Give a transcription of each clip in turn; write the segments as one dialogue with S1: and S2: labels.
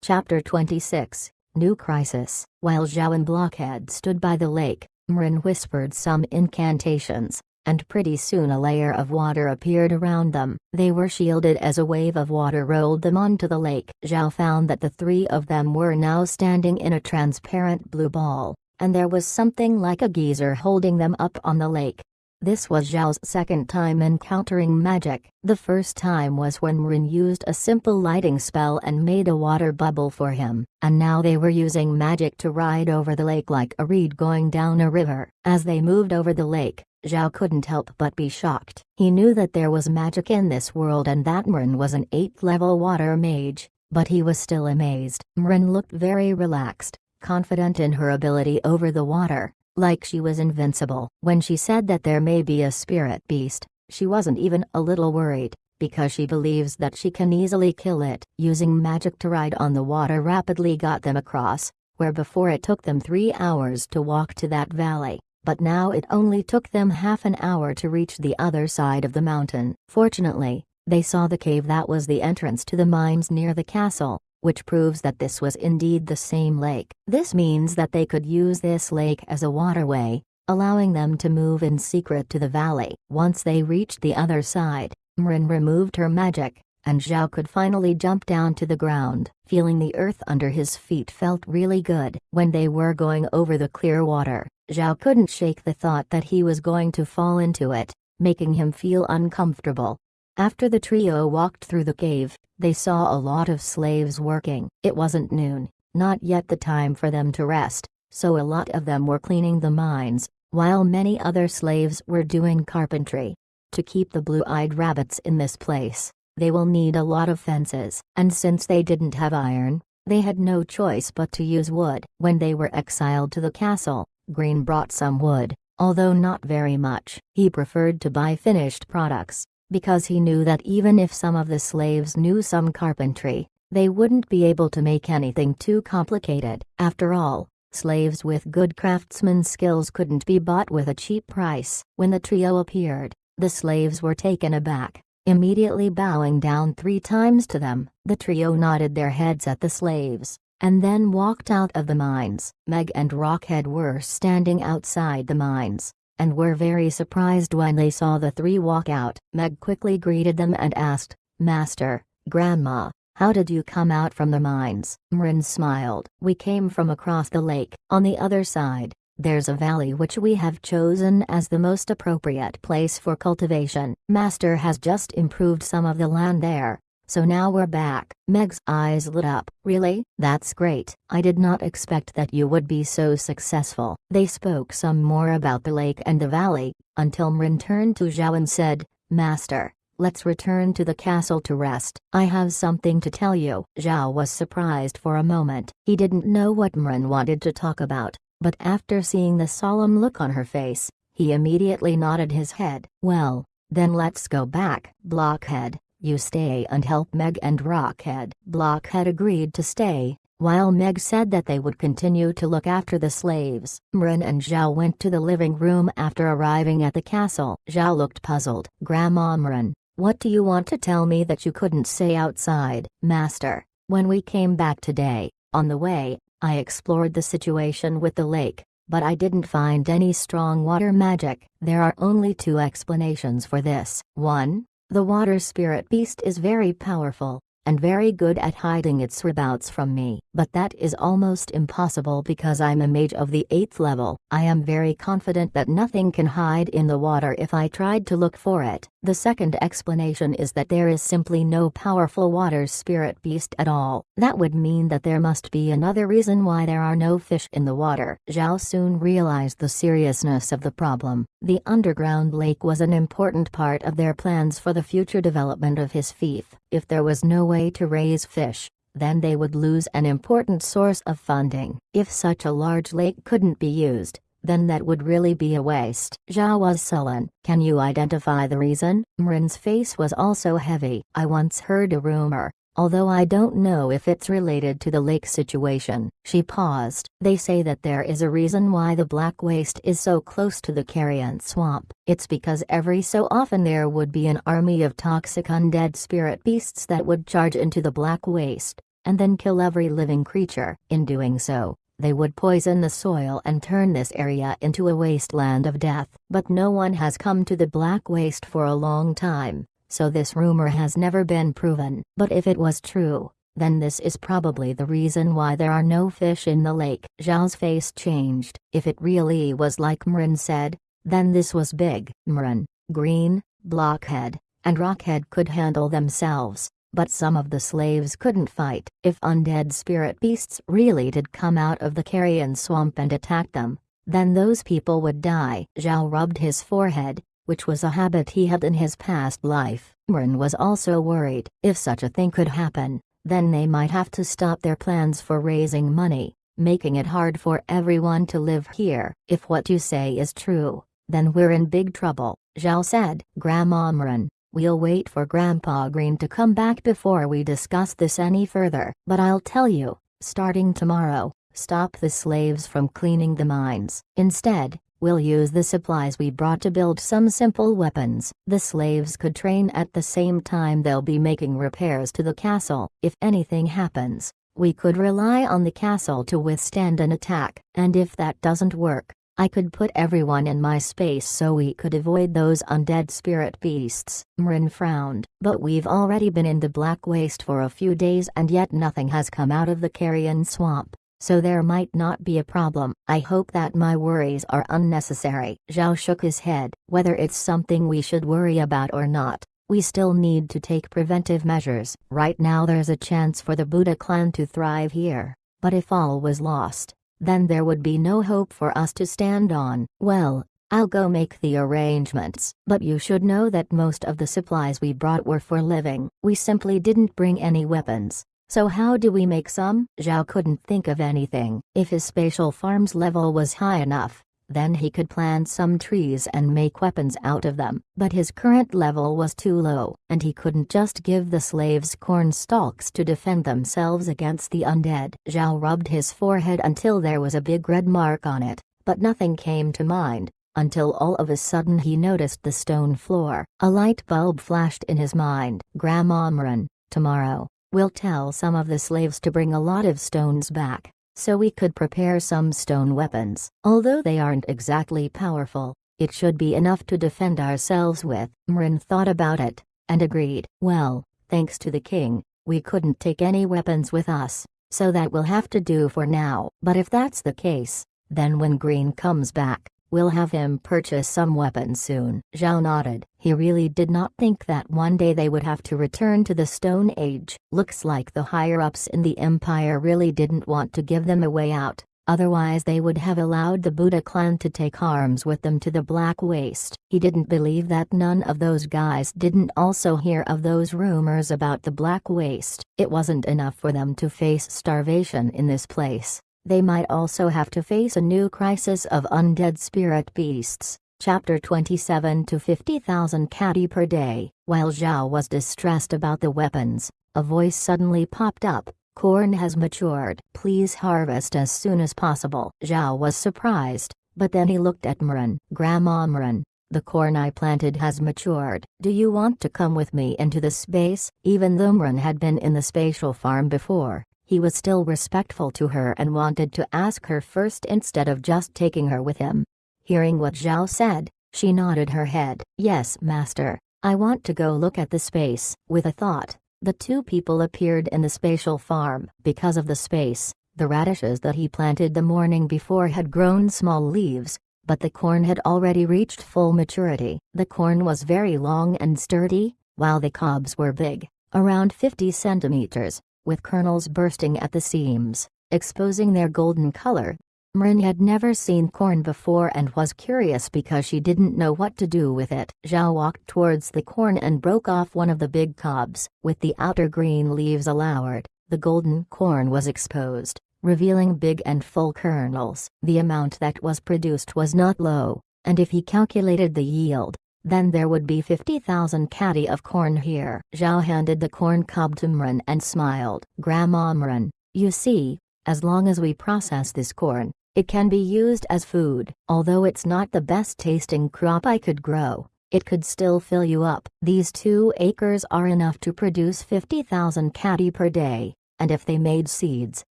S1: Chapter 26, New Crisis. While Zhao and Blockhead stood by the lake, Mrin whispered some incantations, and pretty soon a layer of water appeared around them. They were shielded as a wave of water rolled them onto the lake. Zhao found that the three of them were now standing in a transparent blue ball, and there was something like a geyser holding them up on the lake. This was Zhao's second time encountering magic. The first time was when Mrin used a simple lighting spell and made a water bubble for him, and now they were using magic to ride over the lake like a reed going down a river. As they moved over the lake, Zhao couldn't help but be shocked. He knew that there was magic in this world and that Mrin was an 8th level water mage, but he was still amazed. Mrin looked very relaxed, confident in her ability over the water, like she was invincible. When she said that there may be a spirit beast, she wasn't even a little worried, because she believes that she can easily kill it. Using magic to ride on the water rapidly got them across, where before it took them 3 hours to walk to that valley, but now it only took them half an hour to reach the other side of the mountain. Fortunately, they saw the cave that was the entrance to the mines near the castle, which proves that this was indeed the same lake. This means that they could use this lake as a waterway, allowing them to move in secret to the valley. Once they reached the other side, Mrin removed her magic, and Zhao could finally jump down to the ground. Feeling the earth under his feet felt really good. When they were going over the clear water, Zhao couldn't shake the thought that he was going to fall into it, making him feel uncomfortable. After the trio walked through the cave, they saw a lot of slaves working. It wasn't noon, not yet the time for them to rest, so a lot of them were cleaning the mines, while many other slaves were doing carpentry. To keep the blue-eyed rabbits in this place, they will need a lot of fences, and since they didn't have iron, they had no choice but to use wood. When they were exiled to the castle, Green brought some wood, although not very much. He preferred to buy finished products, because he knew that even if some of the slaves knew some carpentry, they wouldn't be able to make anything too complicated. After all, slaves with good craftsman skills couldn't be bought with a cheap price. When the trio appeared, the slaves were taken aback, immediately bowing down 3 times to them. The trio nodded their heads at the slaves, and then walked out of the mines. Meg and Rockhead were standing outside the mines, and were very surprised when they saw the 3 walk out. Meg quickly greeted them and asked, "Master, Grandma, how did you come out from the mines?" Mrin smiled. "We came from across the lake. On the other side, there's a valley which we have chosen as the most appropriate place for cultivation. Master has just improved some of the land there, so now we're back." Meg's eyes lit up. "Really? That's great. I did not expect that you would be so successful." They spoke some more about the lake and the valley, until Mrin turned to Zhao and said, "Master, let's return to the castle to rest. I have something to tell you." Zhao was surprised for a moment. He didn't know what Mrin wanted to talk about, but after seeing the solemn look on her face, he immediately nodded his head. "Well, then let's go back. Blockhead, you stay and help Meg and Rockhead." Blockhead agreed to stay, while Meg said that they would continue to look after the slaves. Mrin and Zhao went to the living room after arriving at the castle. Zhao looked puzzled. "Grandma Mrin, what do you want to tell me that you couldn't say outside?" "Master, when we came back today, on the way, I explored the situation with the lake, but I didn't find any strong water magic. There are only 2 explanations for this. 1. The water spirit beast is very powerful, and very good at hiding its whereabouts from me. But that is almost impossible because I'm a mage of the 8th level. I am very confident that nothing can hide in the water if I tried to look for it. The second explanation is that there is simply no powerful water spirit beast at all. That would mean that there must be another reason why there are no fish in the water." Zhao soon realized the seriousness of the problem. The underground lake was an important part of their plans for the future development of his fief. If there was no way to raise fish, then they would lose an important source of funding. If such a large lake couldn't be used, then that would really be a waste. Zhao was sullen. "Can you identify the reason?" Mrin's face was also heavy. "I once heard a rumor, although I don't know if it's related to the lake situation." She paused. "They say that there is a reason why the Black Waste is so close to the Carrion Swamp. It's because every so often there would be an army of toxic undead spirit beasts that would charge into the Black Waste, and then kill every living creature. In doing so, they would poison the soil and turn this area into a wasteland of death. But no one has come to the Black Waste for a long time, so this rumor has never been proven. But if it was true, then this is probably the reason why there are no fish in the lake. Zhao's face changed. If it really was like Mrin said, then this was big. Mrin, Green, Blockhead, and Rockhead could handle themselves, but some of the slaves couldn't fight. If undead spirit beasts really did come out of the carrion swamp and attack them, then those people would die. Zhao rubbed his forehead, which was a habit he had in his past life. Mrin was also worried. If such a thing could happen, then they might have to stop their plans for raising money, making it hard for everyone to live here. If what you say is true, then we're in big trouble, Zhao said. Grandma Mrin, we'll wait for Grandpa Green to come back before we discuss this any further. But I'll tell you, starting tomorrow, stop the slaves from cleaning the mines. Instead, we'll use the supplies we brought to build some simple weapons. The slaves could train at the same time they'll be making repairs to the castle. If anything happens, we could rely on the castle to withstand an attack. And if that doesn't work, I could put everyone in my space so we could avoid those undead spirit beasts. Mrin frowned. But we've already been in the Black Waste for a few days and yet nothing has come out of the carrion swamp, so there might not be a problem. I hope that my worries are unnecessary. Zhao shook his head. Whether it's something we should worry about or not, we still need to take preventive measures. Right now there's a chance for the Buddha clan to thrive here, but if all was lost, then there would be no hope for us to stand on. Well, I'll go make the arrangements. But you should know that most of the supplies we brought were for living. We simply didn't bring any weapons. So how do we make some? Zhao couldn't think of anything. If his spatial farm's level was high enough, then he could plant some trees and make weapons out of them. But his current level was too low, and he couldn't just give the slaves corn stalks to defend themselves against the undead. Zhao rubbed his forehead until there was a big red mark on it, but nothing came to mind, until all of a sudden he noticed the stone floor. A light bulb flashed in his mind. Grandma Mrin, tomorrow, we'll tell some of the slaves to bring a lot of stones back, so we could prepare some stone weapons. Although they aren't exactly powerful, it should be enough to defend ourselves with. Mrin thought about it, and agreed. Well, thanks to the king, we couldn't take any weapons with us, so that will have to do for now. But if that's the case, then when Green comes back, we'll have him purchase some weapons soon. Zhao nodded. He really did not think that one day they would have to return to the Stone Age. Looks like the higher-ups in the Empire really didn't want to give them a way out, otherwise they would have allowed the Buddha clan to take arms with them to the Black Waste. He didn't believe that none of those guys didn't also hear of those rumors about the Black Waste. It wasn't enough for them to face starvation in this place. They might also have to face a new crisis of undead spirit beasts. Chapter 27 to 50,000 catty per day. While Zhao was distressed about the weapons, a voice suddenly popped up. Corn has matured. Please harvest as soon as possible. Zhao was surprised, but then he looked at Mrin. Grandma Mrin, the corn I planted has matured. Do you want to come with me into the space? Even though Mrin had been in the spatial farm before, he was still respectful to her and wanted to ask her first instead of just taking her with him. Hearing what Zhao said, she nodded her head. Yes, master, I want to go look at the space. With a thought, the two people appeared in the spatial farm. Because of the space, the radishes that he planted the morning before had grown small leaves, but the corn had already reached full maturity. The corn was very long and sturdy, while the cobs were big, around 50 centimeters, with kernels bursting at the seams, exposing their golden color. Mrin had never seen corn before and was curious because she didn't know what to do with it. Zhao walked towards the corn and broke off one of the big cobs. With the outer green leaves lowered, the golden corn was exposed, revealing big and full kernels. The amount that was produced was not low, and if he calculated the yield, then there would be 50,000 catty of corn here. Zhao handed the corn cob to Mrin and smiled. Grandma Mrin, you see, as long as we process this corn, it can be used as food. Although it's not the best tasting crop I could grow, it could still fill you up. These 2 acres are enough to produce 50,000 catty per day, and if they made seeds,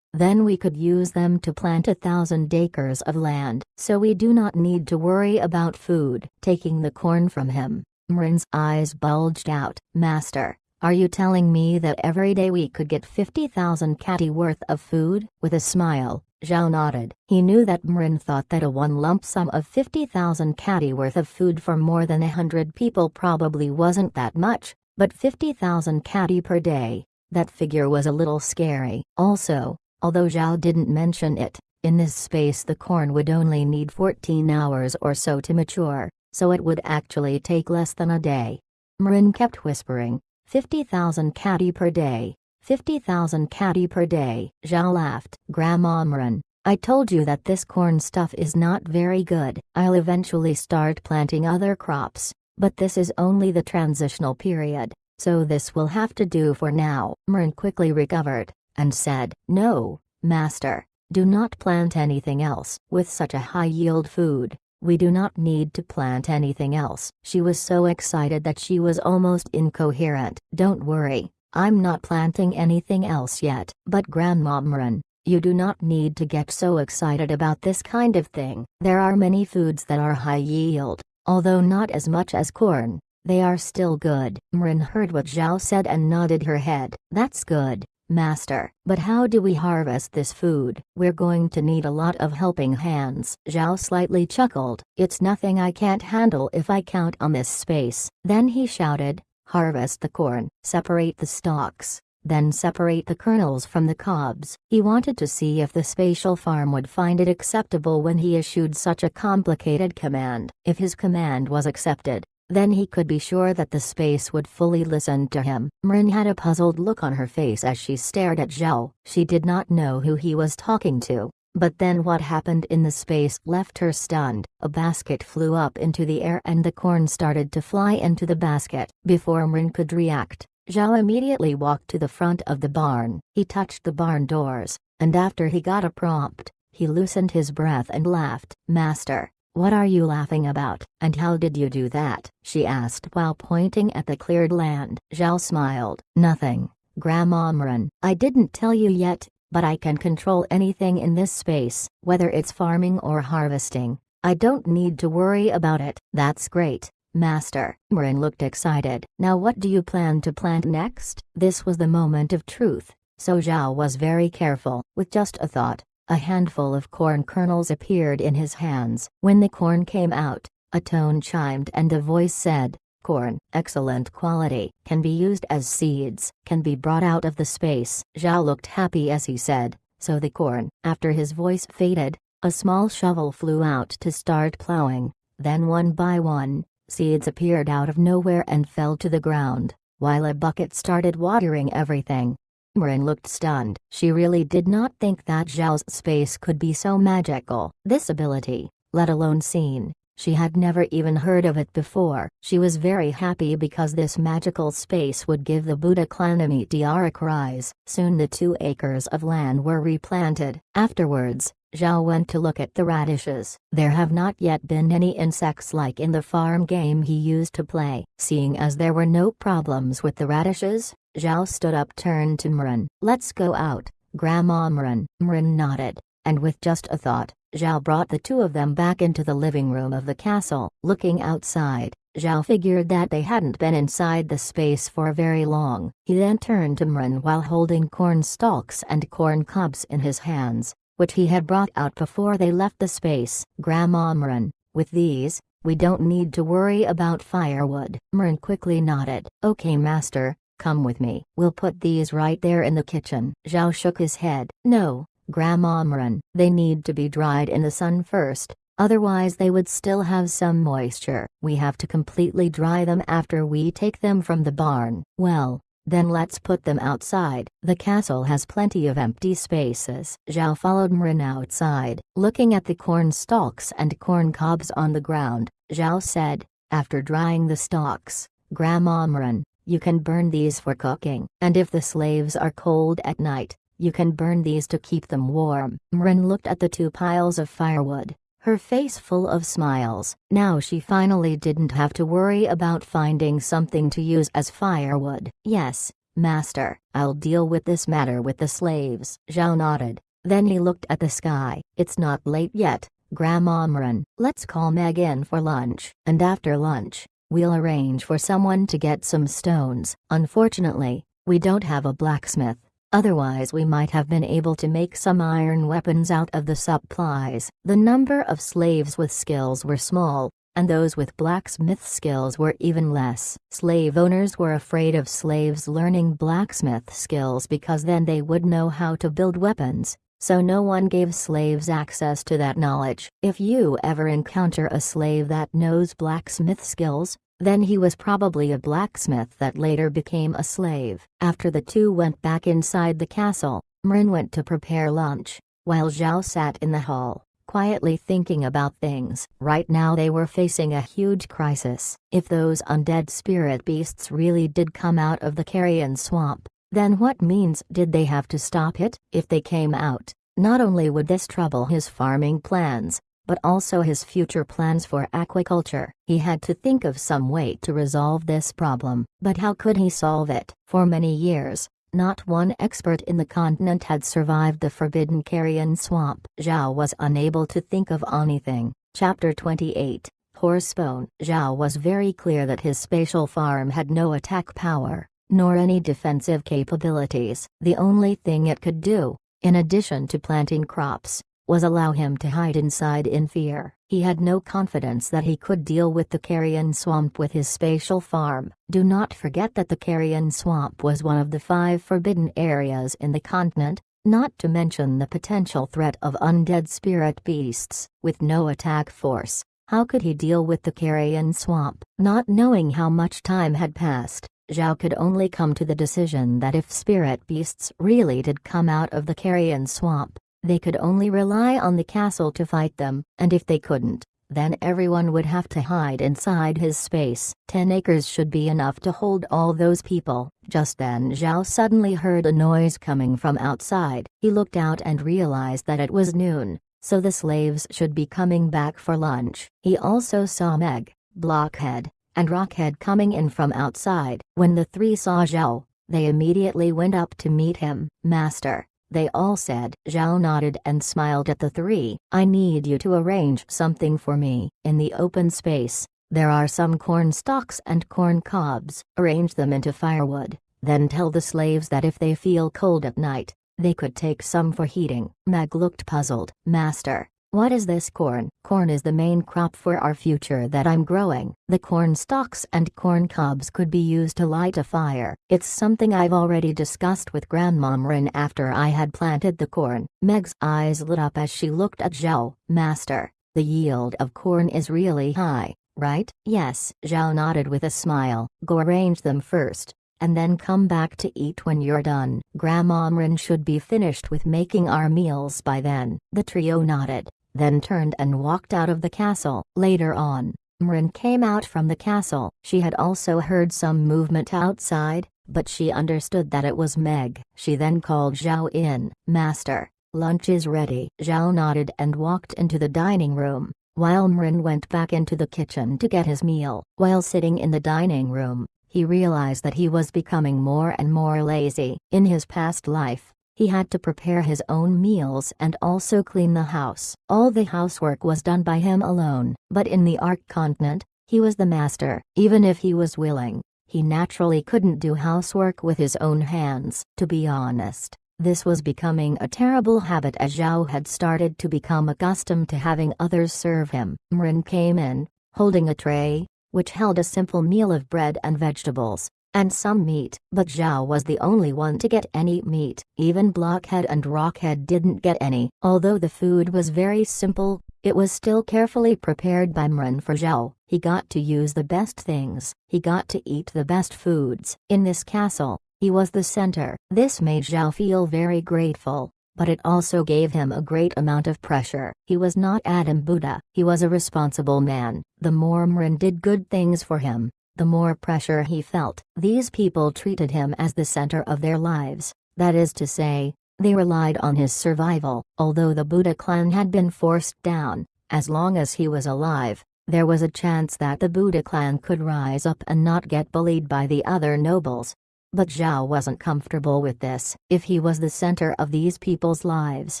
S1: then we could use them to plant 1,000 acres of land. So we do not need to worry about food." Taking the corn from him, Mrin's eyes bulged out. "Master, are you telling me that every day we could get 50,000 catty worth of food?" With a smile, Zhao nodded. He knew that Mrin thought that a one lump sum of 50,000 catty worth of food for more than 100 people probably wasn't that much, but 50,000 catty per day, that figure was a little scary. Also, although Zhao didn't mention it, in this space the corn would only need 14 hours or so to mature, so it would actually take less than a day. Mrin kept whispering, 50,000 catty per day, 50,000 catty per day. Zhao laughed. "Grandma Mrin, I told you that this corn stuff is not very good. I'll eventually start planting other crops, but this is only the transitional period, so this will have to do for now." Mrin quickly recovered, and said, "No, Master, do not plant anything else. With such a high-yield food, we do not need to plant anything else." She was so excited that she was almost incoherent. "Don't worry, I'm not planting anything else yet." "But Grandma Mrin, you do not need to get so excited about this kind of thing. There are many foods that are high-yield, although not as much as corn. They are still good." Mrin heard what Zhao said and nodded her head. "That's good, Master. But how do we harvest this food?" "We're going to need a lot of helping hands." Zhao slightly chuckled. "It's nothing I can't handle if I count on this space." Then he shouted, "Harvest the corn, separate the stalks, then separate the kernels from the cobs." He wanted to see if the spatial farm would find it acceptable when he issued such a complicated command. If his command was accepted, then he could be sure that the space would fully listen to him. Mrin had a puzzled look on her face as she stared at Zhao. She did not know who he was talking to, but then what happened in the space left her stunned. A basket flew up into the air and the corn started to fly into the basket. Before Mrin could react, Zhao immediately walked to the front of the barn. He touched the barn doors, and after he got a prompt, he loosened his breath and laughed. "Master, what are you laughing about? And how did you do that?" she asked while pointing at the cleared land. Zhao smiled. "Nothing, Grandma Mrin. I didn't tell you yet, but I can control anything in this space, whether it's farming or harvesting. I don't need to worry about it." "That's great, Master." Mrin looked excited. "Now what do you plan to plant next?" This was the moment of truth, so Zhao was very careful. With just a thought, a handful of corn kernels appeared in his hands. When the corn came out, a tone chimed and a voice said, "Corn, excellent quality, can be used as seeds, can be brought out of the space." Zhao looked happy as he said, "So the corn." After his voice faded, a small shovel flew out to start plowing, then one by one, seeds appeared out of nowhere and fell to the ground, while a bucket started watering everything. Mrin looked stunned. She really did not think that Zhao's space could be so magical. This ability, let alone seen, she had never even heard of it before. She was very happy because this magical space would give the Buddha clan a meteoric rise. Soon the 2 acres of land were replanted. Afterwards, Zhao went to look at the radishes. There have not yet been any insects like in the farm game he used to play. Seeing as there were no problems with the radishes, Zhao stood up, turned to Mrin. "Let's go out, Grandma Mrin." Mrin nodded, and with just a thought, Zhao brought the 2 of them back into the living room of the castle. Looking outside, Zhao figured that they hadn't been inside the space for very long. He then turned to Mrin while holding corn stalks and corn cobs in his hands, which he had brought out before they left the space. "Grandma Mrin, with these, we don't need to worry about firewood." Mrin quickly nodded. "Okay, Master, come with me. We'll put these right there in the kitchen." Zhao shook his head. "No, Grandma Mrin, they need to be dried in the sun first, otherwise they would still have some moisture. We have to completely dry them after we take them from the barn." "Well, then let's put them outside. The castle has plenty of empty spaces." Zhao followed Mrin outside. Looking at the corn stalks and corn cobs on the ground, Zhao said, after drying the stalks, "Grandma Mrin, you can burn these for cooking. And if the slaves are cold at night, you can burn these to keep them warm." Mrin looked at the 2 piles of firewood, her face full of smiles. Now she finally didn't have to worry about finding something to use as firewood. "Yes, Master, I'll deal with this matter with the slaves. Zhao nodded. Then he looked at the sky. It's not late yet, Grandma Mren. Let's call Meg in for lunch. And after lunch, we'll arrange for someone to get some stones. Unfortunately, we don't have a blacksmith. Otherwise we might have been able to make some iron weapons out of the supplies. The number of slaves with skills were small, and those with blacksmith skills were even less. Slave owners were afraid of slaves learning blacksmith skills because then they would know how to build weapons, so no one gave slaves access to that knowledge. If you ever encounter a slave that knows blacksmith skills, then he was probably a blacksmith that later became a slave. After the two went back inside the castle, Mrin went to prepare lunch, while Zhao sat in the hall, quietly thinking about things. Right now they were facing a huge crisis. If those undead spirit beasts really did come out of the carrion swamp, then what means did they have to stop it? If they came out, not only would this trouble his farming plans, but also his future plans for aquaculture. He had to think of some way to resolve this problem. But how could he solve it? For many years, not one expert in the continent had survived the forbidden carrion swamp. Zhao was unable to think of anything. Chapter 28, Horsebone. Zhao was very clear that his spatial farm had no attack power, nor any defensive capabilities. The only thing it could do, in addition to planting crops, was allow him to hide inside in fear. He had no confidence that he could deal with the carrion swamp with his spatial farm. Do not forget that the carrion swamp was one of the 5 forbidden areas in the continent, not to mention the potential threat of undead spirit beasts. With no attack force, how could he deal with the carrion swamp? Not knowing how much time had passed, Zhao could only come to the decision that if spirit beasts really did come out of the carrion swamp, they could only rely on the castle to fight them, and if they couldn't, then everyone would have to hide inside his space. 10 acres should be enough to hold all those people. Just then Zhao suddenly heard a noise coming from outside. He looked out and realized that it was noon, so the slaves should be coming back for lunch. He also saw Meg, Blockhead, and Rockhead coming in from outside. When the 3 saw Zhao, they immediately went up to meet him. Master, they all said. Zhao nodded and smiled at the 3. I need you to arrange something for me. In the open space, there are some corn stalks and corn cobs. Arrange them into firewood, then tell the slaves that if they feel cold at night, they could take some for heating. Meg looked puzzled. Master, what is this corn? Corn is the main crop for our future that I'm growing. The corn stalks and corn cobs could be used to light a fire. It's something I've already discussed with Grandma Mrin after I had planted the corn. Meg's eyes lit up as she looked at Zhao. Master, the yield of corn is really high, right? Yes. Zhao nodded with a smile. Go arrange them first, and then come back to eat when you're done. Grandma Mrin should be finished with making our meals by then. The trio nodded, then turned and walked out of the castle. Later on, Mrin came out from the castle. She had also heard some movement outside, but she understood that it was Meg. She then called Zhao in. Master, lunch is ready. Zhao nodded and walked into the dining room, while Mrin went back into the kitchen to get his meal. While sitting in the dining room, he realized that he was becoming more and more lazy. In his past life, he had to prepare his own meals and also clean the house. All the housework was done by him alone. But in the Ark continent, he was the master. Even if he was willing, he naturally couldn't do housework with his own hands. To be honest, this was becoming a terrible habit as Zhao had started to become accustomed to having others serve him. Mrin came in, holding a tray, which held a simple meal of bread and vegetables, and some meat. But Zhao was the only one to get any meat. Even Blockhead and Rockhead didn't get any. Although the food was very simple, it was still carefully prepared by Mrin for Zhao. He got to use the best things. He got to eat the best foods. In this castle, he was the center. This made Zhao feel very grateful, but it also gave him a great amount of pressure. He was not Adam Buddha. He was a responsible man. The more Mrin did good things for him, the more pressure he felt. These people treated him as the center of their lives. That is to say, they relied on his survival. Although the Buddha clan had been forced down, as long as he was alive, there was a chance that the Buddha clan could rise up and not get bullied by the other nobles. But Zhao wasn't comfortable with this. If he was the center of these people's lives,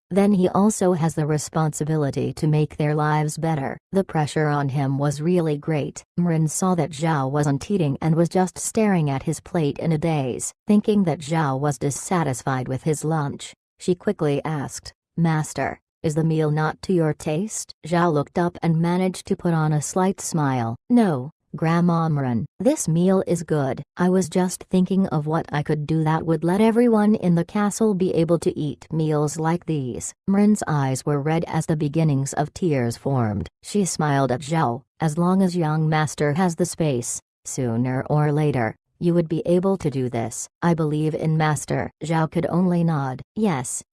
S1: then he also has the responsibility to make their lives better. The pressure on him was really great. Mrin saw that Zhao wasn't eating and was just staring at his plate in a daze. Thinking that Zhao was dissatisfied with his lunch, she quickly asked, "Master, is the meal not to your taste?" Zhao looked up and managed to put on a slight smile. "No, Grandma Mrin, this meal is good. I was just thinking of what I could do that would let everyone in the castle be able to eat meals like these." Mrin's eyes were red as the beginnings of tears formed. She smiled at Zhao. "As long as young master has the space, sooner or later, you would be able to do this. I believe in master." Zhao could only nod. "Yes,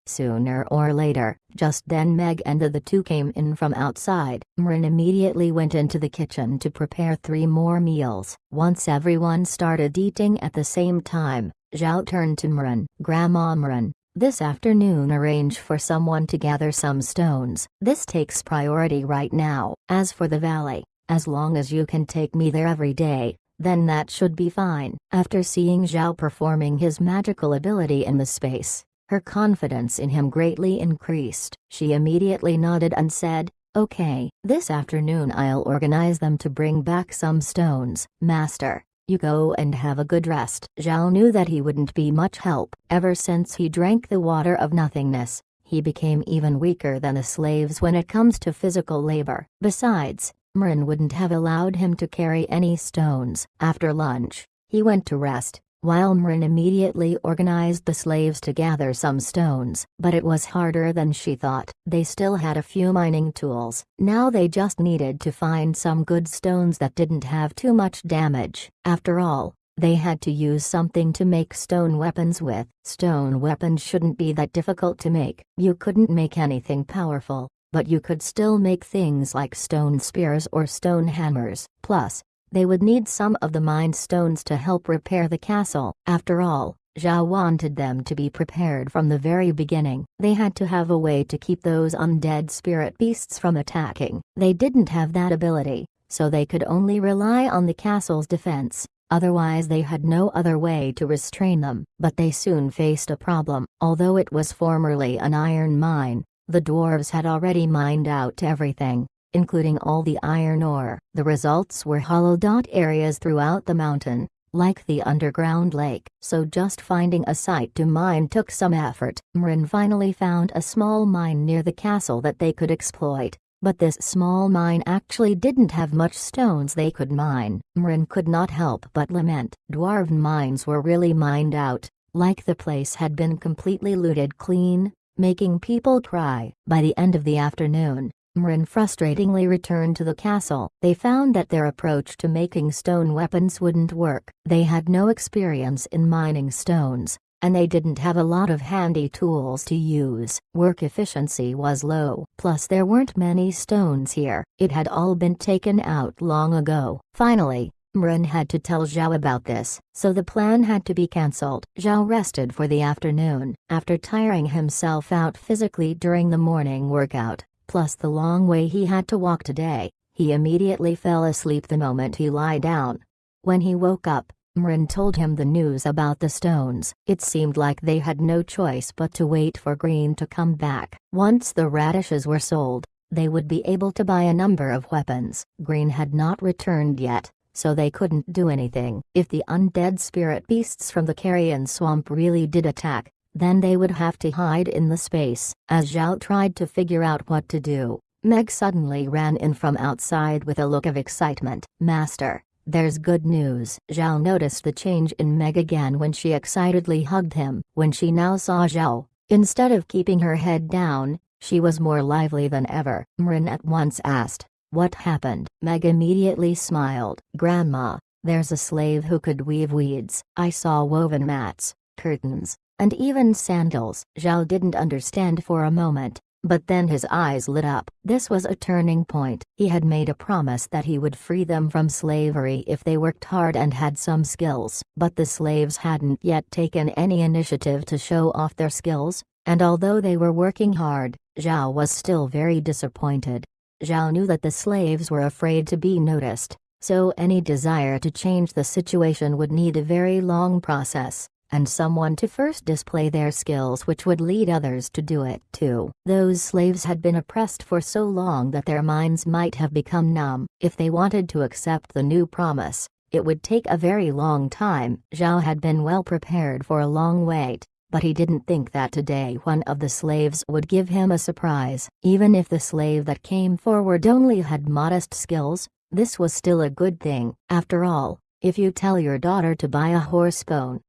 S1: sooner or later." Just then Meg and the two came in from outside. Mrin immediately went into the kitchen to prepare 3 more meals. Once everyone started eating at the same time, Zhao turned to Mrin. "Grandma Mrin, this afternoon arrange for someone to gather some stones. This takes priority right now. As for the valley, as long as you can take me there every day, then that should be fine." After seeing Zhao performing his magical ability in the space, her confidence in him greatly increased. She immediately nodded and said, "Okay, this afternoon I'll organize them to bring back some stones." "Master, you go and have a good rest." Zhao knew that he wouldn't be much help. Ever since he drank the water of nothingness, he became even weaker than the slaves when it comes to physical labor. Besides, Mrin wouldn't have allowed him to carry any stones. After lunch, he went to rest, while Mrin immediately organized the slaves to gather some stones. But it was harder than she thought. They still had a few mining tools. Now they just needed to find some good stones that didn't have too much damage. After all, they had to use something to make stone weapons with. Stone weapons shouldn't be that difficult to make. You couldn't make anything powerful, but you could still make things like stone spears or stone hammers. Plus, they would need some of the mined stones to help repair the castle. After all, Zhao wanted them to be prepared from the very beginning. They had to have a way to keep those undead spirit beasts from attacking. They didn't have that ability, so they could only rely on the castle's defense. Otherwise they had no other way to restrain them. But they soon faced a problem. Although it was formerly an iron mine, the dwarves had already mined out everything, including all the iron ore. The results were hollow dot areas throughout the mountain, like the underground lake. So just finding a site to mine took some effort. Mrin finally found a small mine near the castle that they could exploit. But this small mine actually didn't have much stones they could mine. Mrin could not help but lament. Dwarven mines were really mined out, like the place had been completely looted clean, making people cry. By the end of the afternoon, Mrin frustratingly returned to the castle. They found that their approach to making stone weapons wouldn't work. They had no experience in mining stones, and they didn't have a lot of handy tools to use. Work efficiency was low. Plus there weren't many stones here. It had all been taken out long ago. Finally, Mrin had to tell Zhao about this, so the plan had to be cancelled. Zhao rested for the afternoon. After tiring himself out physically during the morning workout, plus the long way he had to walk today, he immediately fell asleep the moment he lay down. When he woke up, Mrin told him the news about the stones. It seemed like they had no choice but to wait for Green to come back. Once the radishes were sold, they would be able to buy a number of weapons. Green had not returned yet, so they couldn't do anything. If the undead spirit beasts from the Carrion Swamp really did attack, then they would have to hide in the space. As Zhao tried to figure out what to do, Meg suddenly ran in from outside with a look of excitement. "Master, there's good news." Zhao noticed the change in Meg again when she excitedly hugged him. When she now saw Zhao, instead of keeping her head down, she was more lively than ever. Mrin at once asked, "What happened?" Meg immediately smiled. "Grandma, there's a slave who could weave weeds. I saw woven mats, curtains, and even sandals." Zhao didn't understand for a moment, but then his eyes lit up. This was a turning point. He had made a promise that he would free them from slavery if they worked hard and had some skills. But the slaves hadn't yet taken any initiative to show off their skills, and although they were working hard, Zhao was still very disappointed. Zhao knew that the slaves were afraid to be noticed, so any desire to change the situation would need a very long process, and someone to first display their skills which would lead others to do it too. Those slaves had been oppressed for so long that their minds might have become numb. If they wanted to accept the new promise, it would take a very long time. Zhao had been well prepared for a long wait, but he didn't think that today one of the slaves would give him a surprise. Even if the slave that came forward only had modest skills, this was still a good thing. After all, if you tell your daughter to buy a horse bone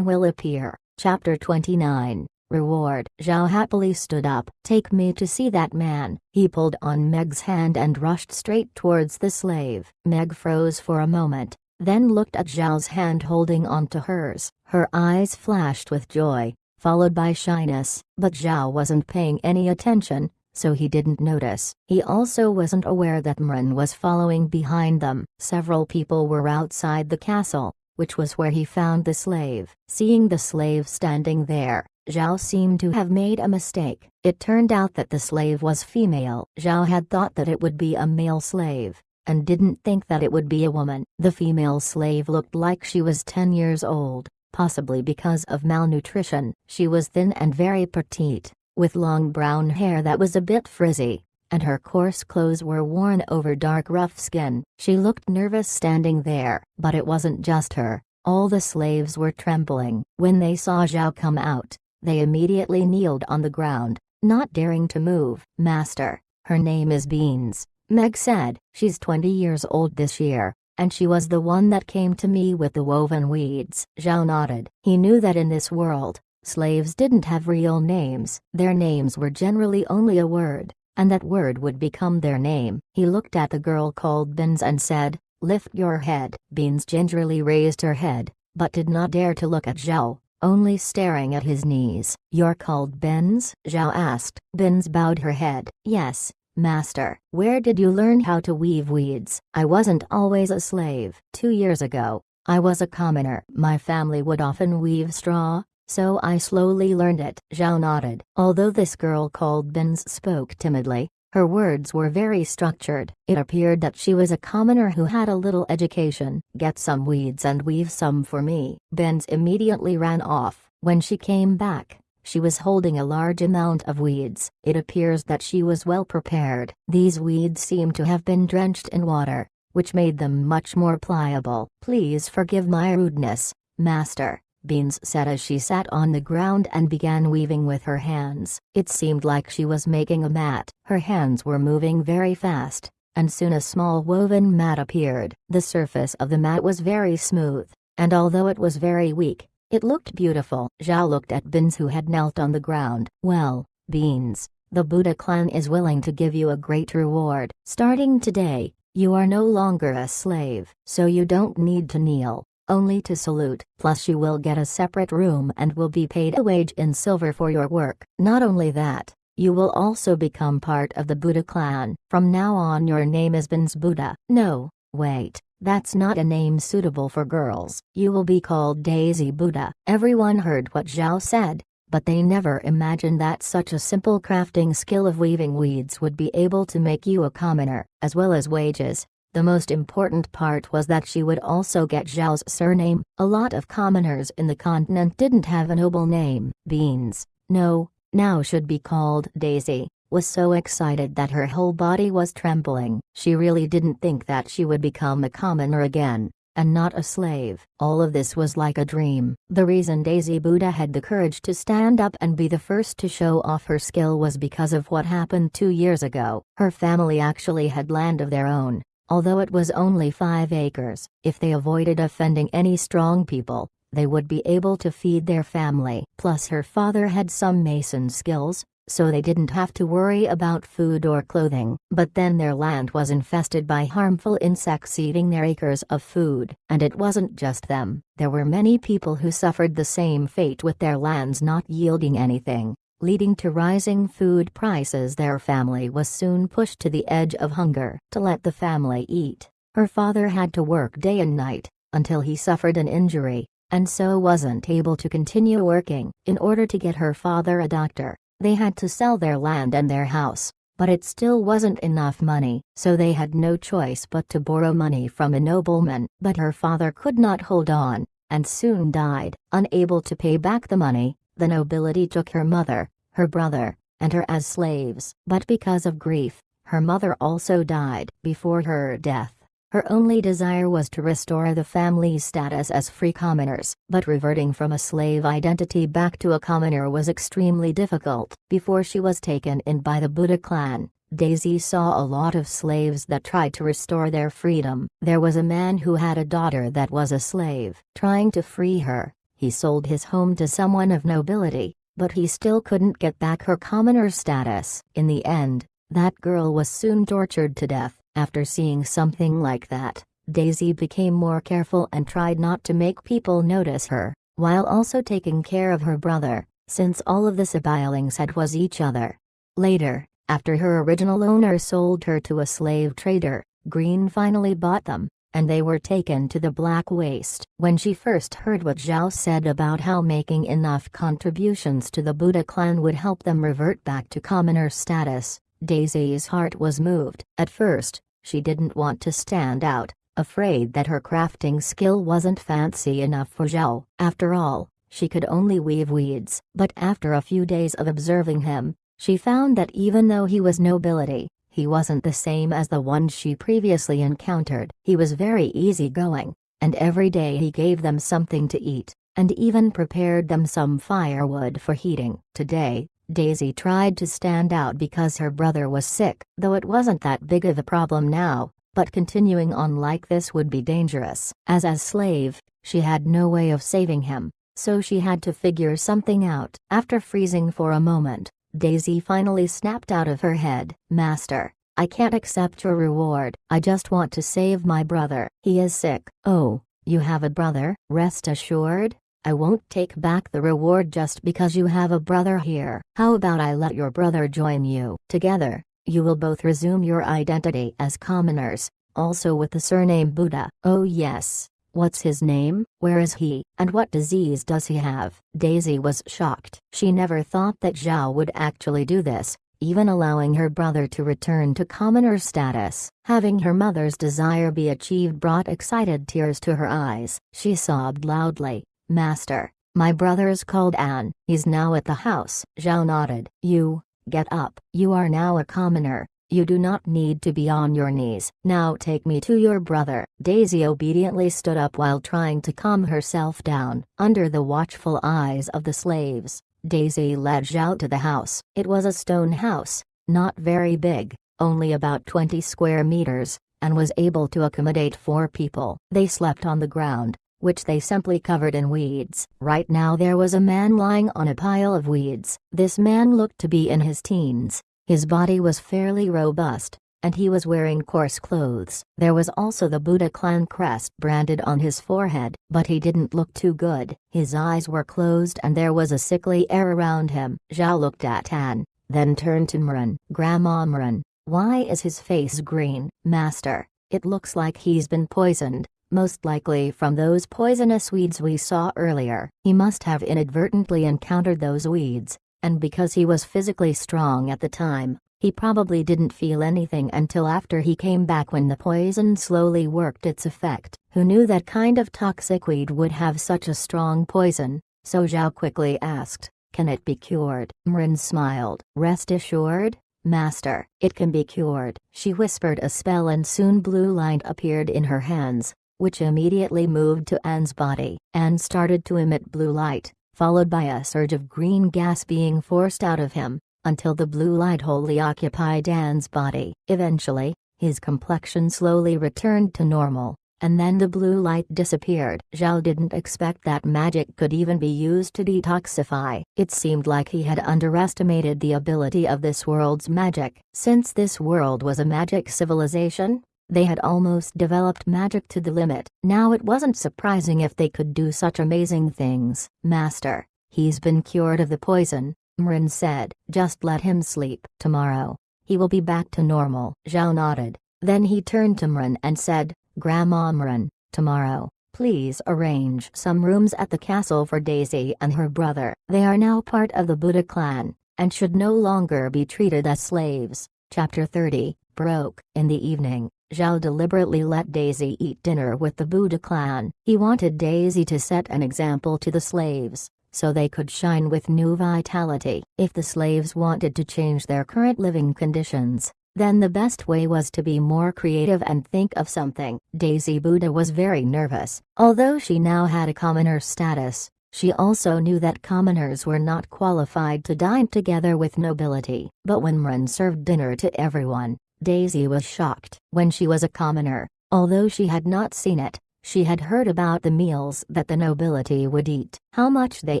S1: will appear. Chapter 29, Reward. Zhao happily stood up. Take me to see that man. He pulled on Meg's hand and rushed straight towards the slave. Meg froze for a moment, then looked at Zhao's hand holding onto hers. Her eyes flashed with joy, followed by shyness, but Zhao wasn't paying any attention, so he didn't notice. He also wasn't aware that Mren was following behind them. Several people were outside the castle, which was where he found the slave. Seeing the slave standing there, Zhao seemed to have made a mistake. It turned out that the slave was female. Zhao had thought that it would be a male slave, and didn't think that it would be a woman. The female slave looked like she was 10 years old, possibly because of malnutrition. She was thin and very petite, with long brown hair that was a bit frizzy, and her coarse clothes were worn over dark rough skin. She looked nervous standing there, but it wasn't just her. All the slaves were trembling. When they saw Zhao come out, they immediately kneeled on the ground, not daring to move. Master, her name is Beans, Meg said. She's 20 years old this year, and she was the one that came to me with the woven weeds. Zhao nodded. He knew that in this world, slaves didn't have real names. Their names were generally only a word, and that word would become their name. He looked at the girl called Beans and said, "Lift your head." Beans gingerly raised her head, but did not dare to look at Zhao, only staring at his knees. "You're called Beans?" Zhao asked. Beans bowed her head. "Yes, master." "Where did you learn how to weave weeds?" "I wasn't always a slave. 2 years ago, I was a commoner. My family would often weave straw, so I slowly learned it." Zhao nodded. Although this girl called Beans spoke timidly, her words were very structured. It appeared that she was a commoner who had a little education. "Get some weeds and weave some for me." Beans immediately ran off. When she came back, she was holding a large amount of weeds. It appears that she was well prepared. These weeds seemed to have been drenched in water, which made them much more pliable. "Please forgive my rudeness, master," Beans said as she sat on the ground and began weaving with her hands. It seemed like she was making a mat. Her hands were moving very fast, and soon a small woven mat appeared. The surface of the mat was very smooth, and although it was very weak, it looked beautiful. Zhao looked at Beans who had knelt on the ground. "Well, Beans, the Buddha clan is willing to give you a great reward. Starting today, you are no longer a slave, so you don't need to kneel, only to salute. Plus you will get a separate room and will be paid a wage in silver for your work. Not only that, you will also become part of the Buddha clan. From now on your name is Beans Buddha." "No, wait, that's not a name suitable for girls. You will be called Daisy Buddha." Everyone heard what Zhao said, but they never imagined that such a simple crafting skill of weaving weeds would be able to make you a commoner, as well as wages. The most important part was that she would also get Zhao's surname. A lot of commoners in the continent didn't have a noble name. Beans, no, now should be called Daisy, was so excited that her whole body was trembling. She really didn't think that she would become a commoner again, and not a slave. All of this was like a dream. The reason Daisy Buddha had the courage to stand up and be the first to show off her skill was because of what happened 2 years ago. Her family actually had land of their own, although it was only 5 acres. If they avoided offending any strong people, they would be able to feed their family. Plus her father had some mason skills, so they didn't have to worry about food or clothing. But then their land was infested by harmful insects eating their acres of food. And it wasn't just them. There were many people who suffered the same fate with their lands not yielding anything, leading to rising food prices. Their family was soon pushed to the edge of hunger. To let the family eat, her father had to work day and night, until he suffered an injury, and so wasn't able to continue working. In order to get her father a doctor, they had to sell their land and their house, but it still wasn't enough money, so they had no choice but to borrow money from a nobleman. But her father could not hold on, and soon died. Unable to pay back the money, the nobility took her mother, her brother, and her as slaves. But because of grief, her mother also died. Before her death, her only desire was to restore the family's status as free commoners, but reverting from a slave identity back to a commoner was extremely difficult. Before she was taken in by the Buddha clan, Daisy saw a lot of slaves that tried to restore their freedom. There was a man who had a daughter that was a slave. Trying to free her, he sold his home to someone of nobility, but he still couldn't get back her commoner status. In the end, that girl was soon tortured to death. After seeing something like that, Daisy became more careful and tried not to make people notice her, while also taking care of her brother, since all of the siblings had was each other. Later, after her original owner sold her to a slave trader, Green finally bought them, and they were taken to the Black Waste. When she first heard what Zhao said about how making enough contributions to the Buddha clan would help them revert back to commoner status, Daisy's heart was moved. At first, she didn't want to stand out, afraid that her crafting skill wasn't fancy enough for Zhao. After all, she could only weave weeds. But after a few days of observing him, she found that even though he was nobility, he wasn't the same as the one she previously encountered. He was very easygoing, and every day he gave them something to eat, and even prepared them some firewood for heating. Today, Daisy tried to stand out because her brother was sick, though it wasn't that big of a problem now, but continuing on like this would be dangerous. As a slave, she had no way of saving him, so she had to figure something out. After freezing for a moment, Daisy finally snapped out of her head, "Master, I can't accept your reward. I just want to save my brother. He is sick." "Oh, you have a brother?" "Rest assured, I won't take back the reward just because you have a brother here. How about I let your brother join you? Together, you will both resume your identity as commoners, also with the surname Buddha." "Oh yes. What's his name? Where is he? And what disease does he have?" Daisy was shocked. She never thought that Zhao would actually do this, even allowing her brother to return to commoner status. Having her mother's desire be achieved brought excited tears to her eyes. She sobbed loudly. "Master, my brother's called An. He's now at the house." Zhao nodded. "You, get up. You are now a commoner. You do not need to be on your knees. Now take me to your brother." Daisy obediently stood up while trying to calm herself down. Under the watchful eyes of the slaves, Daisy led Zhao to the house. It was a stone house, not very big, only about 20 square meters, and was able to accommodate 4 people. They slept on the ground, which they simply covered in weeds. Right now there was a man lying on a pile of weeds. This man looked to be in his teens. His body was fairly robust, and he was wearing coarse clothes. There was also the Buddha clan crest branded on his forehead, but he didn't look too good. His eyes were closed and there was a sickly air around him. Zhao looked at An, then turned to Mren. "Grandma Mren, why is his face green?" "Master, it looks like he's been poisoned. Most likely from those poisonous weeds we saw earlier. He must have inadvertently encountered those weeds, and because he was physically strong at the time, he probably didn't feel anything until after he came back when the poison slowly worked its effect. Who knew that kind of toxic weed would have such a strong poison?" So Zhao quickly asked, "Can it be cured?" Mrin smiled. "Rest assured, Master, it can be cured." She whispered a spell and soon blue light appeared in her hands, which immediately moved to An's body. An started to emit blue light, followed by a surge of green gas being forced out of him, until the blue light wholly occupied An's body. Eventually, his complexion slowly returned to normal, and then the blue light disappeared. Zhao didn't expect that magic could even be used to detoxify. It seemed like he had underestimated the ability of this world's magic. Since this world was a magic civilization, they had almost developed magic to the limit. Now it wasn't surprising if they could do such amazing things. "Master, he's been cured of the poison," Mrin said. "Just let him sleep. Tomorrow, he will be back to normal." Zhao nodded. Then he turned to Mrin and said, "Grandma Mrin, tomorrow, please arrange some rooms at the castle for Daisy and her brother. They are now part of the Buddha clan, and should no longer be treated as slaves." Chapter 30, Broke. In the evening, Zhao deliberately let Daisy eat dinner with the Buddha clan. He wanted Daisy to set an example to the slaves, so they could shine with new vitality. If the slaves wanted to change their current living conditions, then the best way was to be more creative and think of something. Daisy Buddha was very nervous. Although she now had a commoner status, she also knew that commoners were not qualified to dine together with nobility. But when Mren served dinner to everyone, Daisy was shocked. When she was a commoner, although she had not seen it, she had heard about the meals that the nobility would eat. How much they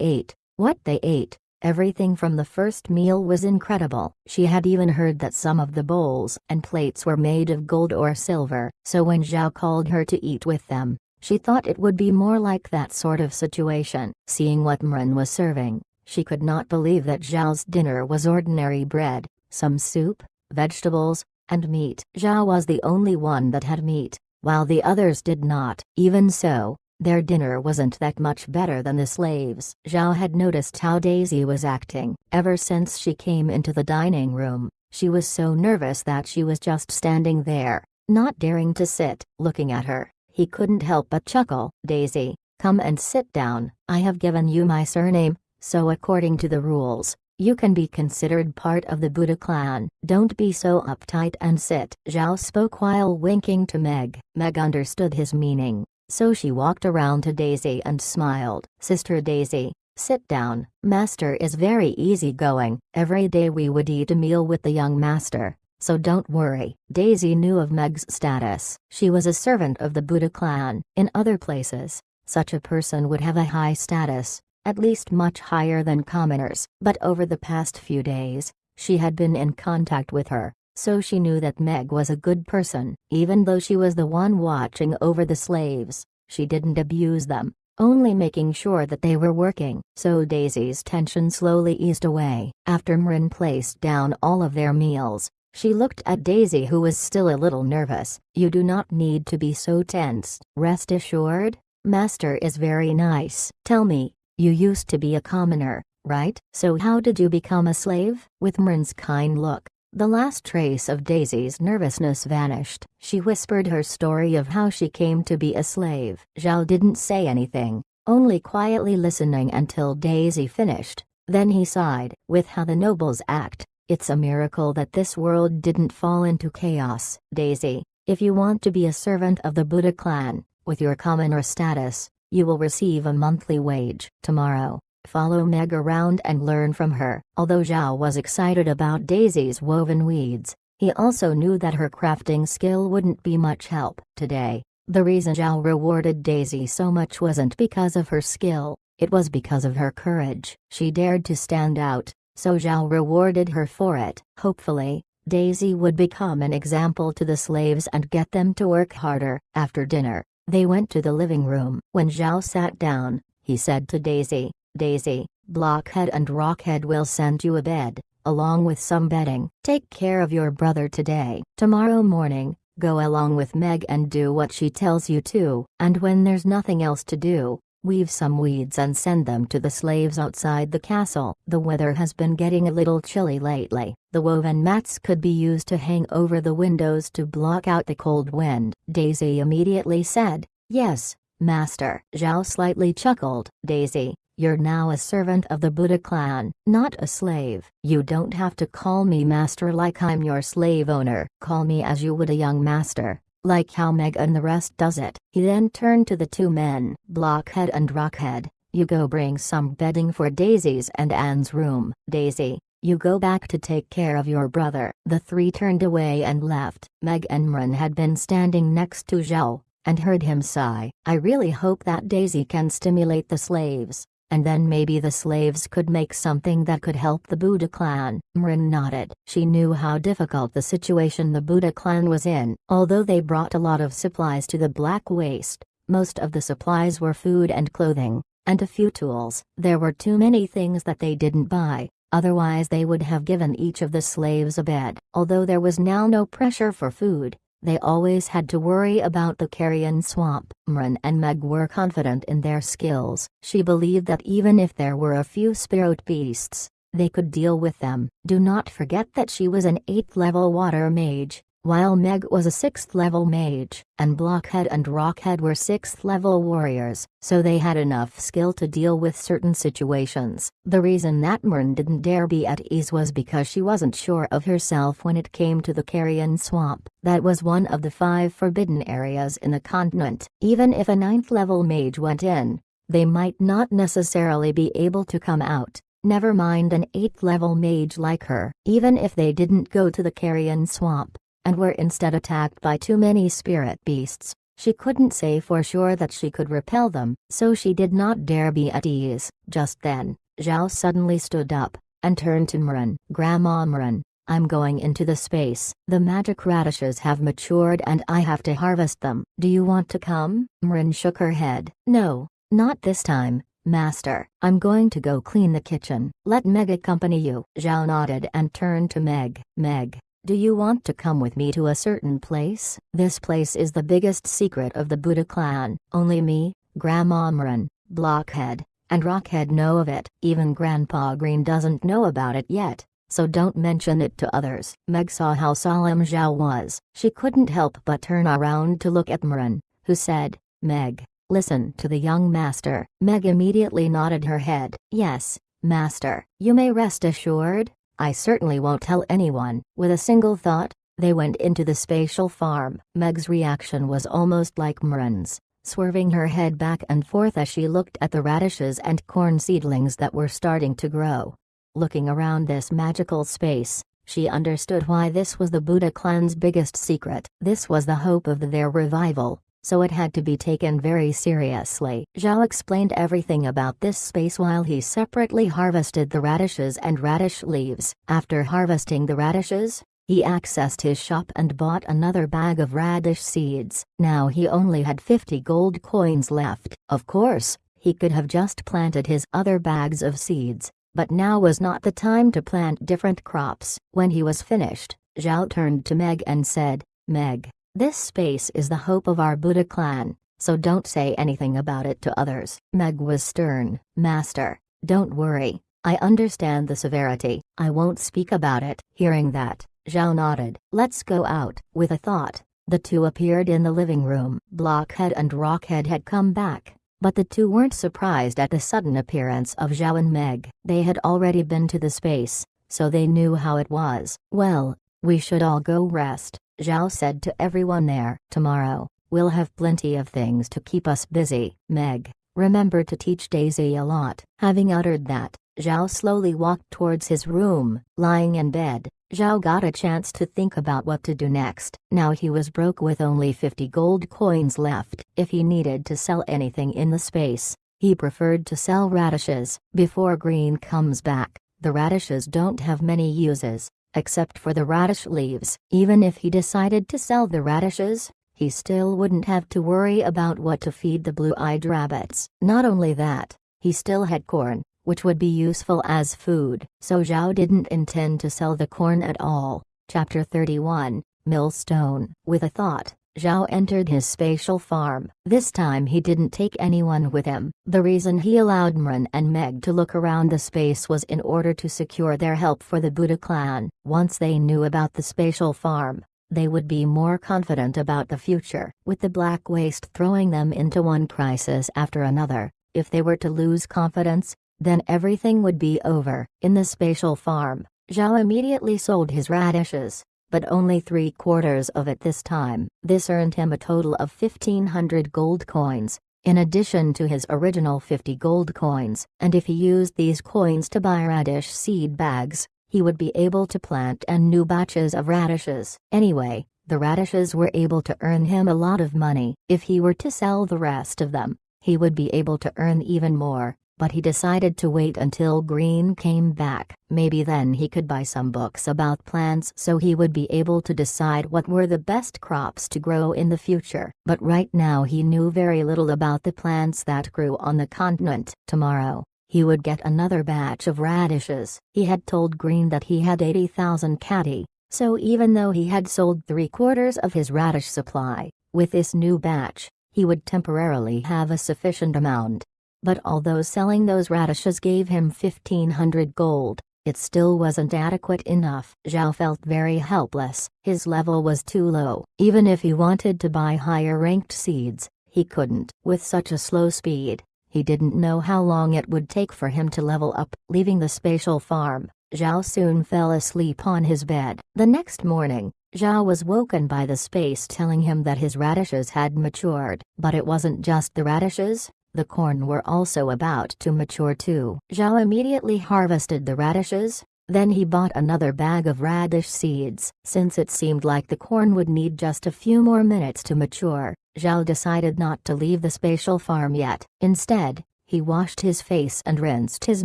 S1: ate, what they ate, everything from the first meal was incredible. She had even heard that some of the bowls and plates were made of gold or silver. So when Zhao called her to eat with them, she thought it would be more like that sort of situation. Seeing what Mren was serving, she could not believe that Zhao's dinner was ordinary bread, some soup, vegetables, and meat. Zhao was the only one that had meat, while the others did not. Even so, their dinner wasn't that much better than the slaves. Zhao had noticed how Daisy was acting. Ever since she came into the dining room, she was so nervous that she was just standing there, not daring to sit. Looking at her, he couldn't help but chuckle. Daisy, come and sit down. I have given you my surname, so according to the rules, you can be considered part of the Buddha clan. Don't be so uptight and sit. Zhao spoke while winking to Meg. Meg understood his meaning, so she walked around to Daisy and smiled. Sister Daisy, sit down. Master is very easygoing. Every day we would eat a meal with the young master, so don't worry. Daisy knew of Meg's status. She was a servant of the Buddha clan. In other places, such a person would have a high status, at least much higher than commoners. But over the past few days, she had been in contact with her, so she knew that Meg was a good person. Even though she was the one watching over the slaves, she didn't abuse them, only making sure that they were working. So Daisy's tension slowly eased away. After Mren placed down all of their meals, she looked at Daisy, who was still a little nervous. You do not need to be so tense. Rest assured, Master is very nice. Tell me, you used to be a commoner, right? So how did you become a slave? With Mren's kind look, the last trace of Daisy's nervousness vanished. She whispered her story of how she came to be a slave. Zhao didn't say anything, only quietly listening until Daisy finished. Then he sighed. With how the nobles act, it's a miracle that this world didn't fall into chaos. Daisy, if you want to be a servant of the Buddha clan, with your commoner status, you will receive a monthly wage. Tomorrow, follow Meg around and learn from her. Although Zhao was excited about Daisy's woven weeds, he also knew that her crafting skill wouldn't be much help. Today, the reason Zhao rewarded Daisy so much wasn't because of her skill, it was because of her courage. She dared to stand out, so Zhao rewarded her for it. Hopefully, Daisy would become an example to the slaves and get them to work harder. After dinner, they went to the living room. When Zhao sat down, he said to Daisy, Daisy, Blockhead and Rockhead will send you a bed, along with some bedding. Take care of your brother today. Tomorrow morning, go along with Meg and do what she tells you to. And when there's nothing else to do, weave some weeds and send them to the slaves outside the castle. The weather has been getting a little chilly lately. The woven mats could be used to hang over the windows to block out the cold wind. Daisy immediately said, Yes, Master. Zhao slightly chuckled. Daisy, you're now a servant of the Buddha clan, not a slave. You don't have to call me master like I'm your slave owner. Call me as you would a young master, like how Meg and the rest does it. He then turned to the two men. Blockhead and Rockhead, you go bring some bedding for Daisy's and Anne's room. Daisy, you go back to take care of your brother. The three turned away and left. Meg and Mren had been standing next to Zhao, and heard him sigh. I really hope that Daisy can stimulate the slaves, and then maybe the slaves could make something that could help the Buddha clan. Mren nodded. She knew how difficult the situation the Buddha clan was in. Although they brought a lot of supplies to the Black Waste, most of the supplies were food and clothing, and a few tools. There were too many things that they didn't buy, otherwise they would have given each of the slaves a bed. Although there was now no pressure for food, they always had to worry about the carrion swamp. Mren and Meg were confident in their skills. She believed that even if there were a few spirit beasts, they could deal with them. Do not forget that she was an 8th level water mage, while Meg was a 6th level mage, and Blockhead and Rockhead were 6th level warriors, so they had enough skill to deal with certain situations. The reason that Myrn didn't dare be at ease was because she wasn't sure of herself when it came to the Carrion Swamp. That was one of the 5 forbidden areas in the continent. Even if a 9th level mage went in, they might not necessarily be able to come out. Never mind an 8th level mage like her. Even if they didn't go to the Carrion Swamp, and were instead attacked by too many spirit beasts, she couldn't say for sure that she could repel them, so she did not dare be at ease. Just then, Zhao suddenly stood up, and turned to Myrn. "Grandma Myrn, I'm going into the space. The magic radishes have matured and I have to harvest them. Do you want to come?" Myrn shook her head. "No, not this time, Master. I'm going to go clean the kitchen. Let Meg accompany you." Zhao nodded and turned to Meg. "Meg, do you want to come with me to a certain place? This place is the biggest secret of the Buddha clan. Only me, Grandma Myrn, Blockhead, and Rockhead know of it. Even Grandpa Green doesn't know about it yet, so don't mention it to others." Meg saw how solemn Zhao was. She couldn't help but turn around to look at Myrn, who said, "Meg, listen to the young master." Meg immediately nodded her head. "Yes, Master. You may rest assured, I certainly won't tell anyone." With a single thought, they went into the spatial farm. Meg's reaction was almost like Myrn's, swerving her head back and forth as she looked at the radishes and corn seedlings that were starting to grow. Looking around this magical space, she understood why this was the Buddha clan's biggest secret. This was the hope of their revival, so it had to be taken very seriously. Zhao explained everything about this space while he separately harvested the radishes and radish leaves. After harvesting the radishes, he accessed his shop and bought another bag of radish seeds. Now he only had 50 gold coins left. Of course, he could have just planted his other bags of seeds, but now was not the time to plant different crops. When he was finished, Zhao turned to Meg and said, "Meg, this space is the hope of our Buddha clan, so don't say anything about it to others." Meg was stern. "Master, don't worry, I understand the severity. I won't speak about it." Hearing that, Zhao nodded. "Let's go out." With a thought, the two appeared in the living room. Blockhead and Rockhead had come back, but the two weren't surprised at the sudden appearance of Zhao and Meg. They had already been to the space, so they knew how it was. "Well, we should all go rest," Zhao said to everyone there. "Tomorrow, we'll have plenty of things to keep us busy. Meg, remember to teach Daisy a lot." Having uttered that, Zhao slowly walked towards his room. Lying in bed, Zhao got a chance to think about what to do next. Now he was broke with only 50 gold coins left. If he needed to sell anything in the space, he preferred to sell radishes. Before Green comes back, the radishes don't have many uses, except for the radish leaves. Even if he decided to sell the radishes, he still wouldn't have to worry about what to feed the blue-eyed rabbits. Not only that, he still had corn, which would be useful as food. So Zhao didn't intend to sell the corn at all. Chapter 31, Millstone. With a thought, Zhao entered his spatial farm. This time he didn't take anyone with him. The reason he allowed Myrn and Meg to look around the space was in order to secure their help for the Buddha clan. Once they knew about the spatial farm, they would be more confident about the future. With the Black Waste throwing them into one crisis after another, if they were to lose confidence, then everything would be over. In the spatial farm, Zhao immediately sold his radishes, but only 3/4 of it this time. This earned him a total of 1,500 gold coins, in addition to his original 50 gold coins. And if he used these coins to buy radish seed bags, he would be able to plant new batches of radishes. Anyway, the radishes were able to earn him a lot of money. If he were to sell the rest of them, he would be able to earn even more. But he decided to wait until Green came back. Maybe then he could buy some books about plants so he would be able to decide what were the best crops to grow in the future. But right now he knew very little about the plants that grew on the continent. Tomorrow, he would get another batch of radishes. He had told Green that he had 80,000 catty, so even though he had sold 3/4 of his radish supply, with this new batch, he would temporarily have a sufficient amount. But although selling those radishes gave him 1,500 gold, it still wasn't adequate enough. Zhao felt very helpless. His level was too low. Even if he wanted to buy higher ranked seeds, he couldn't. With such a slow speed, he didn't know how long it would take for him to level up. Leaving the spatial farm, Zhao soon fell asleep on his bed. The next morning, Zhao was woken by the space telling him that his radishes had matured. But it wasn't just the radishes, the corn were also about to mature too. Zhao immediately harvested the radishes, then he bought another bag of radish seeds. Since it seemed like the corn would need just a few more minutes to mature, Zhao decided not to leave the spatial farm yet. Instead, he washed his face and rinsed his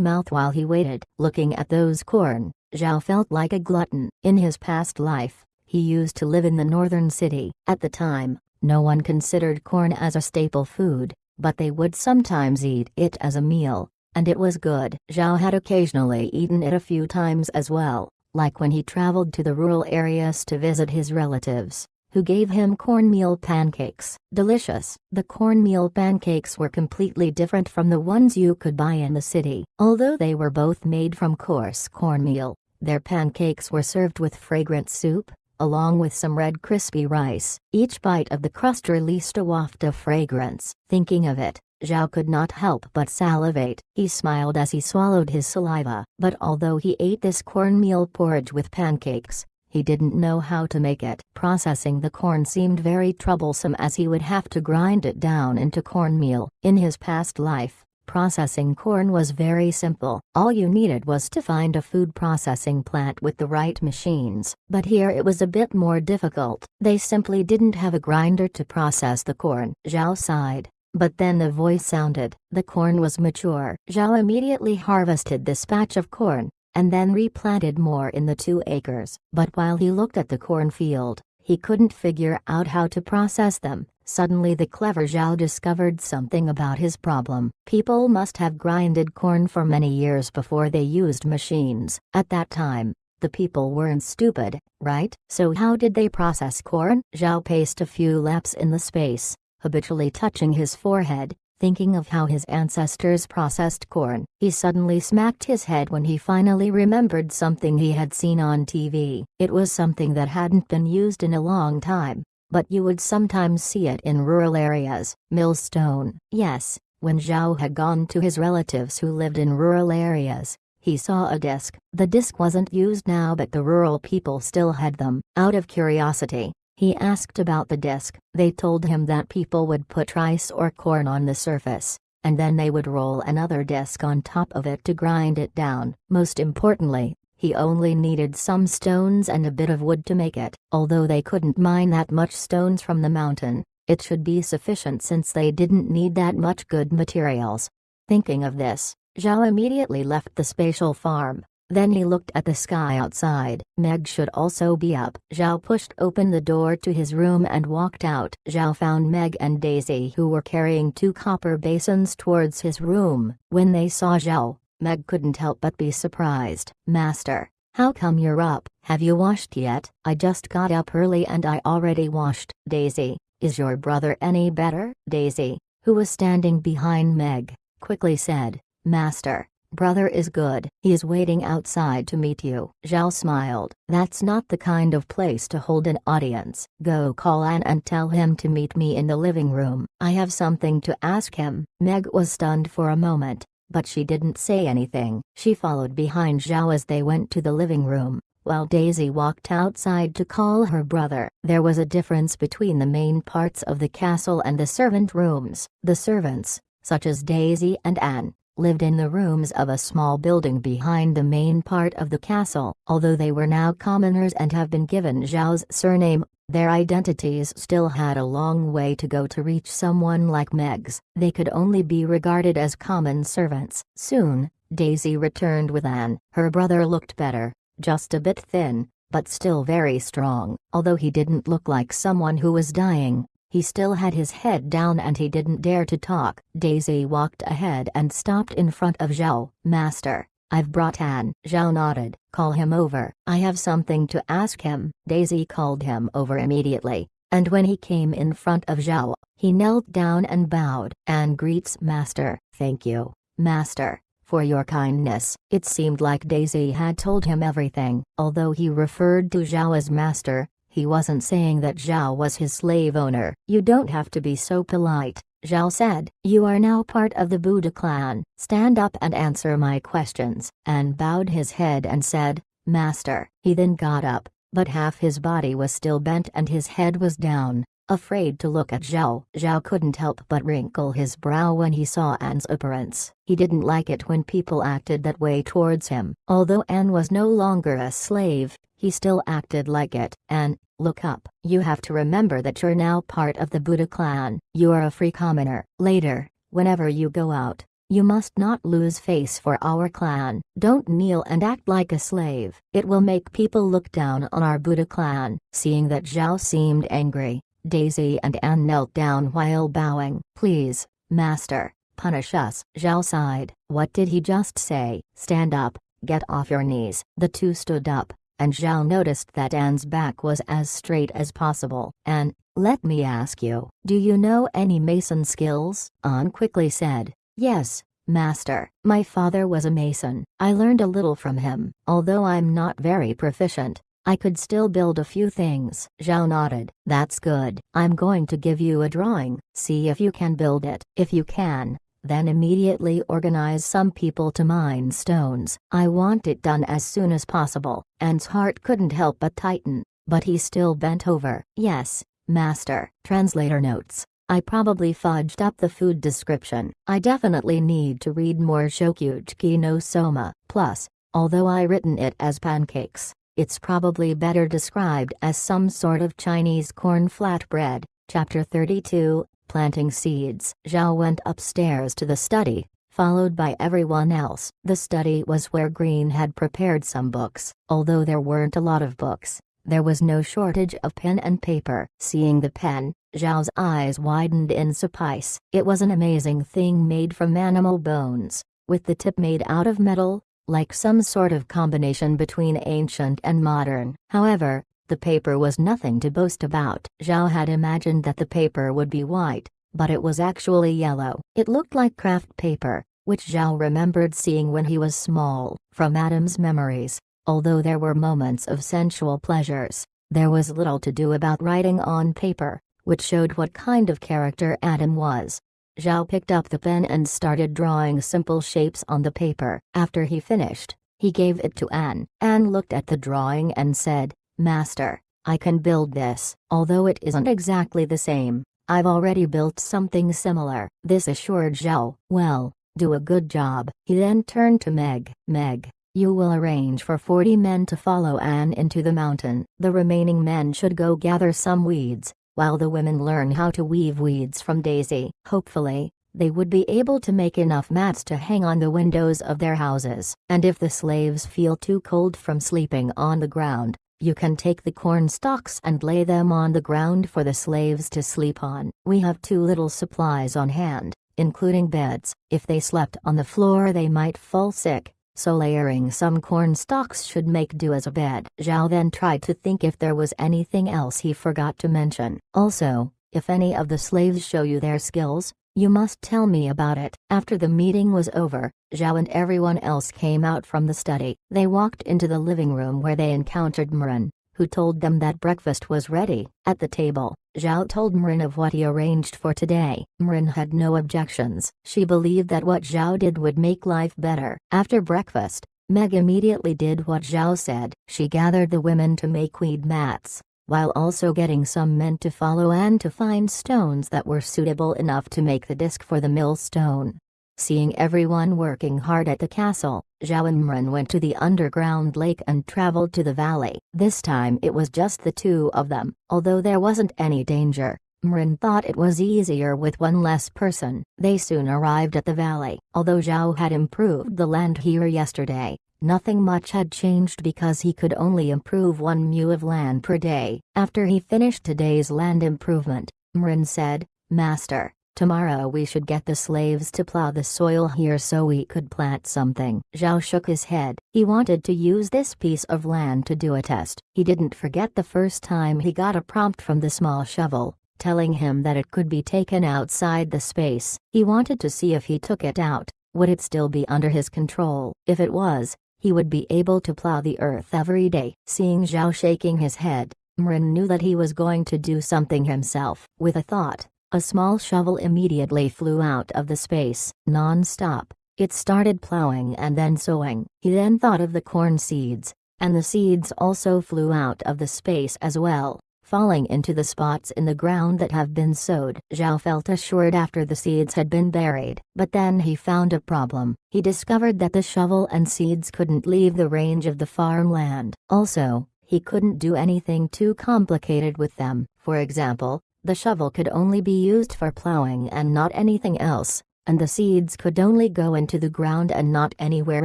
S1: mouth while he waited. Looking at those corn, Zhao felt like a glutton. In his past life, he used to live in the northern city. At the time, no one considered corn as a staple food, but they would sometimes eat it as a meal, and it was good. Zhao had occasionally eaten it a few times as well, like when he traveled to the rural areas to visit his relatives, who gave him cornmeal pancakes. Delicious. The cornmeal pancakes were completely different from the ones you could buy in the city. Although they were both made from coarse cornmeal, their pancakes were served with fragrant soup, along with some red crispy rice. Each bite of the crust released a waft of fragrance. Thinking of it, Zhao could not help but salivate. He smiled as he swallowed his saliva. But although he ate this cornmeal porridge with pancakes, he didn't know how to make it. Processing the corn seemed very troublesome as he would have to grind it down into cornmeal. In his past life, processing corn was very simple. All you needed was to find a food processing plant with the right machines. But here it was a bit more difficult. They simply didn't have a grinder to process the corn. Zhao sighed. But then a voice sounded. The corn was mature. Zhao immediately harvested this patch of corn, and then replanted more in the 2 acres. But while he looked at the cornfield, he couldn't figure out how to process them. Suddenly the clever Zhao discovered something about his problem. People must have grinded corn for many years before they used machines. At that time, the people weren't stupid, right? So how did they process corn? Zhao paced a few laps in the space, habitually touching his forehead, thinking of how his ancestors processed corn. He suddenly smacked his head when he finally remembered something he had seen on TV. It was something that hadn't been used in a long time, but you would sometimes see it in rural areas. Millstone. Yes, when Zhao had gone to his relatives who lived in rural areas, he saw a disc. The disc wasn't used now, but the rural people still had them. Out of curiosity, he asked about the disc. They told him that people would put rice or corn on the surface, and then they would roll another disc on top of it to grind it down. Most importantly, he only needed some stones and a bit of wood to make it. Although they couldn't mine that much stones from the mountain, it should be sufficient since they didn't need that much good materials. Thinking of this, Zhao immediately left the spatial farm. Then he looked at the sky outside. Meg should also be up. Zhao pushed open the door to his room and walked out. Zhao found Meg and Daisy, who were carrying 2 copper basins towards his room. When they saw Zhao, Meg couldn't help but be surprised. "Master, how come you're up? Have you washed yet?" "I just got up early and I already washed." "Daisy, is your brother any better?" Daisy, who was standing behind Meg, quickly said, "Master, brother is good. He is waiting outside to meet you." Zhao smiled. "That's not the kind of place to hold an audience. Go call An and tell him to meet me in the living room. I have something to ask him." Meg was stunned for a moment, but she didn't say anything. She followed behind Zhao as they went to the living room, while Daisy walked outside to call her brother. There was a difference between the main parts of the castle and the servant rooms. The servants, such as Daisy and Anne, lived in the rooms of a small building behind the main part of the castle. Although they were now commoners and have been given Zhao's surname, their identities still had a long way to go to reach someone like Meg's. They could only be regarded as common servants. Soon, Daisy returned with Anne. Her brother looked better, just a bit thin, but still very strong. Although he didn't look like someone who was dying, he still had his head down and he didn't dare to talk. Daisy walked ahead and stopped in front of Zhao. "Master, I've brought An." Zhao nodded. "Call him over. I have something to ask him." Daisy called him over immediately, and when he came in front of Zhao, he knelt down and bowed. "An greets Master." "Thank you, Master, for your kindness." It seemed like Daisy had told him everything. Although he referred to Zhao as master, he wasn't saying that Zhao was his slave owner. "You don't have to be so polite," Zhao said. "You are now part of the Buddha clan. Stand up and answer my questions." An bowed his head and said, "Master." He then got up, but half his body was still bent and his head was down, afraid to look at Zhao. Zhao couldn't help but wrinkle his brow when he saw An's appearance. He didn't like it when people acted that way towards him. Although An was no longer a slave, he still acted like it. "An, look up. You have to remember that you're now part of the Buddha clan. You are a free commoner. Later, whenever you go out, you must not lose face for our clan. Don't kneel and act like a slave. It will make people look down on our Buddha clan." Seeing that Zhao seemed angry, Daisy and Anne knelt down while bowing. "Please, master, punish us." Zhao sighed. "What did he just say?" "Stand up, get off your knees." The two stood up, and Zhao noticed that Anne's back was as straight as possible. "Anne, let me ask you, do you know any mason skills?" Anne quickly said, "Yes, master. My father was a mason. I learned a little from him. Although I'm not very proficient, I could still build a few things." Zhao nodded. "That's good. I'm going to give you a drawing. See if you can build it. If you can, then immediately organize some people to mine stones. I want it done as soon as possible." Anne's heart couldn't help but tighten, but he still bent over. "Yes, master." Translator notes: I probably fudged up the food description. I definitely need to read more Shokuchi no Soma. Plus, although I written it as pancakes, it's probably better described as some sort of Chinese corn flatbread. Chapter 32, Planting Seeds. Zhao went upstairs to the study, followed by everyone else. The study was where Green had prepared some books. Although there weren't a lot of books, there was no shortage of pen and paper. Seeing the pen, Zhao's eyes widened in surprise. It was an amazing thing made from animal bones, with the tip made out of metal, like some sort of combination between ancient and modern. However, the paper was nothing to boast about. Zhao had imagined that the paper would be white, but it was actually yellow. It looked like craft paper, which Zhao remembered seeing when he was small. From Adam's memories, although there were moments of sensual pleasures, there was little to do about writing on paper, which showed what kind of character Adam was. Zhao picked up the pen and started drawing simple shapes on the paper. After he finished, he gave it to Anne. Anne looked at the drawing and said, "Master, I can build this." Although it isn't exactly the same, I've already built something similar. This assured Zhao. "Well, do a good job." He then turned to Meg. "Meg, you will arrange for 40 men to follow Anne into the mountain. The remaining men should go gather some weeds, while the women learn how to weave weeds from Daisy. Hopefully, they would be able to make enough mats to hang on the windows of their houses. And if the slaves feel too cold from sleeping on the ground, you can take the corn stalks and lay them on the ground for the slaves to sleep on. We have too little supplies on hand, including beds. If they slept on the floor they might fall sick, so layering some corn stalks should make do as a bed." Zhao then tried to think if there was anything else he forgot to mention. "Also, if any of the slaves show you their skills, you must tell me about it." After the meeting was over, Zhao and everyone else came out from the study. They walked into the living room where they encountered Marin, who told them that breakfast was ready. At the table, Zhao told Marin of what he arranged for today. Marin had no objections. She believed that what Zhao did would make life better. After breakfast, Meg immediately did what Zhao said. She gathered the women to make weed mats, while also getting some men to follow and to find stones that were suitable enough to make the disc for the millstone. Seeing everyone working hard at the castle, Zhao and Marin went to the underground lake and traveled to the valley. This time it was just the two of them. Although there wasn't any danger, Marin thought it was easier with one less person. They soon arrived at the valley. Although Zhao had improved the land here yesterday, nothing much had changed because he could only improve 1 mu of land per day. After he finished today's land improvement, Marin said, "Master, tomorrow we should get the slaves to plow the soil here so we could plant something." Zhao shook his head. He wanted to use this piece of land to do a test. He didn't forget the first time he got a prompt from the small shovel, telling him that it could be taken outside the space. He wanted to see if he took it out, Would it still be under his control? If it was, he would be able to plow the earth every day. Seeing Zhao shaking his head, Mren knew that he was going to do something himself. With a thought, a small shovel immediately flew out of the space. Non-stop, it started plowing and then sowing. He then thought of the corn seeds, and the seeds also flew out of the space as well, falling into the spots in the ground that have been sowed. Zhao felt assured after the seeds had been buried. But then he found a problem. He discovered that the shovel and seeds couldn't leave the range of the farmland. Also, he couldn't do anything too complicated with them. For example, the shovel could only be used for plowing and not anything else, and the seeds could only go into the ground and not anywhere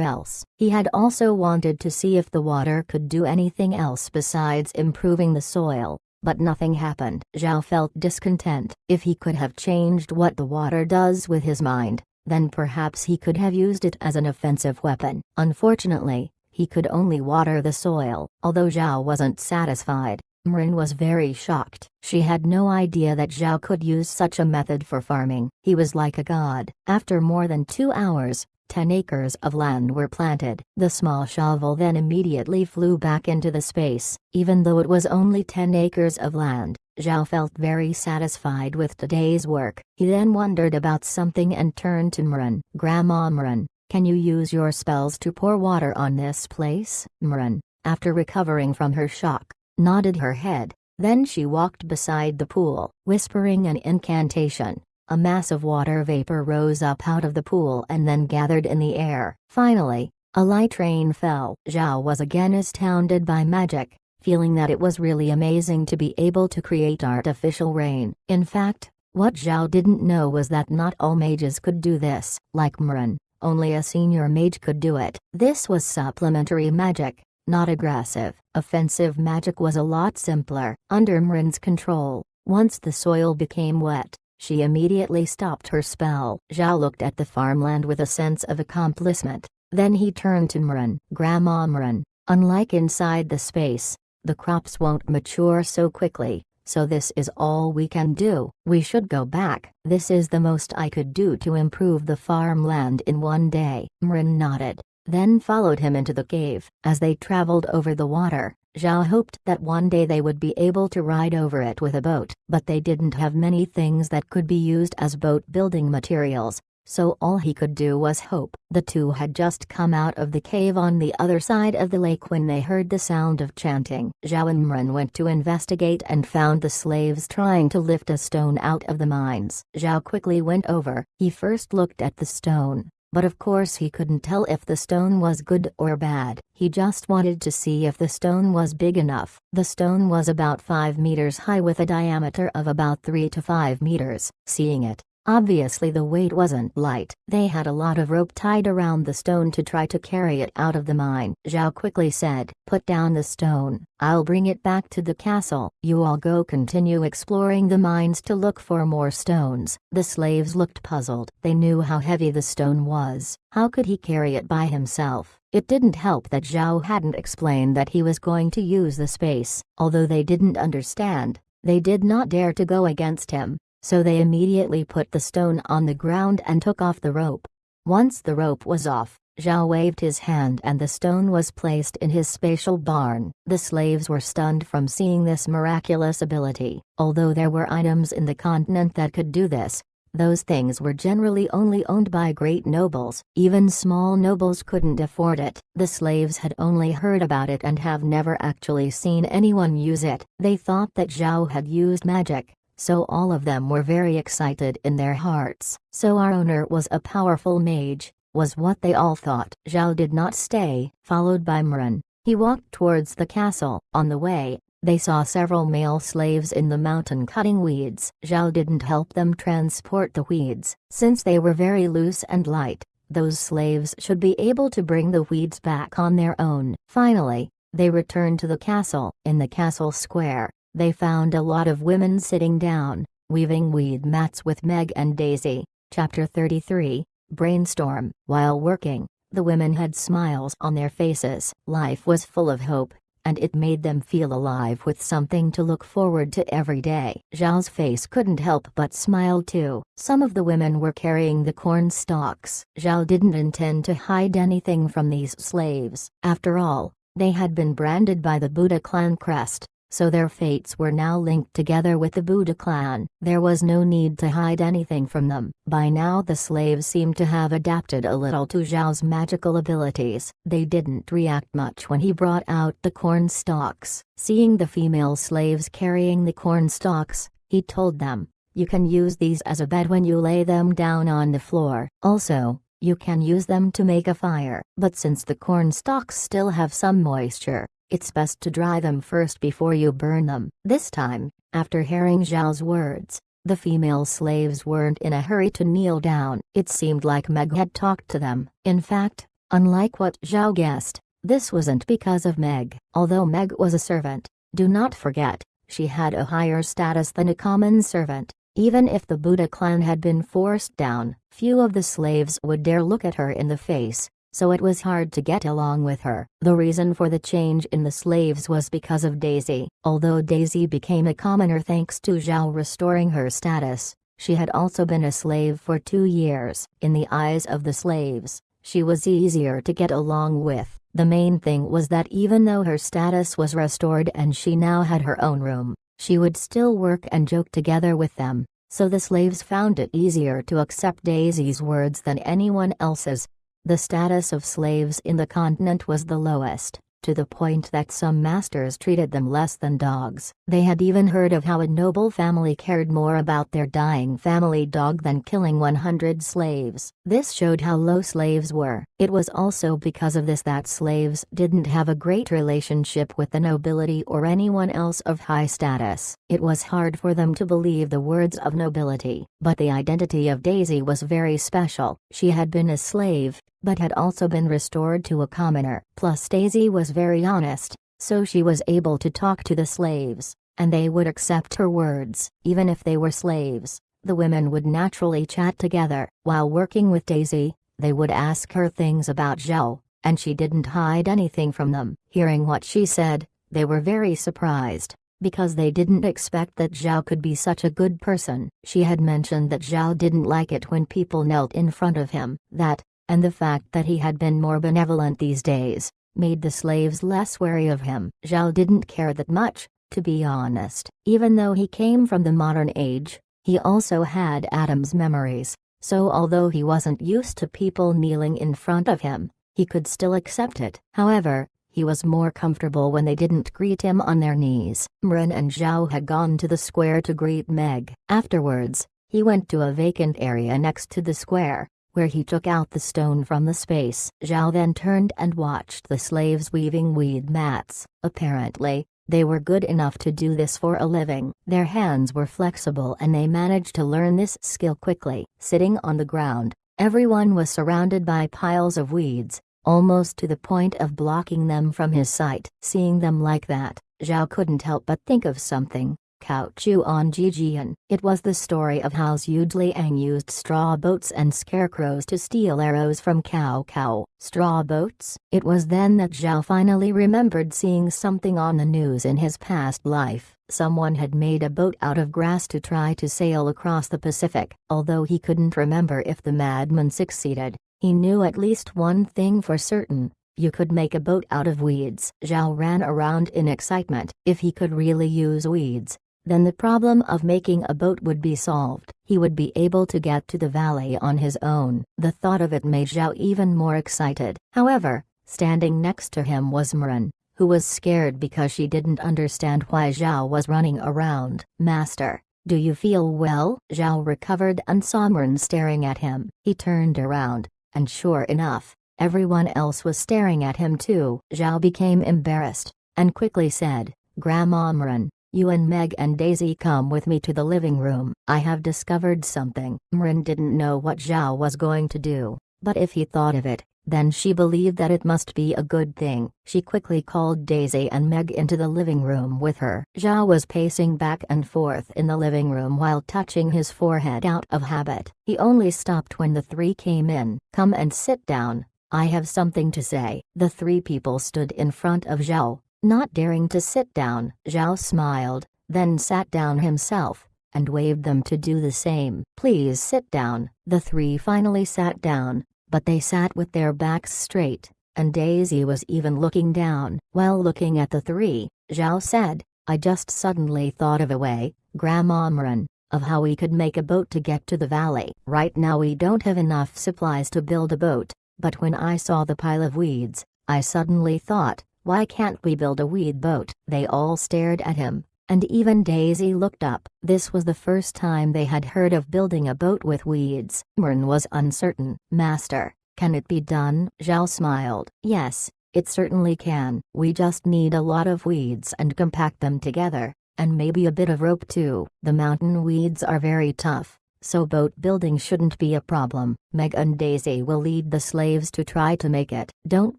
S1: else. He had also wanted to see if the water could do anything else besides improving the soil, but nothing happened. Zhao felt discontent. If he could have changed what the water does with his mind, then perhaps he could have used it as an offensive weapon. Unfortunately, he could only water the soil. Although Zhao wasn't satisfied, Mren was very shocked. She had no idea that Zhao could use such a method for farming. He was like a god. After more than 2 hours, 10 acres of land were planted. The small shovel then immediately flew back into the space. Even though it was only 10 acres of land, Zhao felt very satisfied with today's work. He then wondered about something and turned to Mren. "Grandma Mren, can you use your spells to pour water on this place?" Mren, after recovering from her shock, nodded her head. Then she walked beside the pool. Whispering an incantation, a mass of water vapor rose up out of the pool and then gathered in the air. Finally, a light rain fell. Zhao was again astounded by magic, feeling that it was really amazing to be able to create artificial rain. In fact, what Zhao didn't know was that not all mages could do this. Like Mren, only a senior mage could do it. This was supplementary magic, not aggressive. Offensive magic was a lot simpler. Under Mren's control, once the soil became wet, she immediately stopped her spell. Zhao looked at the farmland with a sense of accomplishment. Then he turned to Mren. "Grandma Mren, unlike inside the space, the crops won't mature so quickly, so this is all we can do. We should go back." "This is the most I could do to improve the farmland in one day." Mren nodded, then followed him into the cave. As they traveled over the water, Zhao hoped that one day they would be able to ride over it with a boat. But they didn't have many things that could be used as boat building materials, so all he could do was hope. The two had just come out of the cave on the other side of the lake when they heard the sound of chanting. Zhao and Mren went to investigate and found the slaves trying to lift a stone out of the mines. Zhao quickly went over. He first looked at the stone, but of course he couldn't tell if the stone was good or bad. He just wanted to see if the stone was big enough. The stone was about 5 meters high with a diameter of about 3 to 5 meters. Seeing it, obviously the weight wasn't light. They had a lot of rope tied around the stone to try to carry it out of the mine. Zhao quickly said, "Put down the stone. I'll bring it back to the castle. You all go continue exploring the mines to look for more stones." The slaves looked puzzled. They knew how heavy the stone was. How could he carry it by himself? It didn't help that Zhao hadn't explained that he was going to use the space. Although they didn't understand, they did not dare to go against him. So they immediately put the stone on the ground and took off the rope. Once the rope was off, Zhao waved his hand and the stone was placed in his spatial barn. The slaves were stunned from seeing this miraculous ability. Although there were items in the continent that could do this, those things were generally only owned by great nobles. Even small nobles couldn't afford it. The slaves had only heard about it and have never actually seen anyone use it. They thought that Zhao had used magic, so all of them were very excited in their hearts. So our owner was a powerful mage, was what they all thought. Zhao did not stay. Followed by Mren, he walked towards the castle. On the way, they saw several male slaves in the mountain cutting weeds. Zhao didn't help them transport the weeds. Since they were very loose and light, those slaves should be able to bring the weeds back on their own. Finally, they returned to the castle. In the castle square, they found a lot of women sitting down, weaving weed mats with Meg and Daisy. Chapter 33, Brainstorm. While working, the women had smiles on their faces. Life was full of hope, and it made them feel alive with something to look forward to every day. Zhao's face couldn't help but smile too. Some of the women were carrying the corn stalks. Zhao didn't intend to hide anything from these slaves. After all, they had been branded by the Buddha clan crest, so their fates were now linked together with the Buddha clan. There was no need to hide anything from them. By now the slaves seemed to have adapted a little to Zhao's magical abilities. They didn't react much when he brought out the corn stalks. Seeing the female slaves carrying the corn stalks, he told them, "You can use these as a bed when you lay them down on the floor. Also, you can use them to make a fire. But since the corn stalks still have some moisture, it's best to dry them first before you burn them." This time, after hearing Zhao's words, the female slaves weren't in a hurry to kneel down. It seemed like Meg had talked to them. In fact, unlike what Zhao guessed, this wasn't because of Meg. Although Meg was a servant, do not forget, she had a higher status than a common servant. Even if the Buddha clan had been forced down, few of the slaves would dare look at her in the face, so it was hard to get along with her. The reason for the change in the slaves was because of Daisy. Although Daisy became a commoner thanks to Zhao restoring her status, she had also been a slave for 2 years. In the eyes of the slaves, she was easier to get along with. The main thing was that even though her status was restored and she now had her own room, she would still work and joke together with them, so the slaves found it easier to accept Daisy's words than anyone else's. The status of slaves in the continent was the lowest, to the point that some masters treated them less than dogs. They had even heard of how a noble family cared more about their dying family dog than killing 100 slaves. This showed how low slaves were. It was also because of this that slaves didn't have a great relationship with the nobility or anyone else of high status. It was hard for them to believe the words of nobility. But the identity of Daisy was very special. She had been a slave, but had also been restored to a commoner. Plus Daisy was very honest, so she was able to talk to the slaves, and they would accept her words. Even if they were slaves, the women would naturally chat together. While working with Daisy, they would ask her things about Zhao, and she didn't hide anything from them. Hearing what she said, they were very surprised, because they didn't expect that Zhao could be such a good person. She had mentioned that Zhao didn't like it when people knelt in front of him. That, and the fact that he had been more benevolent these days, made the slaves less wary of him. Zhao didn't care that much, to be honest. Even though he came from the modern age, he also had Adam's memories, so although he wasn't used to people kneeling in front of him, he could still accept it. However, he was more comfortable when they didn't greet him on their knees. Mren and Zhao had gone to the square to greet Meg. Afterwards, he went to a vacant area next to the square, where he took out the stone from the space. Zhao then turned and watched the slaves weaving weed mats. Apparently, they were good enough to do this for a living. Their hands were flexible and they managed to learn this skill quickly. Sitting on the ground, everyone was surrounded by piles of weeds, almost to the point of blocking them from his sight. Seeing them like that, Zhao couldn't help but think of something. Cao Chu on Jijian. It was the story of how Zhu Liang used straw boats and scarecrows to steal arrows from Cao Cao. Straw boats? It was then that Zhao finally remembered seeing something on the news in his past life. Someone had made a boat out of grass to try to sail across the Pacific. Although he couldn't remember if the madman succeeded, he knew at least one thing for certain. You could make a boat out of weeds. Zhao ran around in excitement. If he could really use weeds, then the problem of making a boat would be solved. He would be able to get to the valley on his own. The thought of it made Zhao even more excited. However, standing next to him was Mren, who was scared because she didn't understand why Zhao was running around. "Master, do you feel well?" Zhao recovered and saw Mren staring at him. He turned around, and sure enough, everyone else was staring at him too. Zhao became embarrassed, and quickly said, "Grandma Mren, you and Meg and Daisy come with me to the living room. I have discovered something." Mren didn't know what Zhao was going to do, but if he thought of it, then she believed that it must be a good thing. She quickly called Daisy and Meg into the living room with her. Zhao was pacing back and forth in the living room while touching his forehead out of habit. He only stopped when the three came in. "Come and sit down, I have something to say." The three people stood in front of Zhao, not daring to sit down. Zhao smiled, then sat down himself, and waved them to do the same. "Please sit down." The three finally sat down, but they sat with their backs straight, and Daisy was even looking down. While looking at the three, Zhao said, "I just suddenly thought of a way, Grandma Mren, of how we could make a boat to get to the valley. Right now we don't have enough supplies to build a boat, but when I saw the pile of weeds, I suddenly thought, why can't we build a weed boat?" They all stared at him, and even Daisy looked up. This was the first time they had heard of building a boat with weeds. Mren was uncertain. "Master, can it be done?" Zhao smiled. "Yes, it certainly can. We just need a lot of weeds and compact them together, and maybe a bit of rope too. The mountain weeds are very tough, so boat building shouldn't be a problem. Meg and Daisy will lead the slaves to try to make it. Don't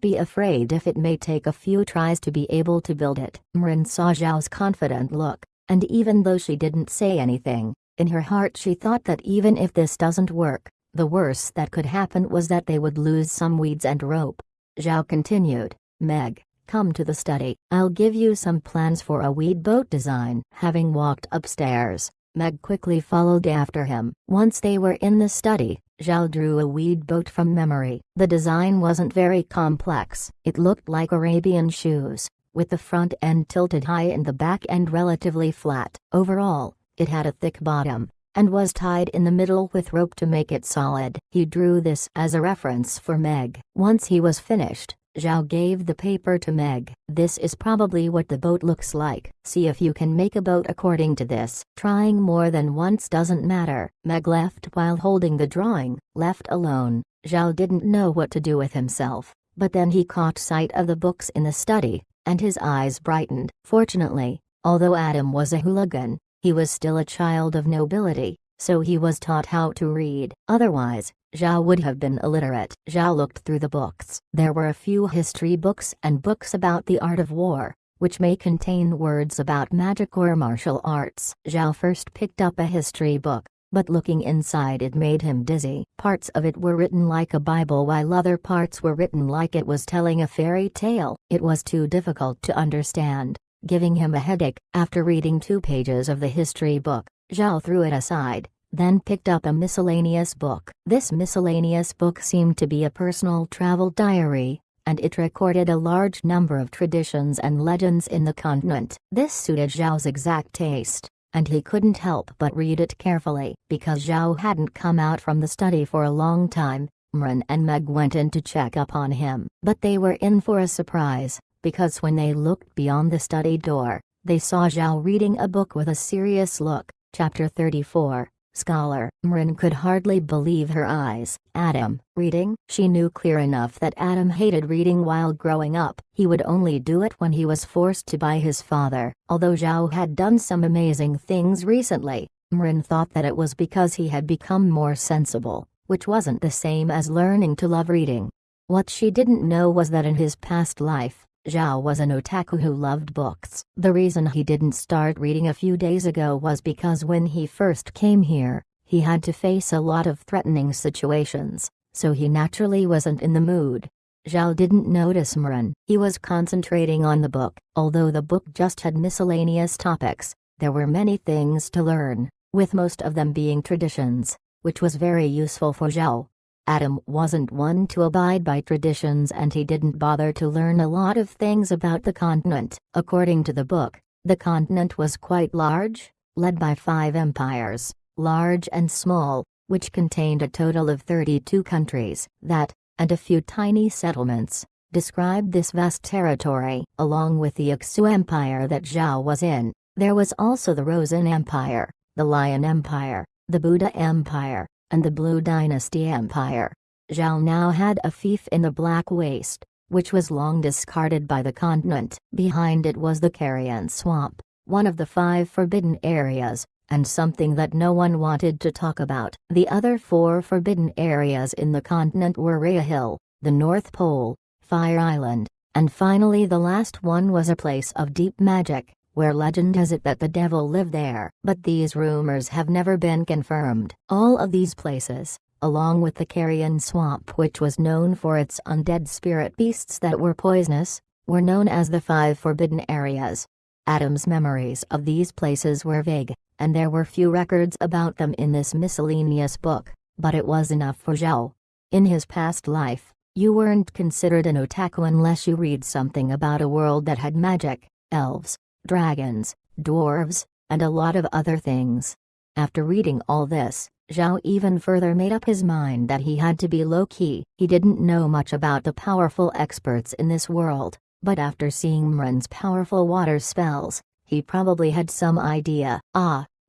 S1: be afraid if it may take a few tries to be able to build it." Mren saw Zhao's confident look, and even though she didn't say anything, in her heart she thought that even if this doesn't work, the worst that could happen was that they would lose some weeds and rope. Zhao continued, "Meg, come to the study. I'll give you some plans for a weed boat design." Having walked upstairs, Meg quickly followed after him. Once they were in the study, Zhao drew a weed boat from memory. The design wasn't very complex. It looked like Arabian shoes, with the front end tilted high and the back end relatively flat. Overall, it had a thick bottom, and was tied in the middle with rope to make it solid. He drew this as a reference for Meg. Once he was finished, Zhao gave the paper to Meg. "This is probably what the boat looks like. See if you can make a boat according to this. Trying more than once doesn't matter." Meg left while holding the drawing. Left alone, Zhao didn't know what to do with himself, but then he caught sight of the books in the study, and his eyes brightened. Fortunately, although Adam was a hooligan, he was still a child of nobility, so he was taught how to read. Otherwise, Zhao would have been illiterate. Zhao looked through the books. There were a few history books and books about the art of war, which may contain words about magic or martial arts. Zhao first picked up a history book, but looking inside it made him dizzy. Parts of it were written like a Bible while other parts were written like it was telling a fairy tale. It was too difficult to understand, giving him a headache. After reading 2 pages of the history book, Zhao threw it aside, then picked up a miscellaneous book. This miscellaneous book seemed to be a personal travel diary, and it recorded a large number of traditions and legends in the continent. This suited Zhao's exact taste, and he couldn't help but read it carefully. Because Zhao hadn't come out from the study for a long time, Mren and Meg went in to check up on him. But they were in for a surprise, because when they looked beyond the study door, they saw Zhao reading a book with a serious look. Chapter 34. Scholar. Mren could hardly believe her eyes. Adam, reading? She knew clear enough that Adam hated reading while growing up. He would only do it when he was forced to by his father. Although Zhao had done some amazing things recently, Mren thought that it was because he had become more sensible, which wasn't the same as learning to love reading. What she didn't know was that in his past life, Zhao was an otaku who loved books. The reason he didn't start reading a few days ago was because when he first came here, he had to face a lot of threatening situations, so he naturally wasn't in the mood. Zhao didn't notice Mren. He was concentrating on the book. Although the book just had miscellaneous topics, there were many things to learn, with most of them being traditions, which was very useful for Zhao. Adam wasn't one to abide by traditions, and he didn't bother to learn a lot of things about the continent. According to the book, the continent was quite large, led by 5 empires, large and small, which contained a total of 32 countries. That, and a few tiny settlements, described this vast territory. Along with the Ixu Empire that Zhao was in, there was also the Rosen Empire, the Lion Empire, the Buddha Empire, and the Blue Dynasty Empire. Zhao now had a fief in the Black Waste, which was long discarded by the continent. Behind it was the Carrion Swamp, one of the 5 forbidden areas, and something that no one wanted to talk about. The other 4 forbidden areas in the continent were Rhea Hill, the North Pole, Fire Island, and finally the last one was a place of deep magic, where legend has it that the devil lived there. But these rumors have never been confirmed. All of these places, along with the Carrion Swamp, which was known for its undead spirit beasts that were poisonous, were known as the Five Forbidden Areas. Adam's memories of these places were vague, and there were few records about them in this miscellaneous book, but it was enough for Zhao. In his past life, you weren't considered an otaku unless you read something about a world that had magic, elves, dragons, dwarves, and a lot of other things. After reading all this, Zhao even further made up his mind that he had to be low-key. He didn't know much about the powerful experts in this world, but after seeing Mren's powerful water spells, he probably had some idea.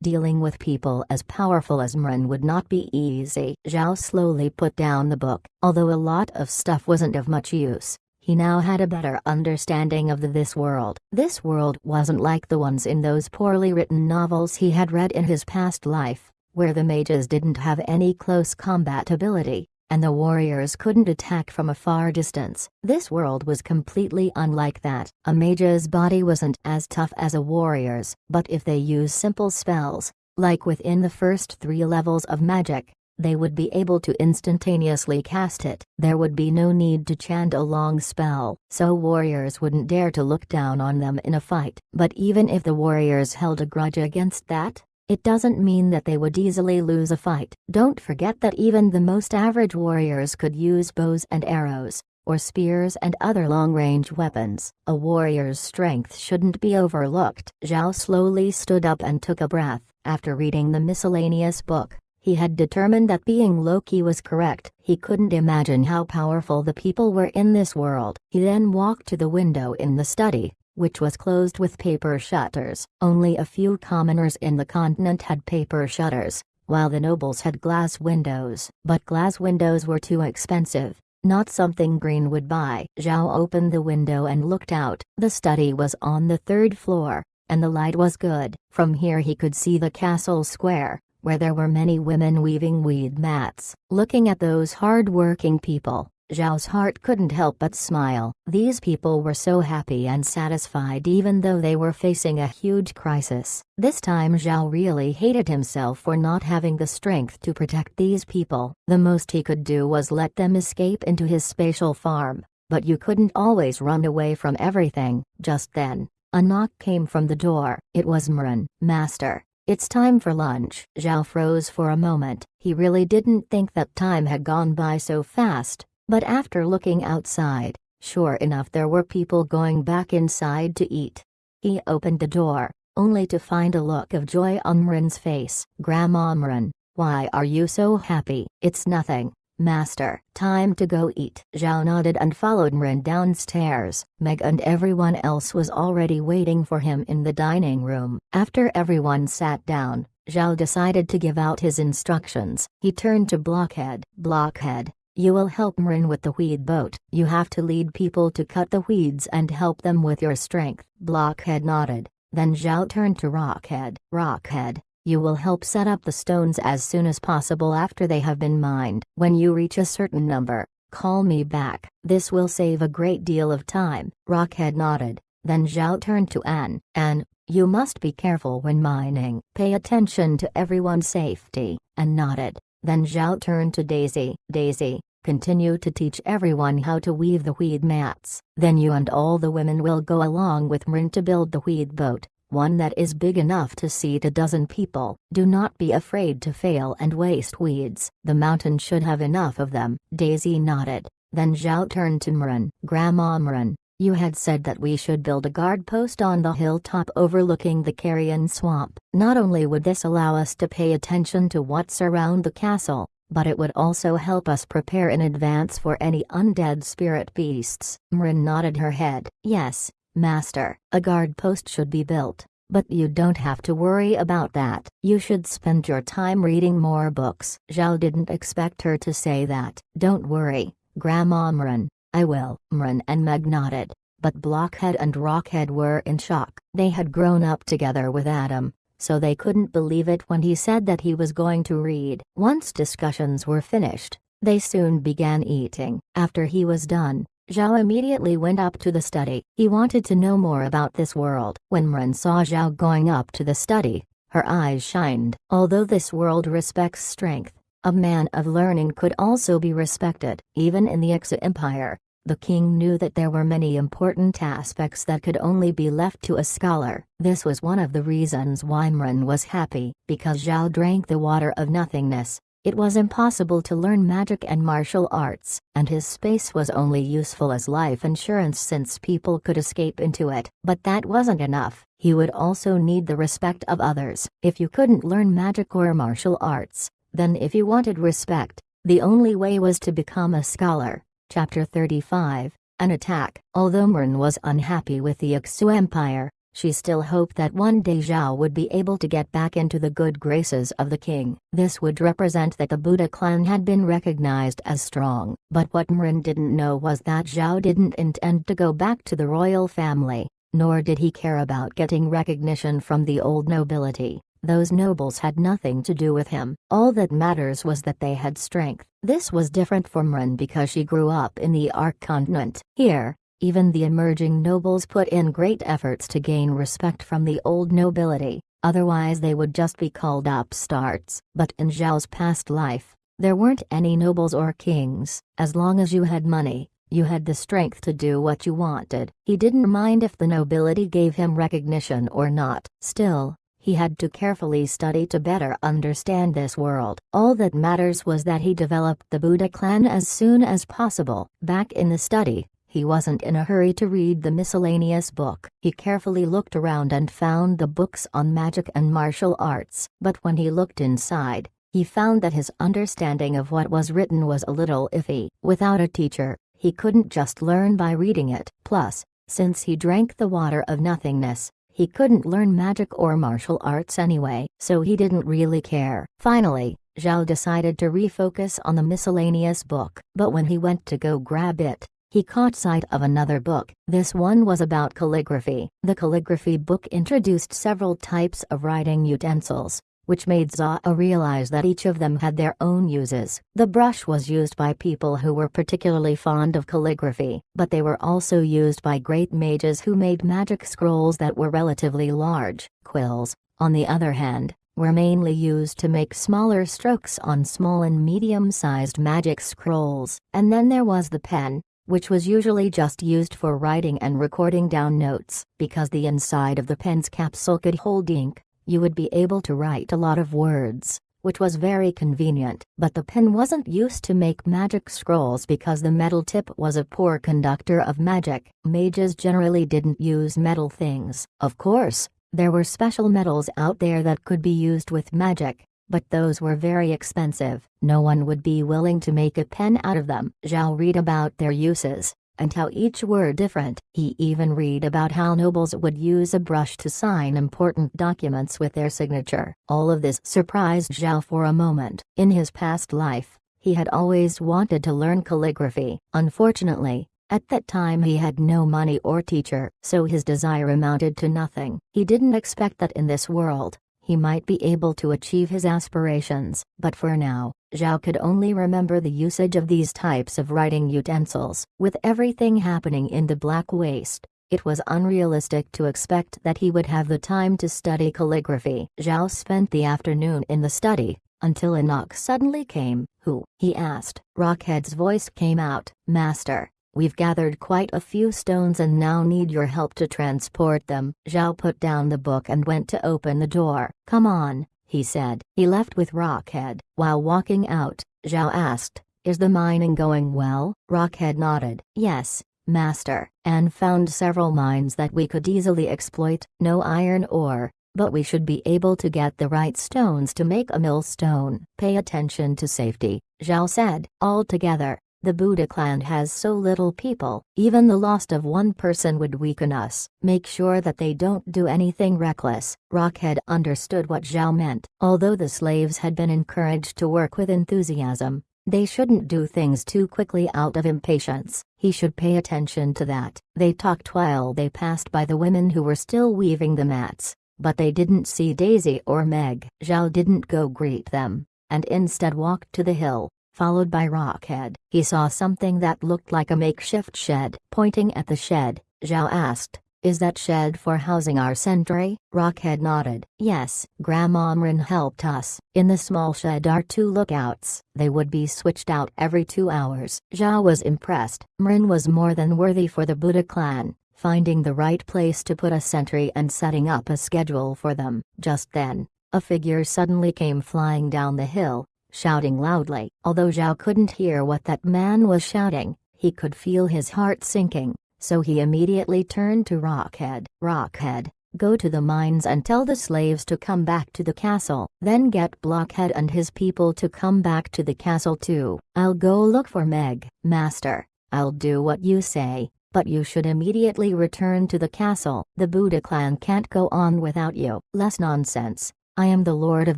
S1: Dealing with people as powerful as Mren would not be easy. Zhao slowly put down the book. Although a lot of stuff wasn't of much use, he now had a better understanding of this world. This world wasn't like the ones in those poorly written novels he had read in his past life, where the mages didn't have any close combat ability, and the warriors couldn't attack from a far distance. This world was completely unlike that. A mage's body wasn't as tough as a warrior's, but if they use simple spells, like within the first 3 levels of magic, they would be able to instantaneously cast it. There would be no need to chant a long spell, so warriors wouldn't dare to look down on them in a fight. But even if the warriors held a grudge against that, it doesn't mean that they would easily lose a fight. Don't forget that even the most average warriors could use bows and arrows, or spears and other long-range weapons. A warrior's strength shouldn't be overlooked. Zhao slowly stood up and took a breath. After reading the miscellaneous book, he had determined that being low-key was correct. He couldn't imagine how powerful the people were in this world. He then walked to the window in the study, which was closed with paper shutters. Only a few commoners in the continent had paper shutters, while the nobles had glass windows. But glass windows were too expensive, not something Green would buy. Zhao opened the window and looked out. The study was on the 3rd floor, and the light was good. From here he could see the castle square, where there were many women weaving weed mats. Looking at those hard-working people, Zhao's heart couldn't help but smile. These people were so happy and satisfied even though they were facing a huge crisis. This time Zhao really hated himself for not having the strength to protect these people. The most he could do was let them escape into his spatial farm, but you couldn't always run away from everything. Just then, a knock came from the door. It was Mren. "Master, it's time for lunch." Zhao froze for a moment. He really didn't think that time had gone by so fast. But after looking outside, sure enough there were people going back inside to eat. He opened the door, only to find a look of joy on Mren's face. "Grandma Mren, why are you so happy?" "It's nothing, Master. Time to go eat." Zhao nodded and followed Mren downstairs. Meg and everyone else was already waiting for him in the dining room. After everyone sat down, Zhao decided to give out his instructions. He turned to Blockhead. "Blockhead, you will help Mren with the weed boat. You have to lead people to cut the weeds and help them with your strength." Blockhead nodded. Then Zhao turned to Rockhead. "Rockhead, you will help set up the stones as soon as possible after they have been mined. When you reach a certain number, call me back. This will save a great deal of time." Rockhead nodded. Then Zhao turned to Anne. "Anne, you must be careful when mining. Pay attention to everyone's safety." Anne nodded. Then Zhao turned to Daisy. "Daisy, continue to teach everyone how to weave the weed mats. Then you and all the women will go along with Mren to build the weed boat, one that is big enough to seat a dozen people. Do not be afraid to fail and waste weeds. The mountain should have enough of them." Daisy nodded. Then Zhao turned to Mren. "Grandma Mren, you had said that we should build a guard post on the hilltop overlooking the carrion swamp. Not only would this allow us to pay attention to what's around the castle, but it would also help us prepare in advance for any undead spirit beasts." Mren nodded her head. "Yes, Master. A guard post should be built, but you don't have to worry about that. You should spend your time reading more books." Zhao didn't expect her to say that. "Don't worry, Grandma Mren, I will." Mren and Meg nodded, but Blockhead and Rockhead were in shock. They had grown up together with Adam, so they couldn't believe it when he said that he was going to read. Once discussions were finished, they soon began eating. After he was done, Zhao immediately went up to the study. He wanted to know more about this world. When Mren saw Zhao going up to the study, her eyes shined. Although this world respects strength, a man of learning could also be respected. Even in the Exa Empire, The king knew that there were many important aspects that could only be left to a scholar. This was one of the reasons why Mren was happy, because Zhao drank the water of nothingness. It was impossible to learn magic and martial arts, and his space was only useful as life insurance since people could escape into it. But that wasn't enough. He would also need the respect of others. If you couldn't learn magic or martial arts, then if you wanted respect, the only way was to become a scholar. Chapter 35, An Attack. Although Mren was unhappy with the Ixu Empire, she still hoped that one day Zhao would be able to get back into the good graces of the king. This would represent that the Buddha clan had been recognized as strong. But what Mren didn't know was that Zhao didn't intend to go back to the royal family, nor did he care about getting recognition from the old nobility. Those nobles had nothing to do with him. All that matters was that they had strength. This was different for Mren because she grew up in the Ark continent. Here, even the emerging nobles put in great efforts to gain respect from the old nobility, otherwise they would just be called upstarts. But in Zhao's past life, there weren't any nobles or kings. As long as you had money, you had the strength to do what you wanted. He didn't mind if the nobility gave him recognition or not. Still, he had to carefully study to better understand this world. All that matters was that he developed the Buddha clan as soon as possible. Back in the study, he wasn't in a hurry to read the miscellaneous book. He carefully looked around and found the books on magic and martial arts. But when he looked inside, he found that his understanding of what was written was a little iffy. Without a teacher, he couldn't just learn by reading it. Plus, since he drank the water of nothingness, he couldn't learn magic or martial arts anyway, so he didn't really care. Finally, Zhao decided to refocus on the miscellaneous book. But when he went to go grab it, he caught sight of another book. This one was about calligraphy. The calligraphy book introduced several types of writing utensils, which made Zhao realize that each of them had their own uses. The brush was used by people who were particularly fond of calligraphy, but they were also used by great mages who made magic scrolls that were relatively large. Quills, on the other hand, were mainly used to make smaller strokes on small and medium-sized magic scrolls. And then there was the pen, which was usually just used for writing and recording down notes. Because the inside of the pen's capsule could hold ink, you would be able to write a lot of words, which was very convenient. But the pen wasn't used to make magic scrolls because the metal tip was a poor conductor of magic. Mages generally didn't use metal things. Of course, there were special metals out there that could be used with magic, but those were very expensive. No one would be willing to make a pen out of them. Zhao read about their uses, and how each were different. He even read about how nobles would use a brush to sign important documents with their signature. All of this surprised Zhao for a moment. In his past life, he had always wanted to learn calligraphy. Unfortunately, at that time he had no money or teacher, so his desire amounted to nothing. He didn't expect that in this world, he might be able to achieve his aspirations. But for now, Zhao could only remember the usage of these types of writing utensils. With everything happening in the Black Waste, it was unrealistic to expect that he would have the time to study calligraphy. Zhao spent the afternoon in the study, until a knock suddenly came. "Who?" he asked. Rockhead's voice came out. "Master, we've gathered quite a few stones and now need your help to transport them." Zhao put down the book and went to open the door. "Come on," he said. He left with Rockhead. While walking out, Zhao asked, "Is the mining going well?" Rockhead nodded. "Yes, master, and found several mines that we could easily exploit. No iron ore, but we should be able to get the right stones to make a millstone." "Pay attention to safety," Zhao said. "Altogether, the Buddha clan has so little people, even the loss of one person would weaken us. Make sure that they don't do anything reckless." Rockhead understood what Zhao meant. Although the slaves had been encouraged to work with enthusiasm, they shouldn't do things too quickly out of impatience. He should pay attention to that. They talked while they passed by the women who were still weaving the mats, but they didn't see Daisy or Meg. Zhao didn't go greet them, and instead walked to the hill, followed by Rockhead. He saw something that looked like a makeshift shed. Pointing at the shed, Zhao asked, Is that shed for housing our sentry? Rockhead nodded. Yes, Grandma Mrin helped us. In the small shed are 2 lookouts. They would be switched out every 2 hours. Zhao was impressed. Mrin was more than worthy for the Buddha clan, finding the right place to put a sentry and setting up a schedule for them. Just then, a figure suddenly came flying down the hill, shouting loudly. Although Zhao couldn't hear what that man was shouting, he could feel his heart sinking, so he immediately turned to Rockhead. Rockhead, go to the mines and tell the slaves to come back to the castle. Then get Blockhead and his people to come back to the castle too. I'll go look for Meg. Master, I'll do what you say, but you should immediately return to the castle. The Buddha clan can't go on without you. Less nonsense. I am the lord of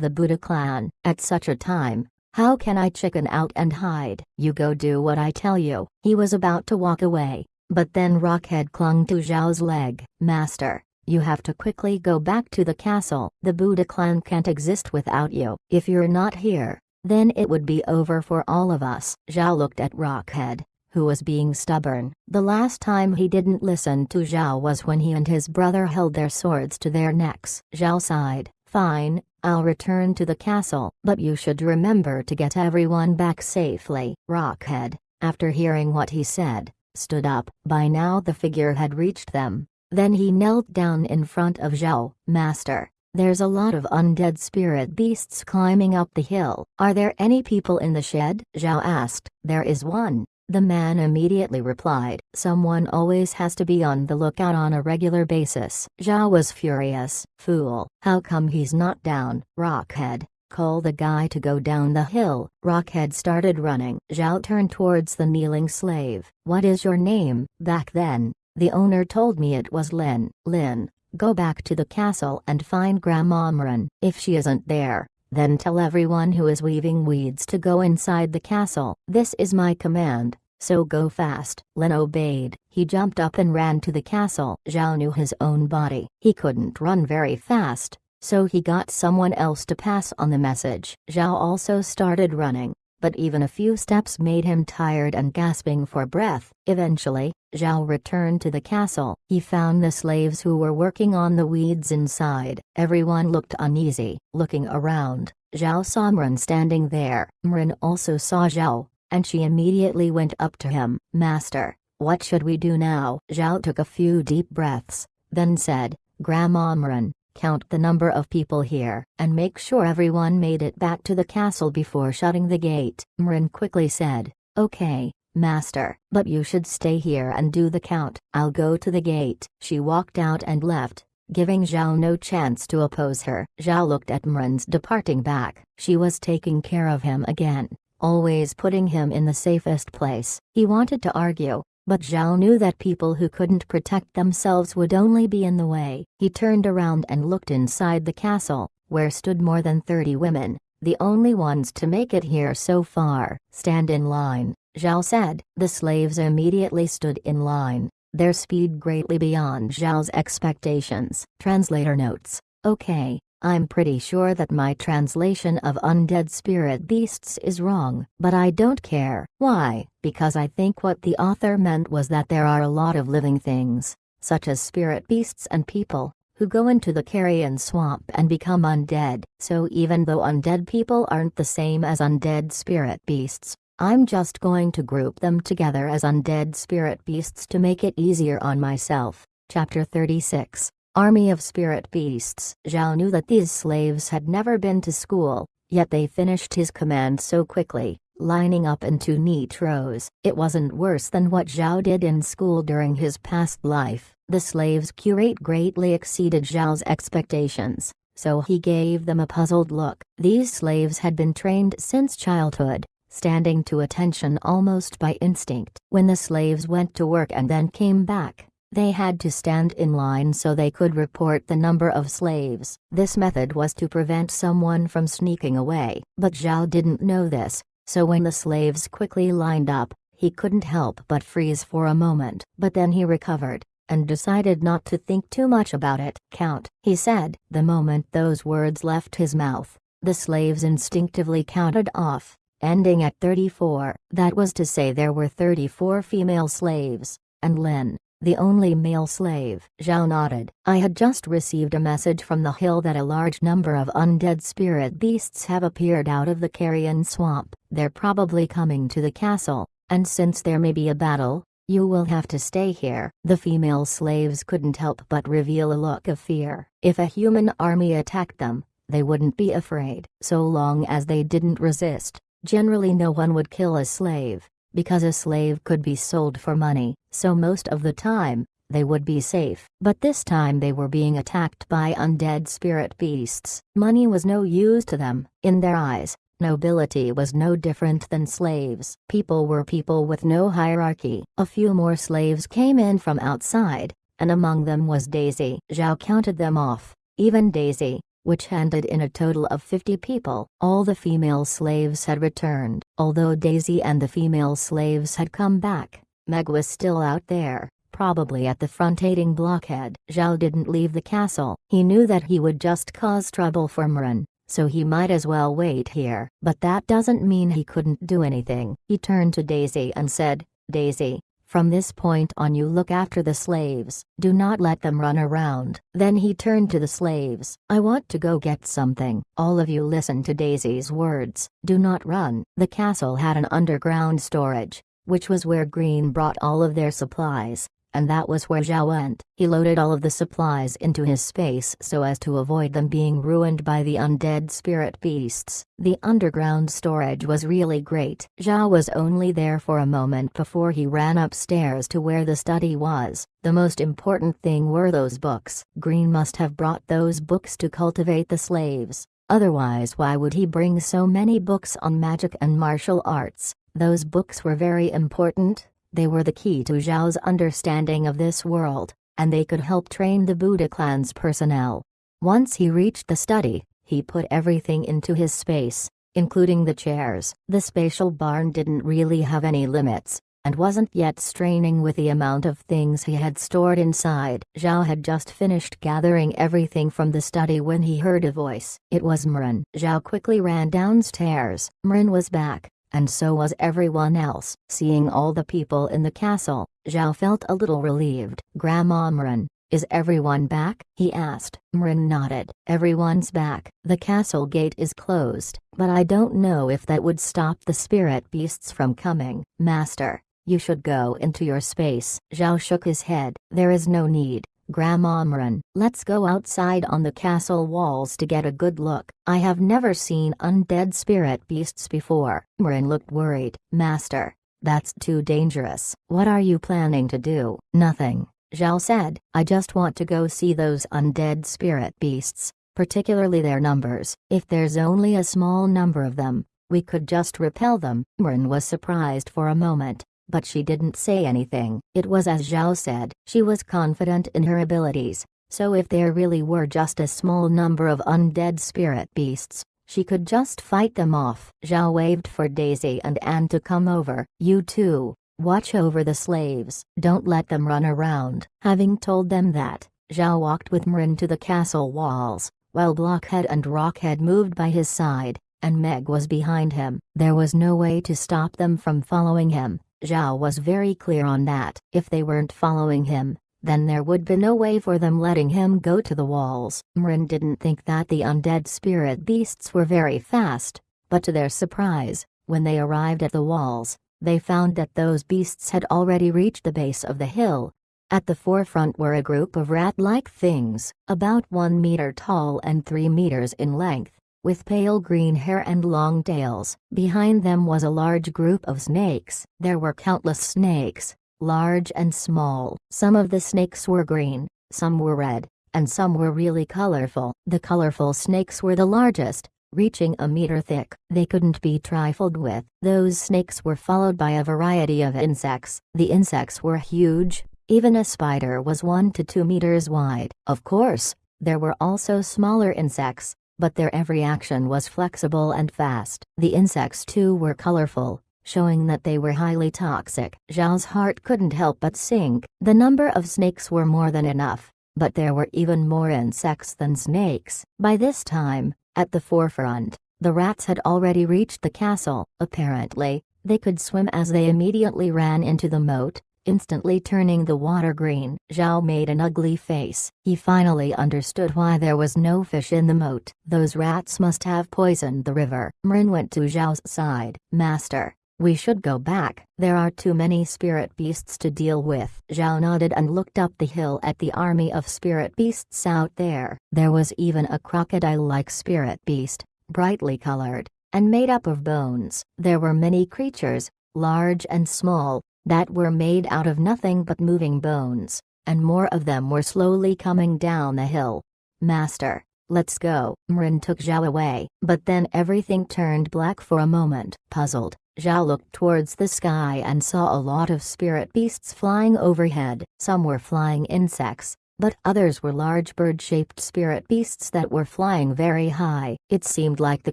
S1: the Buddha clan. At such a time, how can I chicken out and hide? You go do what I tell you. He was about to walk away, but then Rockhead clung to Zhao's leg. Master, you have to quickly go back to the castle. The Buddha clan can't exist without you. If you're not here, then it would be over for all of us. Zhao looked at Rockhead, who was being stubborn. The last time he didn't listen to Zhao was when he and his brother held their swords to their necks. Zhao sighed. Fine, I'll return to the castle, but you should remember to get everyone back safely. Rockhead, after hearing what he said, stood up. By now the figure had reached them. Then he knelt down in front of Zhao. Master, there's a lot of undead spirit beasts climbing up the hill. Are there any people in the shed? Zhao asked. There is one. The man immediately replied. Someone always has to be on the lookout on a regular basis. Zhao was furious. Fool, how come he's not down? Rockhead, call the guy to go down the hill. Rockhead started running. Zhao turned towards the kneeling slave. What is your name? Back then, the owner told me it was Lin. Lin, go back to the castle and find Grandma Mrin. If she isn't there, then tell everyone who is weaving weeds to go inside the castle. This is my command, so go fast. Lin obeyed. He jumped up and ran to the castle. Zhao knew his own body. He couldn't run very fast, so he got someone else to pass on the message. Zhao also started running, but even a few steps made him tired and gasping for breath. Eventually, Zhao returned to the castle. He found the slaves who were working on the weeds inside. Everyone looked uneasy. Looking around, Zhao saw Mrin standing there. Mrin also saw Zhao, and she immediately went up to him. Master, what should we do now? Zhao took a few deep breaths, then said, Grandma Mrin, count the number of people here, and make sure everyone made it back to the castle before shutting the gate. Mrin quickly said, Okay, Master, but you should stay here and do the count. I'll go to the gate. She walked out and left, giving Zhao no chance to oppose her. Zhao looked at Mrin's departing back. She was taking care of him again, always putting him in the safest place. He wanted to argue, but Zhao knew that people who couldn't protect themselves would only be in the way. He turned around and looked inside the castle, where stood more than 30 women, the only ones to make it here so far. Stand in line, Zhao said. The slaves immediately stood in line, their speed greatly beyond Zhao's expectations. Translator notes, Okay, I'm pretty sure that my translation of undead spirit beasts is wrong, but I don't care. Why? Because I think what the author meant was that there are a lot of living things, such as spirit beasts and people, who go into the carrion swamp and become undead. So even though undead people aren't the same as undead spirit beasts, I'm just going to group them together as undead spirit beasts to make it easier on myself. Chapter 36. Army of Spirit Beasts. Zhao knew that these slaves had never been to school, yet they finished his command so quickly, lining up in 2 neat rows. It wasn't worse than what Zhao did in school during his past life. The slaves' curate greatly exceeded Zhao's expectations, so he gave them a puzzled look. These slaves had been trained since childhood, standing to attention almost by instinct. When the slaves went to work and then came back, they had to stand in line so they could report the number of slaves. This method was to prevent someone from sneaking away. But Zhao didn't know this, so when the slaves quickly lined up, he couldn't help but freeze for a moment. But then he recovered, and decided not to think too much about it. Count, he said. The moment those words left his mouth, the slaves instinctively counted off, ending at 34. That was to say there were 34 female slaves, and Lin, the only male slave. Zhao nodded. I had just received a message from the hill that a large number of undead spirit beasts have appeared out of the carrion swamp. They're probably coming to the castle, and since there may be a battle, you will have to stay here. The female slaves couldn't help but reveal a look of fear. If a human army attacked them, they wouldn't be afraid. So long as they didn't resist, generally no one would kill a slave, because a slave could be sold for money, so most of the time, they would be safe. But this time they were being attacked by undead spirit beasts. Money was no use to them. In their eyes, nobility was no different than slaves. People were people with no hierarchy. A few more slaves came in from outside, and among them was Daisy. Zhao counted them off, even Daisy, which handed in a total of 50 people. All the female slaves had returned. Although Daisy and the female slaves had come back, Meg was still out there, probably at the front aiding Blockhead. Zhao didn't leave the castle. He knew that he would just cause trouble for Mren, so he might as well wait here. But that doesn't mean he couldn't do anything. He turned to Daisy and said, Daisy, from this point on you look after the slaves. Do not let them run around. Then he turned to the slaves. I want to go get something. All of you listen to Daisy's words. Do not run. The castle had an underground storage, which was where Green brought all of their supplies, and that was where Zhao went. He loaded all of the supplies into his space so as to avoid them being ruined by the undead spirit beasts. The underground storage was really great. Zhao was only there for a moment before he ran upstairs to where the study was. The most important thing were those books. Green must have brought those books to cultivate the slaves. Otherwise, why would he bring so many books on magic and martial arts? Those books were very important. They were the key to Zhao's understanding of this world, and they could help train the Buddha clan's personnel. Once he reached the study, he put everything into his space, including the chairs. The spatial barn didn't really have any limits, and wasn't yet straining with the amount of things he had stored inside. Zhao had just finished gathering everything from the study when he heard a voice. It was Mren. Zhao quickly ran downstairs. Mren was back, and so was everyone else. Seeing all the people in the castle, Zhao felt a little relieved. Grandma Mren, is everyone back? He asked. Mren nodded. Everyone's back. The castle gate is closed, but I don't know if that would stop the spirit beasts from coming. Master, you should go into your space. Zhao shook his head. There is no need, Grandma Mren. Let's go outside on the castle walls to get a good look. I have never seen undead spirit beasts before. Mren looked worried. Master, that's too dangerous. What are you planning to do? Nothing, Zhao said. I just want to go see those undead spirit beasts, particularly their numbers. If there's only a small number of them, we could just repel them. Mren was surprised for a moment, but she didn't say anything. It was as Zhao said. She was confident in her abilities, so if there really were just a small number of undead spirit beasts, she could just fight them off. Zhao waved for Daisy and Anne to come over. You two, watch over the slaves. Don't let them run around. Having told them that, Zhao walked with Mren to the castle walls, while Blockhead and Rockhead moved by his side, and Meg was behind him. There was no way to stop them from following him. Zhao was very clear on that. If they weren't following him, then there would be no way for them letting him go to the walls. Mren didn't think that the undead spirit beasts were very fast, but to their surprise, when they arrived at the walls, they found that those beasts had already reached the base of the hill. At the forefront were a group of rat-like things, about 1 meter tall and 3 meters in length, with pale green hair and long tails. Behind them was a large group of snakes. There were countless snakes, large and small. Some of the snakes were green, some were red, and some were really colorful. The colorful snakes were the largest, reaching a meter thick. They couldn't be trifled with. Those snakes were followed by a variety of insects. The insects were huge. Even a spider was 1 to 2 meters wide. Of course, there were also smaller insects, but their every action was flexible and fast. The insects too were colorful, showing that they were highly toxic. Zhao's heart couldn't help but sink. The number of snakes were more than enough, but there were even more insects than snakes. By this time, at the forefront, the rats had already reached the castle. Apparently, they could swim as they immediately ran into the moat, instantly turning the water green. Zhao made an ugly face. He finally understood why there was no fish in the moat. Those rats must have poisoned the river. Mrin went to Zhao's side. Master, we should go back. There are too many spirit beasts to deal with. Zhao nodded and looked up the hill at the army of spirit beasts out there. There was even a crocodile-like spirit beast, brightly colored, and made up of bones. There were many creatures, large and small, that were made out of nothing but moving bones, and more of them were slowly coming down the hill. Master, let's go. Mrin took Zhao away, but then everything turned black for a moment. Puzzled, Zhao looked towards the sky and saw a lot of spirit beasts flying overhead. Some were flying insects, but others were large bird-shaped spirit beasts that were flying very high. It seemed like the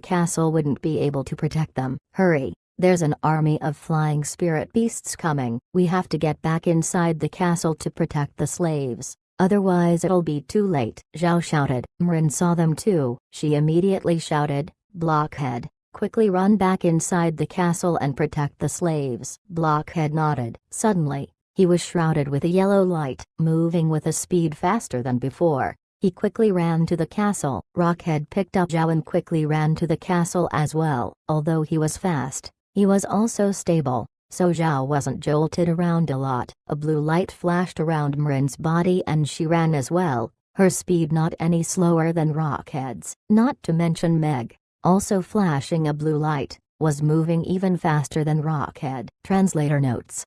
S1: castle wouldn't be able to protect them. Hurry, there's an army of flying spirit beasts coming. We have to get back inside the castle to protect the slaves, otherwise it'll be too late. Zhao shouted. Mrin saw them too. She immediately shouted, Blockhead, quickly run back inside the castle and protect the slaves. Blockhead nodded. Suddenly, he was shrouded with a yellow light. Moving with a speed faster than before, he quickly ran to the castle. Rockhead picked up Zhao and quickly ran to the castle as well. Although he was fast, he was also stable, so Zhao wasn't jolted around a lot. A blue light flashed around Mrin's body and she ran as well, her speed not any slower than Rockhead's. Not to mention Meg, also flashing a blue light, was moving even faster than Rockhead. Translator notes,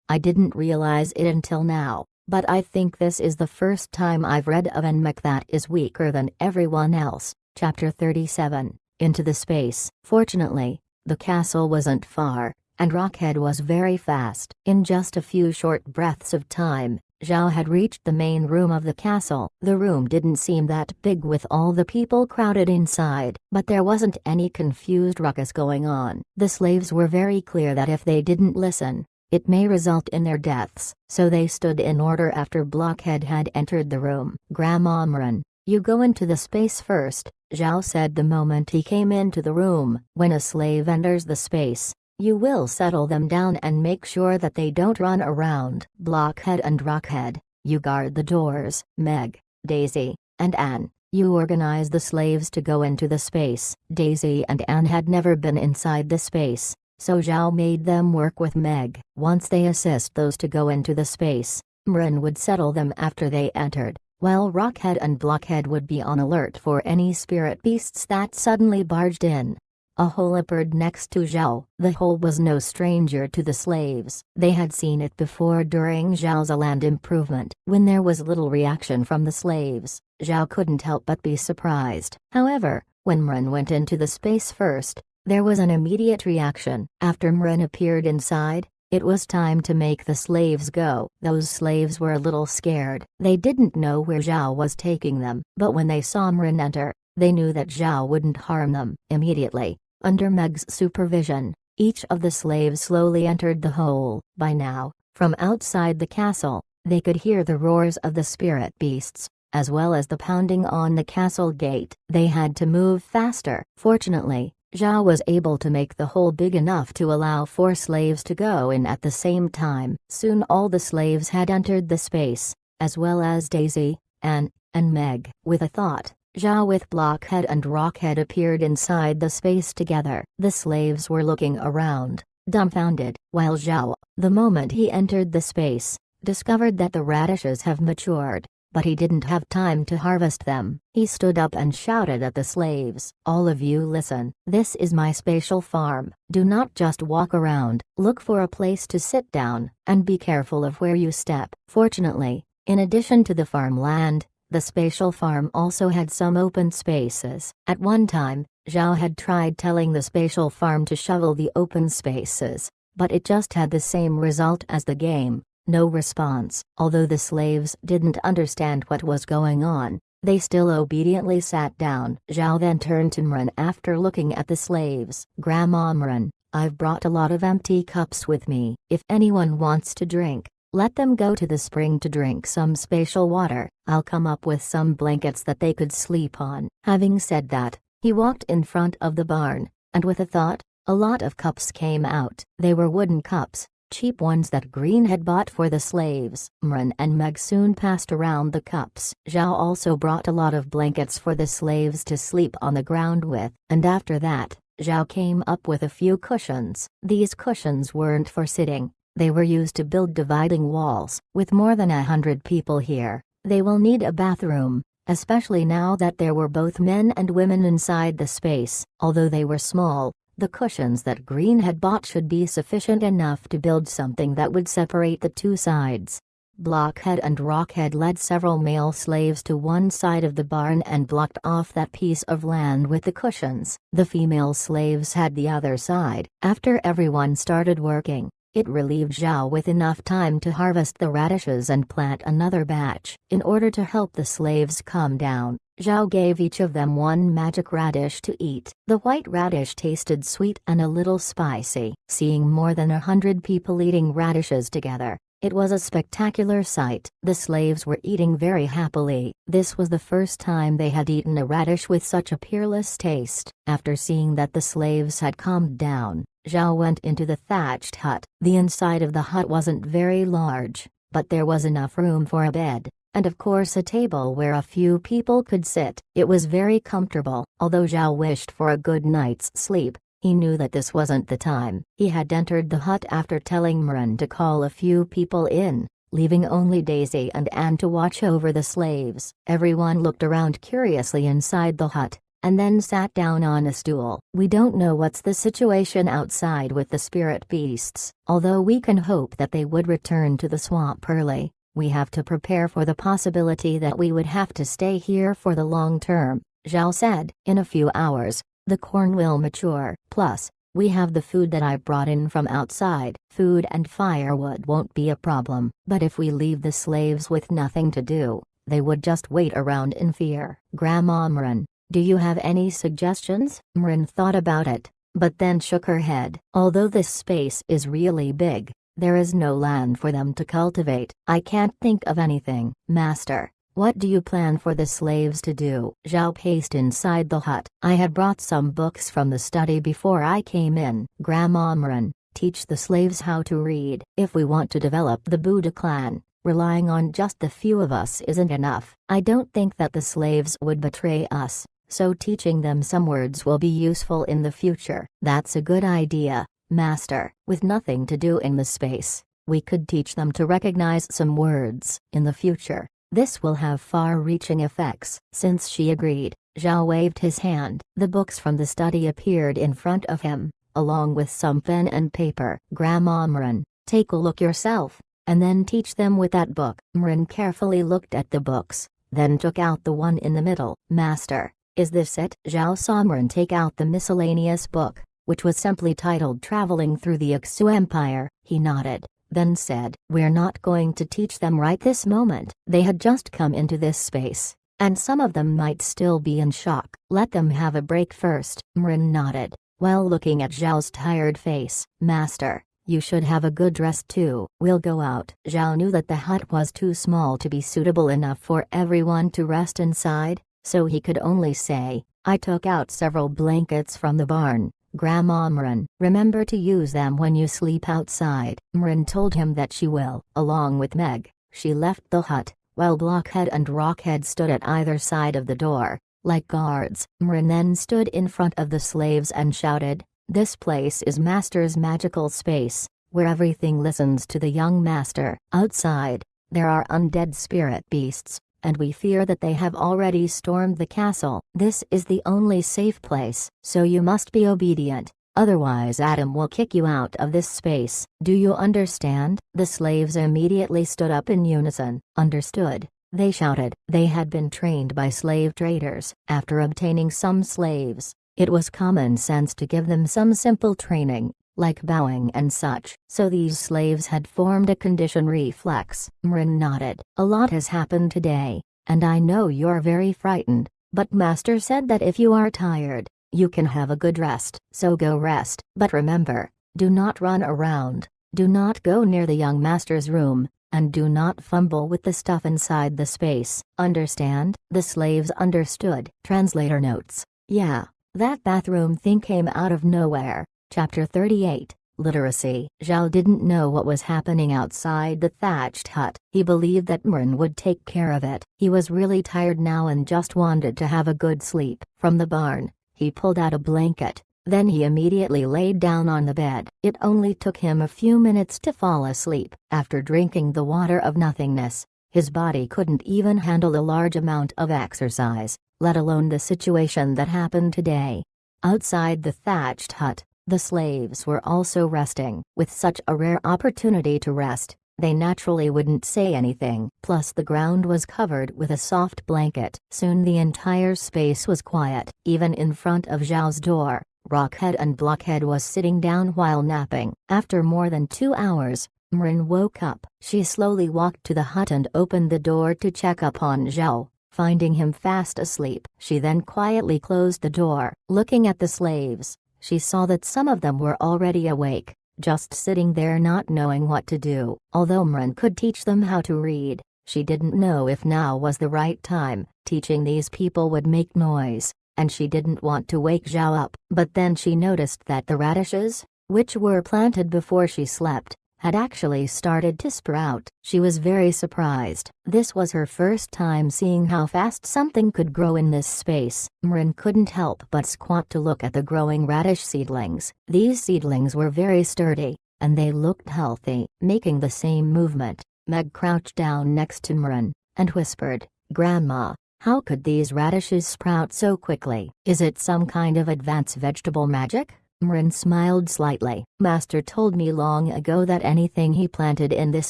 S1: I didn't realize it until now, but I think this is the first time I've read of an mech that is weaker than everyone else. Chapter 37, Into the Space. Fortunately, the castle wasn't far, and Rockhead was very fast. In just a few short breaths of time, Zhao had reached the main room of the castle. The room didn't seem that big with all the people crowded inside, but there wasn't any confused ruckus going on. The slaves were very clear that if they didn't listen, it may result in their deaths, so they stood in order after Blockhead had entered the room. Grandma Mrin, you go into the space first, Zhao said the moment he came into the room. When a slave enters the space, you will settle them down and make sure that they don't run around. Blockhead and Rockhead, you guard the doors. Meg, Daisy, and Anne, you organize the slaves to go into the space. Daisy and Anne had never been inside the space, so Zhao made them work with Meg. Once they assist those to go into the space, Mrin would settle them after they entered, while Rockhead and Blockhead would be on alert for any spirit beasts that suddenly barged in. A hole appeared next to Zhao. The hole was no stranger to the slaves. They had seen it before during Zhao's land improvement. When there was little reaction from the slaves, Zhao couldn't help but be surprised. However, when Mrin went into the space first, there was an immediate reaction. After Mrin appeared inside, it was time to make the slaves go. Those slaves were a little scared. They didn't know where Zhao was taking them, but when they saw Mrin enter, they knew that Zhao wouldn't harm them. Immediately, under Meg's supervision, each of the slaves slowly entered the hole. By now, from outside the castle, they could hear the roars of the spirit beasts, as well as the pounding on the castle gate. They had to move faster. Fortunately, Zhao was able to make the hole big enough to allow 4 slaves to go in at the same time. Soon all the slaves had entered the space, as well as Daisy, Anne, and Meg. With a thought, Zhao with Blockhead and Rockhead appeared inside the space together. The slaves were looking around, dumbfounded, while Zhao, the moment he entered the space, discovered that the radishes have matured, but he didn't have time to harvest them. He stood up and shouted at the slaves, "All of you listen, this is my spatial farm. Do not just walk around, look for a place to sit down, and be careful of where you step." Fortunately, in addition to the farmland, the spatial farm also had some open spaces. At one time, Zhao had tried telling the spatial farm to shovel the open spaces, but it just had the same result as the game. No response. Although the slaves didn't understand what was going on, they still obediently sat down. Zhao then turned to Mrin after looking at the slaves. "Grandma Mrin, I've brought a lot of empty cups with me. If anyone wants to drink, let them go to the spring to drink some spatial water. I'll come up with some blankets that they could sleep on." Having said that, he walked in front of the barn, and with a thought, a lot of cups came out. They were wooden cups, cheap ones that Green had bought for the slaves. Mren and Meg soon passed around the cups. Zhao also brought a lot of blankets for the slaves to sleep on the ground with, and after that, Zhao came up with a few cushions. These cushions weren't for sitting, they were used to build dividing walls. With more than 100 people here, they will need a bathroom, especially now that there were both men and women inside the space. Although they were small, the cushions that Green had bought should be sufficient enough to build something that would separate the two sides. Blockhead and Rockhead led several male slaves to one side of the barn and blocked off that piece of land with the cushions. The female slaves had the other side. After everyone started working, it relieved Zhao with enough time to harvest the radishes and plant another batch. In order to help the slaves calm down, Zhao gave each of them one magic radish to eat. The white radish tasted sweet and a little spicy. Seeing more than 100 people eating radishes together, it was a spectacular sight. The slaves were eating very happily. This was the first time they had eaten a radish with such a peerless taste. After seeing that the slaves had calmed down, Zhao went into the thatched hut. The inside of the hut wasn't very large, but there was enough room for a bed, and of course a table where a few people could sit. It was very comfortable. Although Zhao wished for a good night's sleep, he knew that this wasn't the time. He had entered the hut after telling Mren to call a few people in, leaving only Daisy and Anne to watch over the slaves. Everyone looked around curiously inside the hut, and then sat down on a stool. We don't know what's the situation outside with the spirit beasts. Although we can hope that they would return to the swamp early, we have to prepare for the possibility that we would have to stay here for the long term, Zhao said. In a few hours, the corn will mature. Plus, we have the food that I brought in from outside. Food and firewood won't be a problem. But if we leave the slaves with nothing to do, they would just wait around in fear. Grandma Mren, do you have any suggestions? Mren thought about it, but then shook her head. Although this space is really big, there is no land for them to cultivate. I can't think of anything. Master, what do you plan for the slaves to do? Zhao paced inside the hut. I had brought some books from the study before I came in. Grandma Mren, teach the slaves how to read. If we want to develop the Buddha clan, relying on just the few of us isn't enough. I don't think that the slaves would betray us, so teaching them some words will be useful in the future. That's a good idea, Master. With nothing to do in the space, we could teach them to recognize some words. In the future, this will have far-reaching effects. Since she agreed, Zhao waved his hand. The books from the study appeared in front of him, along with some pen and paper. Grandma Mren, take a look yourself, and then teach them with that book. Mren carefully looked at the books, then took out the one in the middle. Master, is this it? Zhao saw Mren take out the miscellaneous book, which was simply titled Traveling Through the Ixu Empire. He nodded, then said, we're not going to teach them right this moment. They had just come into this space, and some of them might still be in shock. Let them have a break first. Mren nodded, while looking at Zhao's tired face. Master, you should have a good rest too. We'll go out. Zhao knew that the hut was too small to be suitable enough for everyone to rest inside, so he could only say, I took out several blankets from the barn. Grandma Mren, remember to use them when you sleep outside. Mren told him that she will. Along with Meg, she left the hut, while Blockhead and Rockhead stood at either side of the door, like guards. Mren then stood in front of the slaves and shouted, this place is Master's magical space, where everything listens to the young Master. Outside, there are undead spirit beasts, and we fear that they have already stormed the castle. This is the only safe place, so you must be obedient, otherwise Adam will kick you out of this space. Do you understand? The slaves immediately stood up in unison. Understood, they shouted. They had been trained by slave traders. After obtaining some slaves, it was common sense to give them some simple training, like bowing and such. So these slaves had formed a condition reflex. Mren nodded. A lot has happened today, and I know you're very frightened, but Master said that if you are tired, you can have a good rest. So go rest. But remember, do not run around, do not go near the young Master's room, and do not fumble with the stuff inside the space. Understand? The slaves understood. Translator notes. Yeah, that bathroom thing came out of nowhere. Chapter 38, literacy. Zhao didn't know what was happening outside the thatched hut. He believed that Mren would take care of it. He was really tired now and just wanted to have a good sleep. From the barn, he pulled out a blanket. Then he immediately laid down on the bed. It only took him a few minutes to fall asleep. After drinking the water of nothingness, his body couldn't even handle a large amount of exercise, let alone the situation that happened today. Outside the thatched hut, the slaves were also resting. With such a rare opportunity to rest, they naturally wouldn't say anything. Plus the ground was covered with a soft blanket. Soon the entire space was quiet. Even in front of Zhao's door, Rockhead and Blockhead was sitting down while napping. After more than 2 hours, Mren woke up. She slowly walked to the hut and opened the door to check upon Zhao. Finding him fast asleep, she then quietly closed the door. Looking at the slaves, she saw that some of them were already awake, just sitting there not knowing what to do. Although Mren could teach them how to read, she didn't know if now was the right time. Teaching these people would make noise, and she didn't want to wake Zhao up. But then she noticed that the radishes, which were planted before she slept, had actually started to sprout. She was very surprised. This was her first time seeing how fast something could grow in this space. Mren couldn't help but squat to look at the growing radish seedlings. These seedlings were very sturdy, and they looked healthy. Making the same movement, Meg crouched down next to Mren, and whispered, "Grandma, how could these radishes sprout so quickly? Is it some kind of advanced vegetable magic?" Mren smiled slightly. "Master told me long ago that anything he planted in this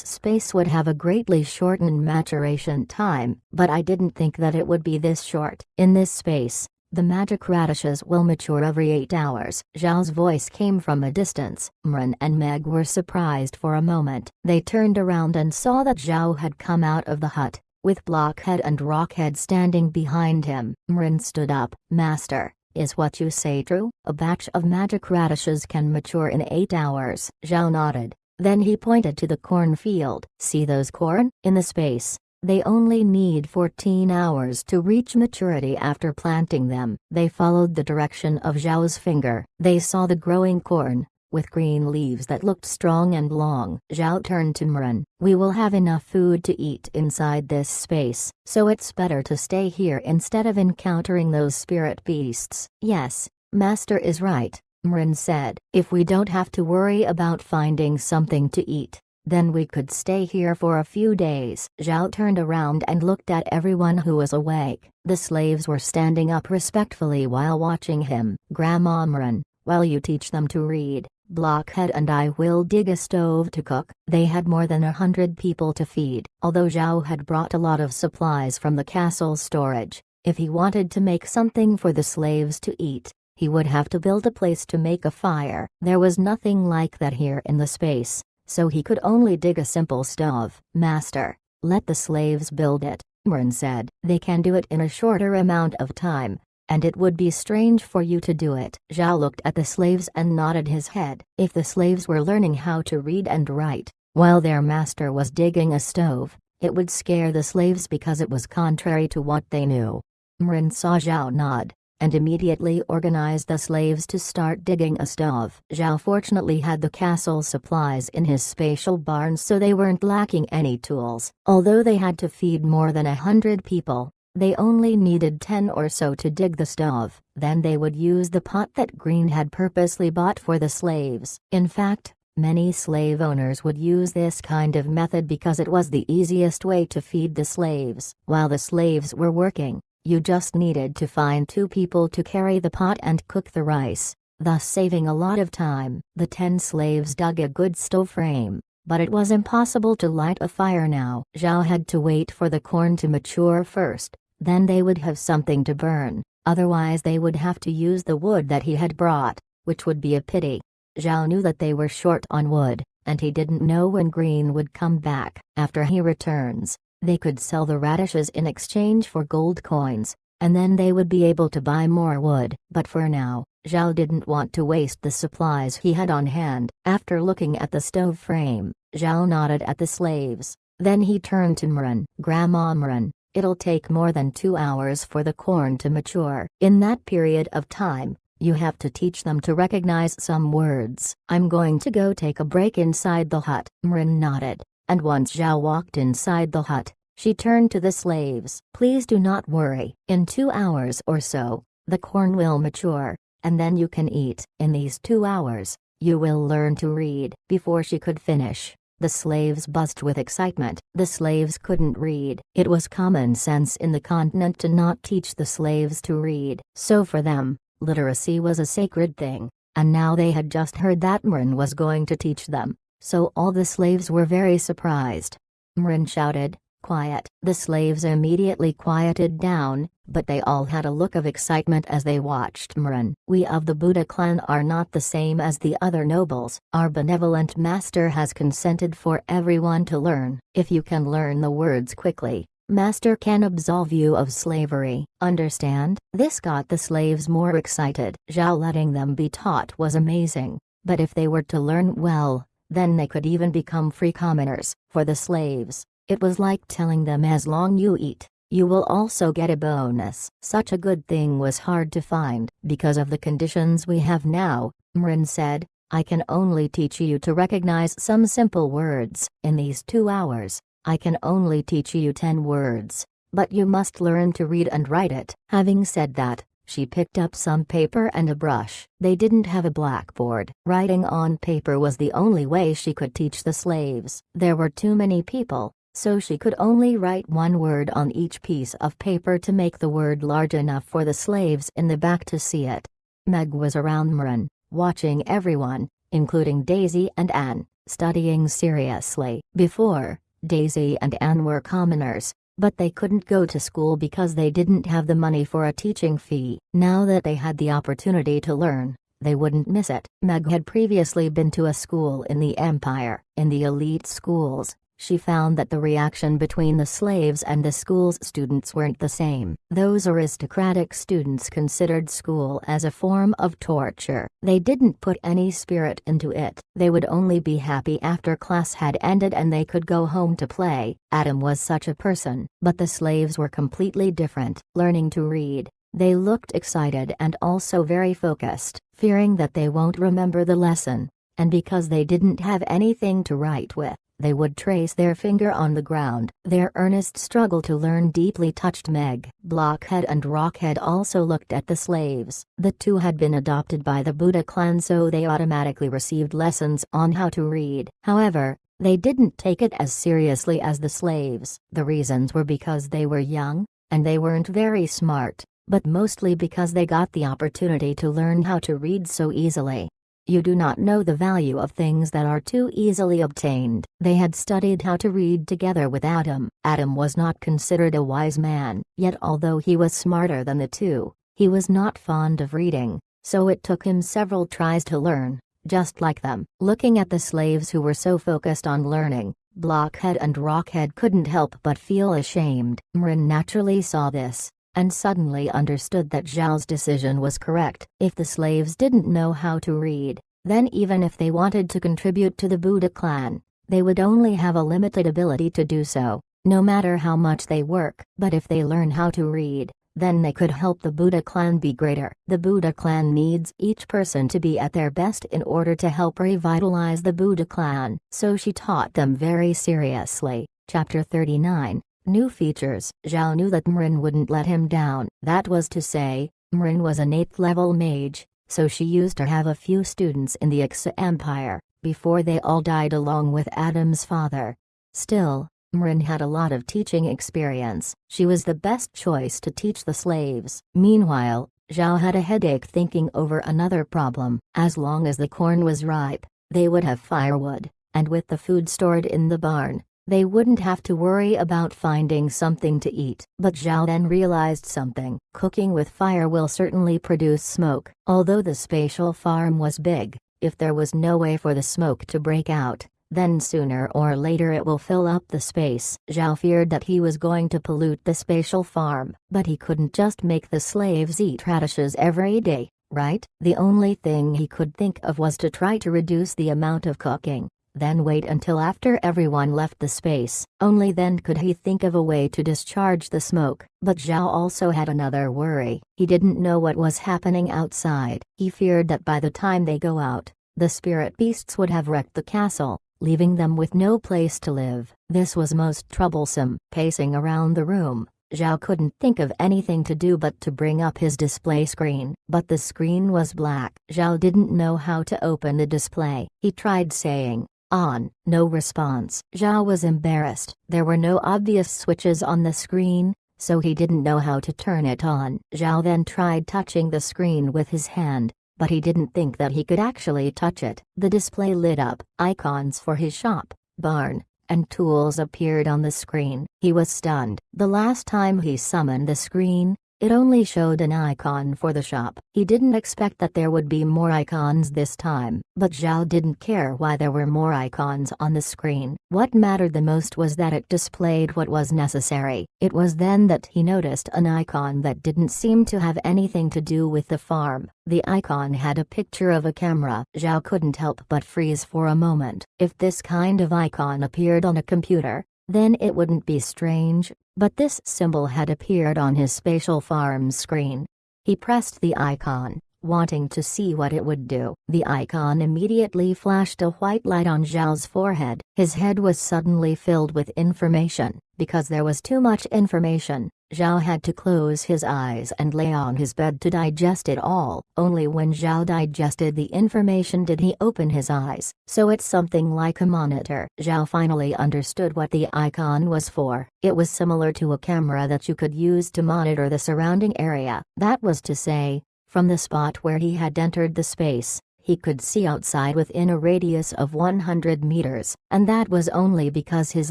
S1: space would have a greatly shortened maturation time, but I didn't think that it would be this short. In this space, the magic radishes will mature every 8 hours." Zhao's voice came from a distance. Mren and Meg were surprised for a moment. They turned around and saw that Zhao had come out of the hut, with Blockhead and Rockhead standing behind him. Mren stood up. "Master, is what you say true? A batch of magic radishes can mature in 8 hours." Zhao nodded. Then he pointed to the cornfield. "See those corn? In the space, they only need 14 hours to reach maturity after planting them." They followed the direction of Zhao's finger. They saw the growing corn, with green leaves that looked strong and long. Zhao turned to Mren. "We will have enough food to eat inside this space, so it's better to stay here instead of encountering those spirit beasts." "Yes, Master is right," Mren said. "If we don't have to worry about finding something to eat, then we could stay here for a few days." Zhao turned around and looked at everyone who was awake. The slaves were standing up respectfully while watching him. "Grandma Mren, while you teach them to read, Blockhead and I will dig a stove to cook." They had more than 100 people to feed. Although Zhao had brought a lot of supplies from the castle's storage, if he wanted to make something for the slaves to eat, he would have to build a place to make a fire. There was nothing like that here in the space, so he could only dig a simple stove. "Master, let the slaves build it," Mren said. "They can do it in a shorter amount of time, and it would be strange for you to do it." Zhao looked at the slaves and nodded his head. If the slaves were learning how to read and write, while their master was digging a stove, it would scare the slaves because it was contrary to what they knew. Mren saw Zhao nod, and immediately organized the slaves to start digging a stove. Zhao fortunately had the castle supplies in his spatial barn, so they weren't lacking any tools. Although they had to feed more than 100 people, they only needed 10 or so to dig the stove. Then they would use the pot that Green had purposely bought for the slaves. In fact, many slave owners would use this kind of method because it was the easiest way to feed the slaves. While the slaves were working, you just needed to find 2 people to carry the pot and cook the rice, thus saving a lot of time. The 10 slaves dug a good stove frame, but it was impossible to light a fire now. Zhao had to wait for the corn to mature first. Then they would have something to burn, otherwise they would have to use the wood that he had brought, which would be a pity. Zhao knew that they were short on wood, and he didn't know when Green would come back. After he returns, they could sell the radishes in exchange for gold coins, and then they would be able to buy more wood. But for now, Zhao didn't want to waste the supplies he had on hand. After looking at the stove frame, Zhao nodded at the slaves. Then he turned to Mren. "Grandma Mren, it'll take more than 2 hours for the corn to mature. In that period of time, You have to teach them to recognize some words. I'm going to go take a break inside the hut." Mrin nodded, and once Zhao walked inside the hut, she turned to the slaves. "Please do not worry. In 2 hours or so, the corn will mature, and then you can eat. In these 2 hours, you will learn to read." Before she could finish, the slaves buzzed with excitement. The slaves couldn't read. It was common sense in the continent to not teach the slaves to read. So for them, literacy was a sacred thing, and now they had just heard that Mrin was going to teach them, so all the slaves were very surprised. Mrin shouted, "Quiet." The slaves immediately quieted down, but they all had a look of excitement as they watched Mrin. "We of the Buddha clan are not the same as the other nobles. Our benevolent master has consented for everyone to learn. If you can learn the words quickly, Master can absolve you of slavery. Understand?" This got the slaves more excited. Zhao letting them be taught was amazing, but if they were to learn well, then they could even become free commoners. For the slaves, it was like telling them, as long you eat, you will also get a bonus. Such a good thing was hard to find. "Because of the conditions we have now," Mrin said, "I can only teach you to recognize some simple words. In these 2 hours, I can only teach you 10 words, but you must learn to read and write it." Having said that, she picked up some paper and a brush. They didn't have a blackboard. Writing on paper was the only way she could teach the slaves. There were too many people, so she could only write 1 word on each piece of paper to make the word large enough for the slaves in the back to see it. Meg was around Mrin, watching everyone, including Daisy and Anne, studying seriously. Before, Daisy and Anne were commoners, but they couldn't go to school because they didn't have the money for a teaching fee. Now that they had the opportunity to learn, they wouldn't miss it. Meg had previously been to a school in the Empire. In the elite schools, she found that the reaction between the slaves and the school's students weren't the same. Those aristocratic students considered school as a form of torture. They didn't put any spirit into it. They would only be happy after class had ended and they could go home to play. Adam was such a person. But the slaves were completely different. Learning to read, they looked excited and also very focused, fearing that they won't remember the lesson. And because they didn't have anything to write with, they would trace their finger on the ground. Their earnest struggle to learn deeply touched Meg. Blockhead and Rockhead also looked at the slaves. The two had been adopted by the Buddha clan, so they automatically received lessons on how to read. However, they didn't take it as seriously as the slaves. The reasons were because they were young, and they weren't very smart, but mostly because they got the opportunity to learn how to read so easily. You do not know the value of things that are too easily obtained. They had studied how to read together with Adam. Adam was not considered a wise man, yet although he was smarter than the two, he was not fond of reading, so it took him several tries to learn, just like them. Looking at the slaves who were so focused on learning, Blockhead and Rockhead couldn't help but feel ashamed. Mrin naturally saw this, and suddenly understood that Zhao's decision was correct. If the slaves didn't know how to read, then even if they wanted to contribute to the Buddha clan, they would only have a limited ability to do so, no matter how much they work. But if they learn how to read, then they could help the Buddha clan be greater. The Buddha clan needs each person to be at their best in order to help revitalize the Buddha clan. So she taught them very seriously. Chapter 39. New features. Zhao knew that Mrin wouldn't let him down. That was to say, Mrin was an 8th level mage, so she used to have a few students in the Ixa Empire, before they all died along with Adam's father. Still, Mrin had a lot of teaching experience. She was the best choice to teach the slaves. Meanwhile, Zhao had a headache thinking over another problem. As long as the corn was ripe, they would have firewood, and with the food stored in the barn, they wouldn't have to worry about finding something to eat. But Zhao then realized something. Cooking with fire will certainly produce smoke. Although the spatial farm was big, if there was no way for the smoke to break out, then sooner or later it will fill up the space. Zhao feared that he was going to pollute the spatial farm. But he couldn't just make the slaves eat radishes every day, right? The only thing he could think of was to try to reduce the amount of cooking. then wait until after everyone left the space. Only then could he think of a way to discharge the smoke. But Zhao also had another worry. He didn't know what was happening outside. He feared that by the time they go out, the spirit beasts would have wrecked the castle, leaving them with no place to live. This was most troublesome. Pacing around the room, Zhao couldn't think of anything to do but to bring up his display screen. But the screen was black. Zhao didn't know how to open the display. He tried saying, "On," no response. Zhao was embarrassed. There were no obvious switches on the screen, so he didn't know how to turn it on. Zhao then tried touching the screen with his hand, but he didn't think that he could actually touch it. The display lit up. Icons for his shop, barn, and tools appeared on the screen. He was stunned. The last time he summoned the screen, it only showed an icon for the shop. He didn't expect that there would be more icons this time. But Zhao didn't care why there were more icons on the screen. What mattered the most was that it displayed what was necessary. It was then that he noticed an icon that didn't seem to have anything to do with the farm. The icon had a picture of a camera. Zhao couldn't help but freeze for a moment. If this kind of icon appeared on a computer, then it wouldn't be strange, but this symbol had appeared on his spatial farm screen. He pressed the icon, wanting to see what it would do. The icon immediately flashed a white light on Zhao's forehead. His head was suddenly filled with information. Because there was too much information, Zhao had to close his eyes and lay on his bed to digest it all. Only when Zhao digested the information did he open his eyes. So it's something like a monitor. Zhao finally understood what the icon was for. It was similar to a camera that you could use to monitor the surrounding area. That was to say, from the spot where he had entered the space, he could see outside within a radius of 100 meters, and that was only because his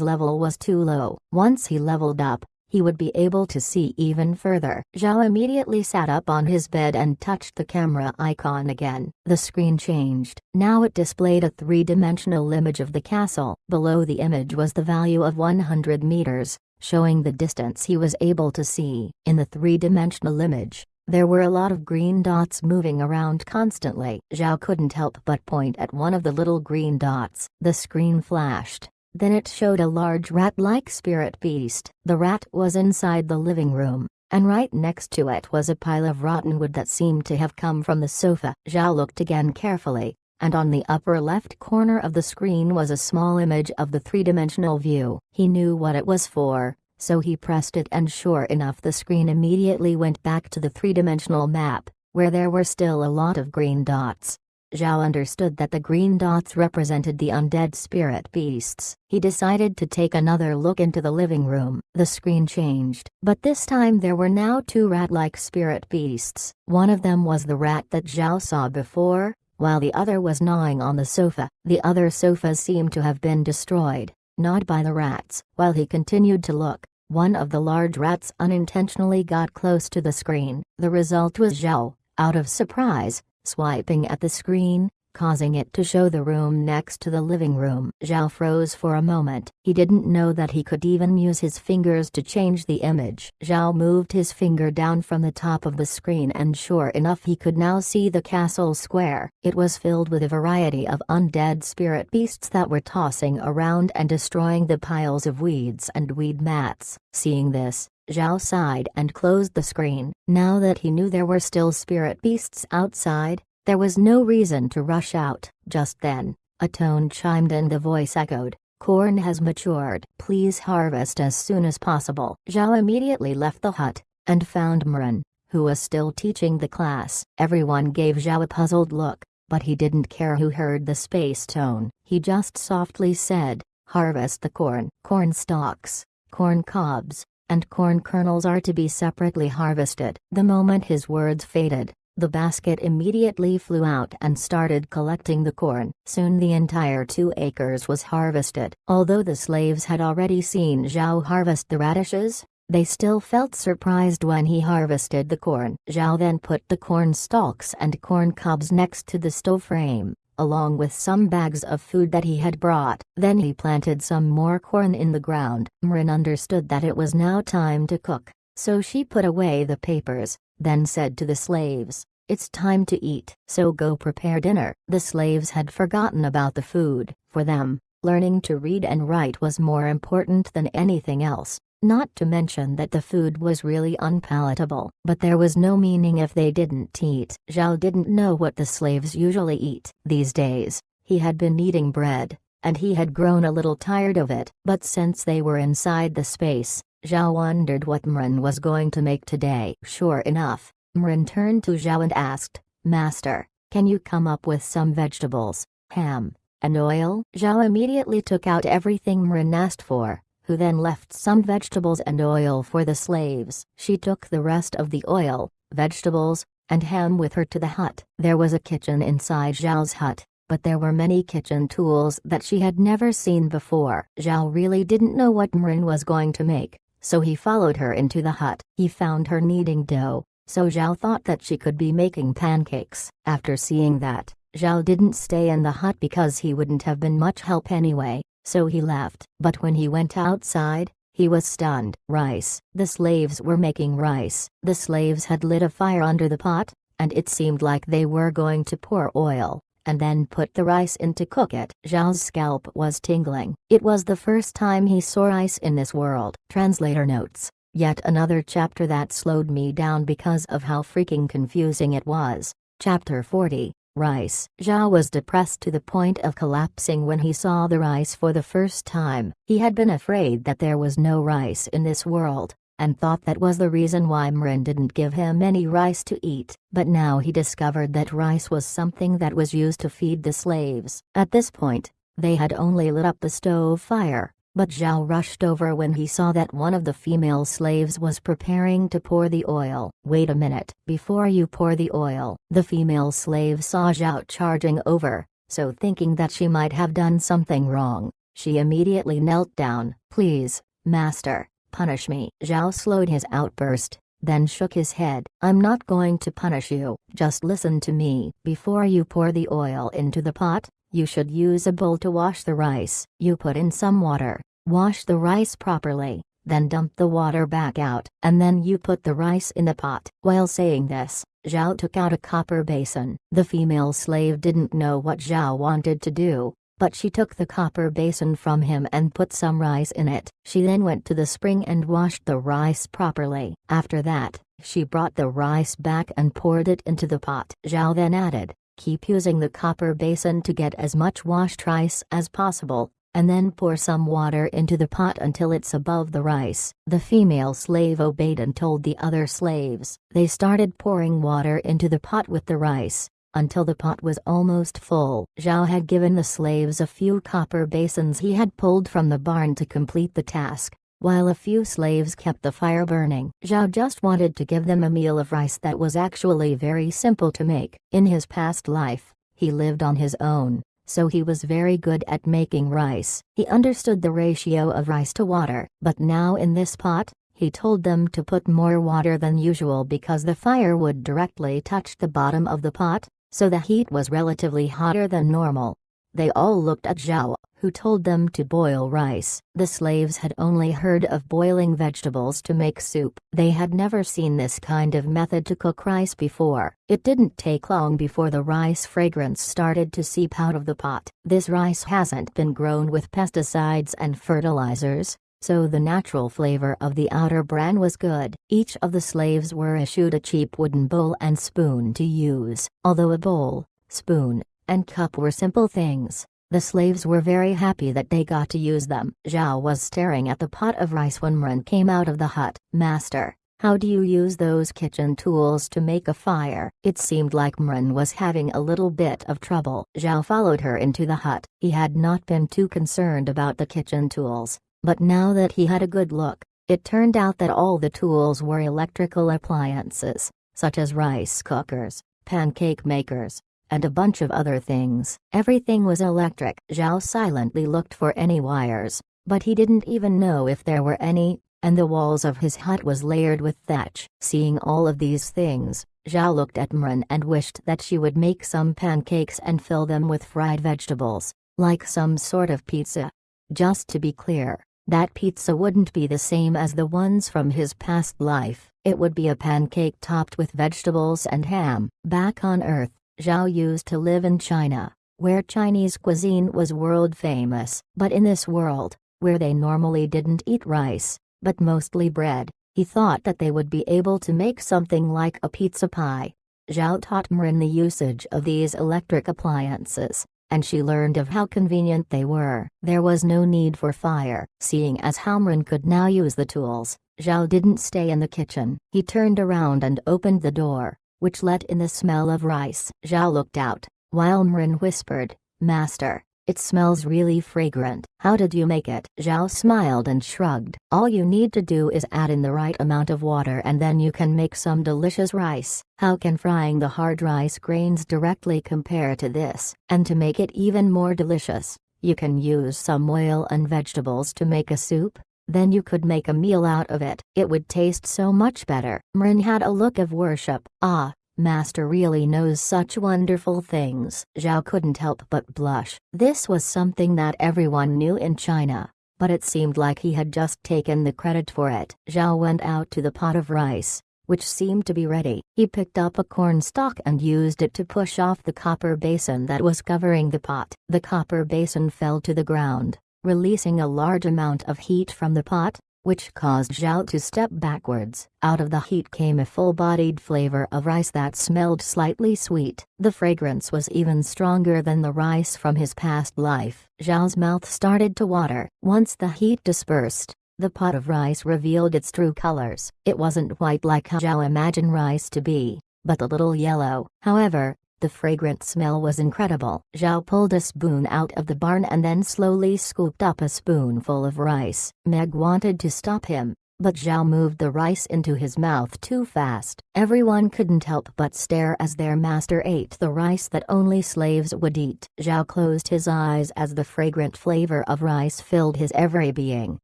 S1: level was too low. Once he leveled up, he would be able to see even further. Zhao immediately sat up on his bed and touched the camera icon again. The screen changed. Now it displayed a three-dimensional image of the castle. Below the image was the value of 100 meters, showing the distance he was able to see. In the three-dimensional image, there were a lot of green dots moving around constantly. Zhao couldn't help but point at one of the little green dots. The screen flashed. Then it showed a large rat-like spirit beast. The rat was inside the living room, and right next to it was a pile of rotten wood that seemed to have come from the sofa. Zhao looked again carefully, and on the upper left corner of the screen was a small image of the three-dimensional view. He knew what it was for, so he pressed it and sure enough the screen immediately went back to the three-dimensional map, where there were still a lot of green dots. Zhao understood that the green dots represented the undead spirit beasts. He decided to take another look into the living room. The screen changed, but this time there were now two rat-like spirit beasts. One of them was the rat that Zhao saw before, while the other was gnawing on the sofa. The other sofas seemed to have been destroyed, not by the rats. While he continued to look, one of the large rats unintentionally got close to the screen. The result was Zhao, out of surprise, swiping at the screen, causing it to show the room next to the living room. Zhao froze for a moment. He didn't know that he could even use his fingers to change the image. Zhao moved his finger down from the top of the screen and sure enough he could now see the castle square. It was filled with a variety of undead spirit beasts that were tossing around and destroying the piles of weeds and weed mats. Seeing this, Zhao sighed and closed the screen. Now that he knew there were still spirit beasts outside, there was no reason to rush out. Just then, a tone chimed in. The voice echoed, "Corn has matured. Please harvest as soon as possible." Zhao immediately left the hut, and found Mren, who was still teaching the class. Everyone gave Zhao a puzzled look, but he didn't care who heard the space tone. He just softly said, "Harvest the corn. Corn stalks, corn cobs, and corn kernels are to be separately harvested." The moment his words faded, the basket immediately flew out and started collecting the corn. Soon the entire 2 acres was harvested. Although the slaves had already seen Zhao harvest the radishes, they still felt surprised when he harvested the corn. Zhao then put the corn stalks and corn cobs next to the stove frame, along with some bags of food that he had brought. Then he planted some more corn in the ground. Mrin understood that it was now time to cook, so she put away the papers, then said to the slaves, it's time to eat. So go prepare dinner." The slaves had forgotten about the food. For them, learning to read and write was more important than anything else. Not to mention that the food was really unpalatable. But there was no meaning if they didn't eat. Zhao didn't know what the slaves usually eat. These days, he had been eating bread, and he had grown a little tired of it. But since they were inside the space, Zhao wondered what Mren was going to make today. Sure enough, Mren turned to Zhao and asked, "Master, can you come up with some vegetables, ham, and oil?" Zhao immediately took out everything Mren asked for, who then left some vegetables and oil for the slaves. She took the rest of the oil, vegetables, and ham with her to the hut. There was a kitchen inside Zhao's hut, but there were many kitchen tools that she had never seen before. Zhao really didn't know what Mren was going to make, so he followed her into the hut. He found her kneading dough, so Zhao thought that she could be making pancakes. After seeing that, Zhao didn't stay in the hut because he wouldn't have been much help anyway, so he left. But when he went outside, he was stunned. Rice. The slaves were making rice. The slaves had lit a fire under the pot, and it seemed like they were going to pour oil, and then put the rice in to cook it. Zhao's scalp was tingling. It was the first time he saw rice in this world. Translator notes, yet another chapter that slowed me down because of how freaking confusing it was. Chapter 40. Rice. Zhao was depressed to the point of collapsing when he saw the rice for the first time. He had been afraid that there was no rice in this world, and thought that was the reason why Mren didn't give him any rice to eat. But now he discovered that rice was something that was used to feed the slaves. At this point, they had only lit up the stove fire. But Zhao rushed over when he saw that one of the female slaves was preparing to pour the oil. "Wait a minute. Before you pour the oil." The female slave saw Zhao charging over, so thinking that she might have done something wrong, she immediately knelt down. "Please, master, punish me." Zhao slowed his outburst, then shook his head. "I'm not going to punish you. Just listen to me. Before you pour the oil into the pot, you should use a bowl to wash the rice. You put in some water, wash the rice properly, then dump the water back out, and then you put the rice in the pot." While saying this, Zhao took out a copper basin. The female slave didn't know what Zhao wanted to do, but she took the copper basin from him and put some rice in it. She then went to the spring and washed the rice properly. After that, she brought the rice back and poured it into the pot. Zhao then added, "Keep using the copper basin to get as much washed rice as possible, and then pour some water into the pot until it's above the rice." The female slave obeyed and told the other slaves. They started pouring water into the pot with the rice, until the pot was almost full. Zhao had given the slaves a few copper basins he had pulled from the barn to complete the task, while a few slaves kept the fire burning. Zhao just wanted to give them a meal of rice that was actually very simple to make. In his past life, he lived on his own, so he was very good at making rice. He understood the ratio of rice to water. But now in this pot, he told them to put more water than usual because the fire would directly touch the bottom of the pot, so the heat was relatively hotter than normal. They all looked at Zhao, who told them to boil rice. The slaves had only heard of boiling vegetables to make soup. They had never seen this kind of method to cook rice before. It didn't take long before the rice fragrance started to seep out of the pot. This rice hasn't been grown with pesticides and fertilizers, so the natural flavor of the outer bran was good. Each of the slaves were issued a cheap wooden bowl and spoon to use. Although a bowl, spoon, and cup were simple things, the slaves were very happy that they got to use them. Zhao was staring at the pot of rice when Mren came out of the hut. "Master, how do you use those kitchen tools to make a fire?" It seemed like Mren was having a little bit of trouble. Zhao followed her into the hut. He had not been too concerned about the kitchen tools, but now that he had a good look, it turned out that all the tools were electrical appliances, such as rice cookers, pancake makers, and a bunch of other things. Everything was electric. Zhao silently looked for any wires, but he didn't even know if there were any, and the walls of his hut was layered with thatch. Seeing all of these things, Zhao looked at Mren and wished that she would make some pancakes and fill them with fried vegetables, like some sort of pizza. Just to be clear, that pizza wouldn't be the same as the ones from his past life. It would be a pancake topped with vegetables and ham. Back on Earth, Zhao used to live in China, where Chinese cuisine was world famous. But in this world, where they normally didn't eat rice, but mostly bread, he thought that they would be able to make something like a pizza pie. Zhao taught Marin the usage of these electric appliances, and she learned of how convenient they were. There was no need for fire. Seeing as how Marin could now use the tools, Zhao didn't stay in the kitchen. He turned around and opened the door, which let in the smell of rice. Zhao looked out, while Marin whispered, "Master, it smells really fragrant. How did you make it?" Zhao smiled and shrugged. "All you need to do is add in the right amount of water and then you can make some delicious rice." How can frying the hard rice grains directly compare to this? And to make it even more delicious, you can use some oil and vegetables to make a soup. Then you could make a meal out of it. It would taste so much better. Marin had a look of worship. "Ah, Master really knows such wonderful things." Zhao couldn't help but blush. This was something that everyone knew in China, but it seemed like he had just taken the credit for it. Zhao went out to the pot of rice, which seemed to be ready. He picked up a cornstalk and used it to push off the copper basin that was covering the pot. The copper basin fell to the ground, releasing a large amount of heat from the pot, which caused Zhao to step backwards. Out of the heat came a full-bodied flavor of rice that smelled slightly sweet. The fragrance was even stronger than the rice from his past life. Zhao's mouth started to water. Once the heat dispersed, the pot of rice revealed its true colors. It wasn't white like how Zhao imagined rice to be, but a little yellow. However, the fragrant smell was incredible. Zhao pulled a spoon out of the barn and then slowly scooped up a spoonful of rice. Meg wanted to stop him, but Zhao moved the rice into his mouth too fast. Everyone couldn't help but stare as their master ate the rice that only slaves would eat. Zhao closed his eyes as the fragrant flavor of rice filled his every being.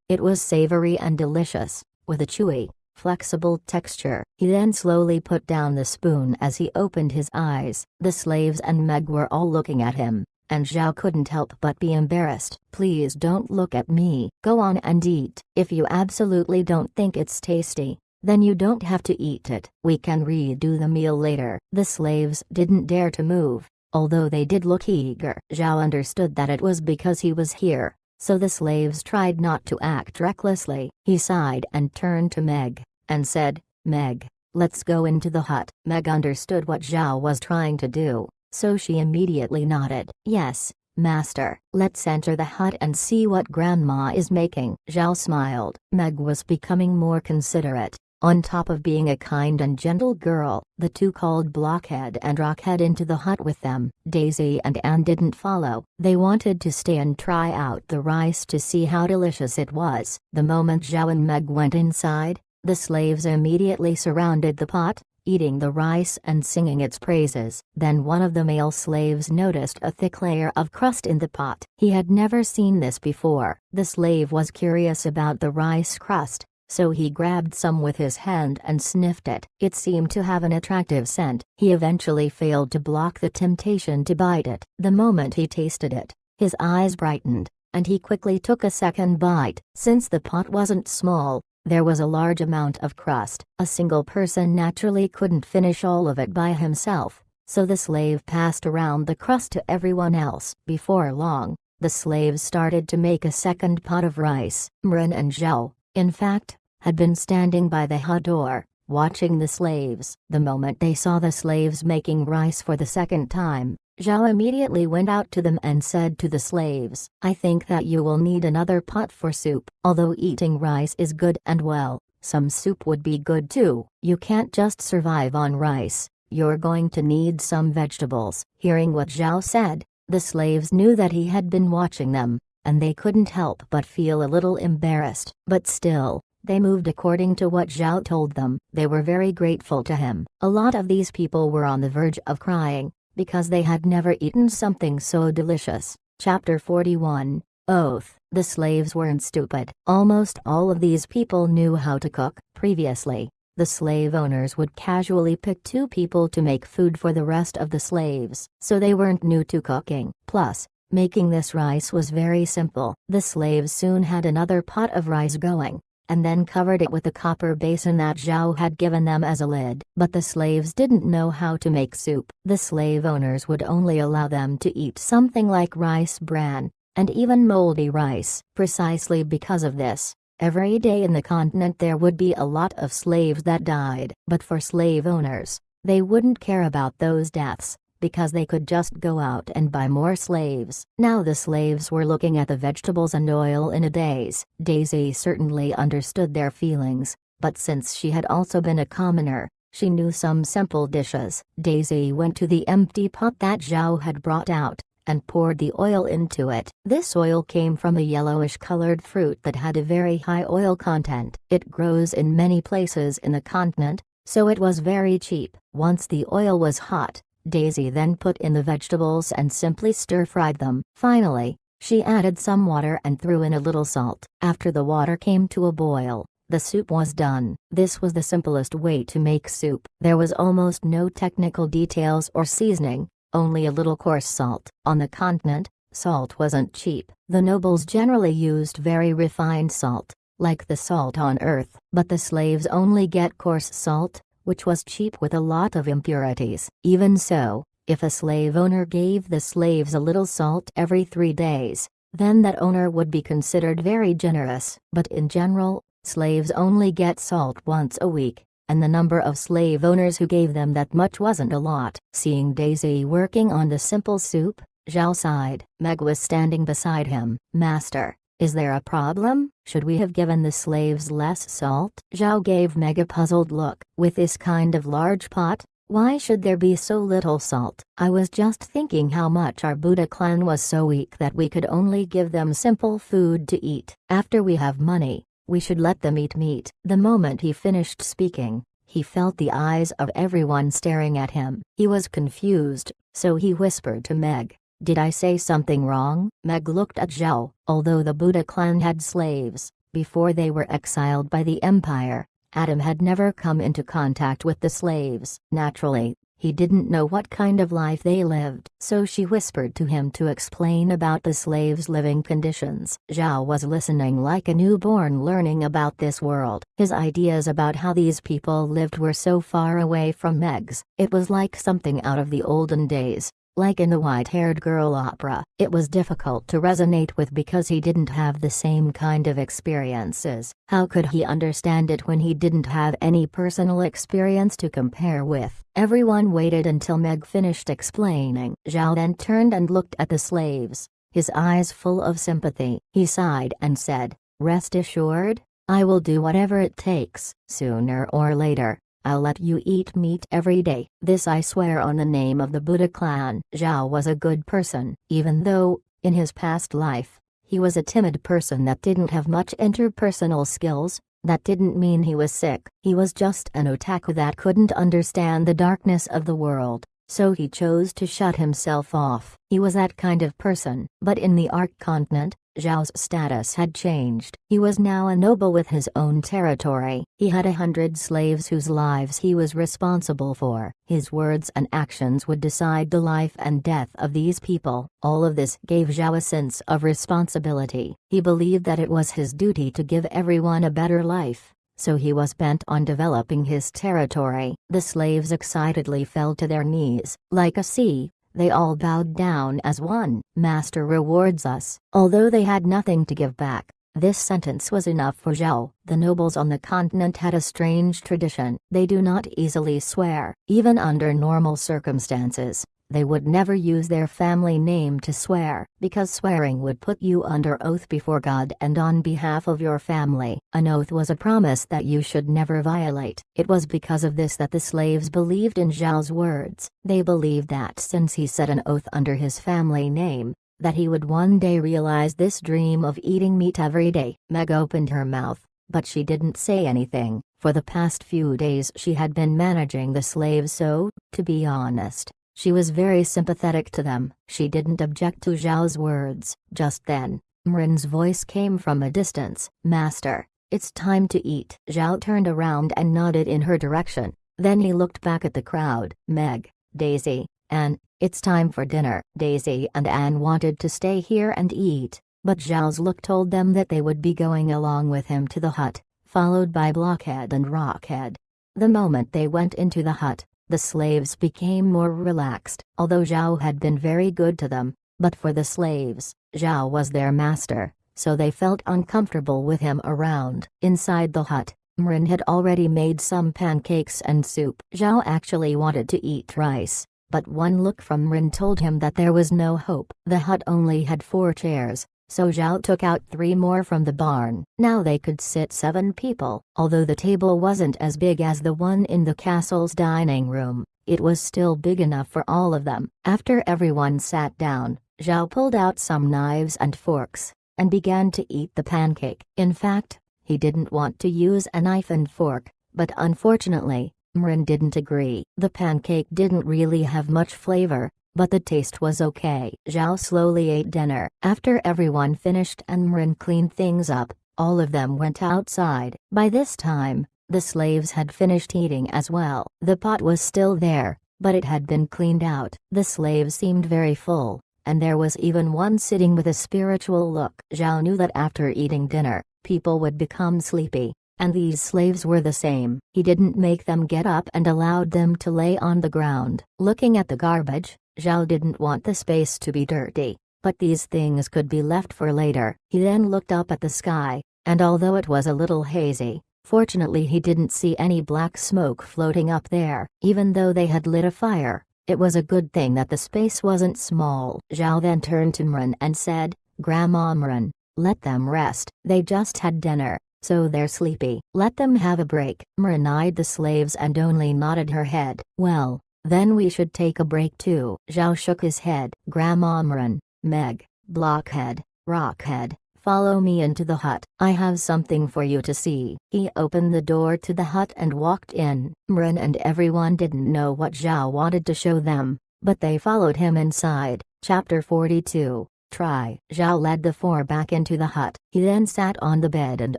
S1: It was savory and delicious, with a chewy, flexible texture. He then slowly put down the spoon as he opened his eyes. The slaves and Meg were all looking at him, and Zhao couldn't help but be embarrassed. "Please don't look at me. Go on and eat. If you absolutely don't think it's tasty, then you don't have to eat it. We can redo the meal later." The slaves didn't dare to move, although they did look eager. Zhao understood that it was because he was here, so the slaves tried not to act recklessly. He sighed and turned to Meg, and said, "Meg, let's go into the hut." Meg understood what Zhao was trying to do, so she immediately nodded. "Yes, Master. Let's enter the hut and see what Grandma is making." Zhao smiled. Meg was becoming more considerate. On top of being a kind and gentle girl, the two called Blockhead and Rockhead into the hut with them. Daisy and Anne didn't follow. They wanted to stay and try out the rice to see how delicious it was. The moment Zhao and Meg went inside, the slaves immediately surrounded the pot, eating the rice and singing its praises. Then one of the male slaves noticed a thick layer of crust in the pot. He had never seen this before. The slave was curious about the rice crust, so he grabbed some with his hand and sniffed it. It seemed to have an attractive scent. He eventually failed to block the temptation to bite it. The moment he tasted it, his eyes brightened, and he quickly took a second bite. Since the pot wasn't small, there was a large amount of crust. A single person naturally couldn't finish all of it by himself, so the slave passed around the crust to everyone else. Before long, the slaves started to make a second pot of rice. Marin and Zhao, in fact, had been standing by the hut door, watching the slaves. The moment they saw the slaves making rice for the second time, Zhao immediately went out to them and said to the slaves, "I think that you will need another pot for soup. Although eating rice is good and well, some soup would be good too. You can't just survive on rice, you're going to need some vegetables." Hearing what Zhao said, the slaves knew that he had been watching them, and they couldn't help but feel a little embarrassed. But still, they moved according to what Zhao told them. They were very grateful to him. A lot of these people were on the verge of crying, because they had never eaten something so delicious. Chapter 41, Oath. The slaves weren't stupid. Almost all of these people knew how to cook. Previously, the slave owners would casually pick 2 people to make food for the rest of the slaves, so they weren't new to cooking. Plus, making this rice was very simple. The slaves soon had another pot of rice going, and then covered it with a copper basin that Zhao had given them as a lid. But the slaves didn't know how to make soup. The slave owners would only allow them to eat something like rice bran, and even moldy rice. Precisely because of this, every day in the continent there would be a lot of slaves that died. But for slave owners, they wouldn't care about those deaths, because they could just go out and buy more slaves. Now the slaves were looking at the vegetables and oil in a daze. Daisy certainly understood their feelings, but since she had also been a commoner, she knew some simple dishes. Daisy went to the empty pot that Zhao had brought out, and poured the oil into it. This oil came from a yellowish-colored fruit that had a very high oil content. It grows in many places in the continent, so it was very cheap. Once the oil was hot, Daisy then put in the vegetables and simply stir-fried them. Finally, she added some water and threw in a little salt. After the water came to a boil, the soup was done. This was the simplest way to make soup. There was almost no technical details or seasoning, only a little coarse salt. On the continent, salt wasn't cheap. The nobles generally used very refined salt, like the salt on earth. But the slaves only get coarse salt, which was cheap with a lot of impurities. Even so, if a slave owner gave the slaves a little salt every 3 days, then that owner would be considered very generous. But in general, slaves only get salt once a week, and the number of slave owners who gave them that much wasn't a lot. Seeing Daisy working on the simple soup, Zhao sighed. Meg was standing beside him. "Master, is there a problem? Should we have given the slaves less salt?" Zhao gave Meg a puzzled look. "With this kind of large pot, why should there be so little salt? I was just thinking how much our Buddha clan was so weak that we could only give them simple food to eat. After we have money, we should let them eat meat." The moment he finished speaking, he felt the eyes of everyone staring at him. He was confused, so he whispered to Meg, "Did I say something wrong?" Meg looked at Zhao. Although the Buddha clan had slaves, before they were exiled by the empire, Adam had never come into contact with the slaves. Naturally, he didn't know what kind of life they lived. So she whispered to him to explain about the slaves' living conditions. Zhao was listening like a newborn learning about this world. His ideas about how these people lived were so far away from Meg's. It was like something out of the olden days, like in the white-haired girl opera. It was difficult to resonate with because he didn't have the same kind of experiences. How could he understand it when he didn't have any personal experience to compare with? Everyone waited until Meg finished explaining. Zhao then turned and looked at the slaves, his eyes full of sympathy. He sighed and said, "Rest assured, I will do whatever it takes. Sooner or later, I'll let you eat meat every day. This I swear on the name of the Buddha clan." Zhao was a good person. Even though, in his past life, he was a timid person that didn't have much interpersonal skills, that didn't mean he was sick. He was just an otaku that couldn't understand the darkness of the world, so he chose to shut himself off. He was that kind of person. But in the Ark continent, Zhao's status had changed. He was now a noble with his own territory. He had 100 slaves whose lives he was responsible for. His words and actions would decide the life and death of these people. All of this gave Zhao a sense of responsibility. He believed that it was his duty to give everyone a better life, so he was bent on developing his territory. The slaves excitedly fell to their knees. Like a sea, they all bowed down as one. "Master rewards us." Although they had nothing to give back, this sentence was enough for Zhao. The nobles on the continent had a strange tradition. They do not easily swear. Even under normal circumstances, they would never use their family name to swear, because swearing would put you under oath before God and on behalf of your family. An oath was a promise that you should never violate. It was because of this that the slaves believed in Zhao's words. They believed that since he said an oath under his family name, that he would one day realize this dream of eating meat every day. Meg opened her mouth, but she didn't say anything. For the past few days she had been managing the slaves, so, to be honest, she was very sympathetic to them. She didn't object to Zhao's words. Just then, Mrin's voice came from a distance. "Master, it's time to eat." Zhao turned around and nodded in her direction. Then he looked back at the crowd. "Meg, Daisy, Anne, it's time for dinner." Daisy and Anne wanted to stay here and eat, but Zhao's look told them that they would be going along with him to the hut. followed by Blockhead and Rockhead. The moment they went into the hut, the slaves became more relaxed, although Zhao had been very good to them. But for the slaves, Zhao was their master, so they felt uncomfortable with him around. Inside the hut, Mrin had already made some pancakes and soup. Zhao actually wanted to eat rice, but one look from Mrin told him that there was no hope. The hut only had 4 chairs, so Zhao took out 3 more from the barn. Now they could sit 7 people. Although the table wasn't as big as the one in the castle's dining room, it was still big enough for all of them. After everyone sat down, Zhao pulled out some knives and forks, and began to eat the pancake. In fact, he didn't want to use a knife and fork, but unfortunately, Mrin didn't agree. The pancake didn't really have much flavor, but the taste was okay. Zhao slowly ate dinner. After everyone finished and Mrin cleaned things up, all of them went outside. By this time, the slaves had finished eating as well. The pot was still there, but it had been cleaned out. The slaves seemed very full, and there was even one sitting with a spiritual look. Zhao knew that after eating dinner, people would become sleepy, and these slaves were the same. He didn't make them get up and allowed them to lay on the ground. Looking at the garbage, Zhao didn't want the space to be dirty, but these things could be left for later. He then looked up at the sky, and although it was a little hazy, fortunately he didn't see any black smoke floating up there. Even though they had lit a fire, it was a good thing that the space wasn't small. Zhao then turned to Mrin and said, "Grandma Mrin, let them rest. They just had dinner, so they're sleepy. Let them have a break." Mrin eyed the slaves and only nodded her head. "Well, then we should take a break too." Zhao shook his head. "Grandma Mrin, Meg, Blockhead, Rockhead, follow me into the hut. I have something for you to see." He opened the door to the hut and walked in. Mrin and everyone didn't know what Zhao wanted to show them, but they followed him inside. Chapter 42. Try. Zhao led the 4 back into the hut. He then sat on the bed and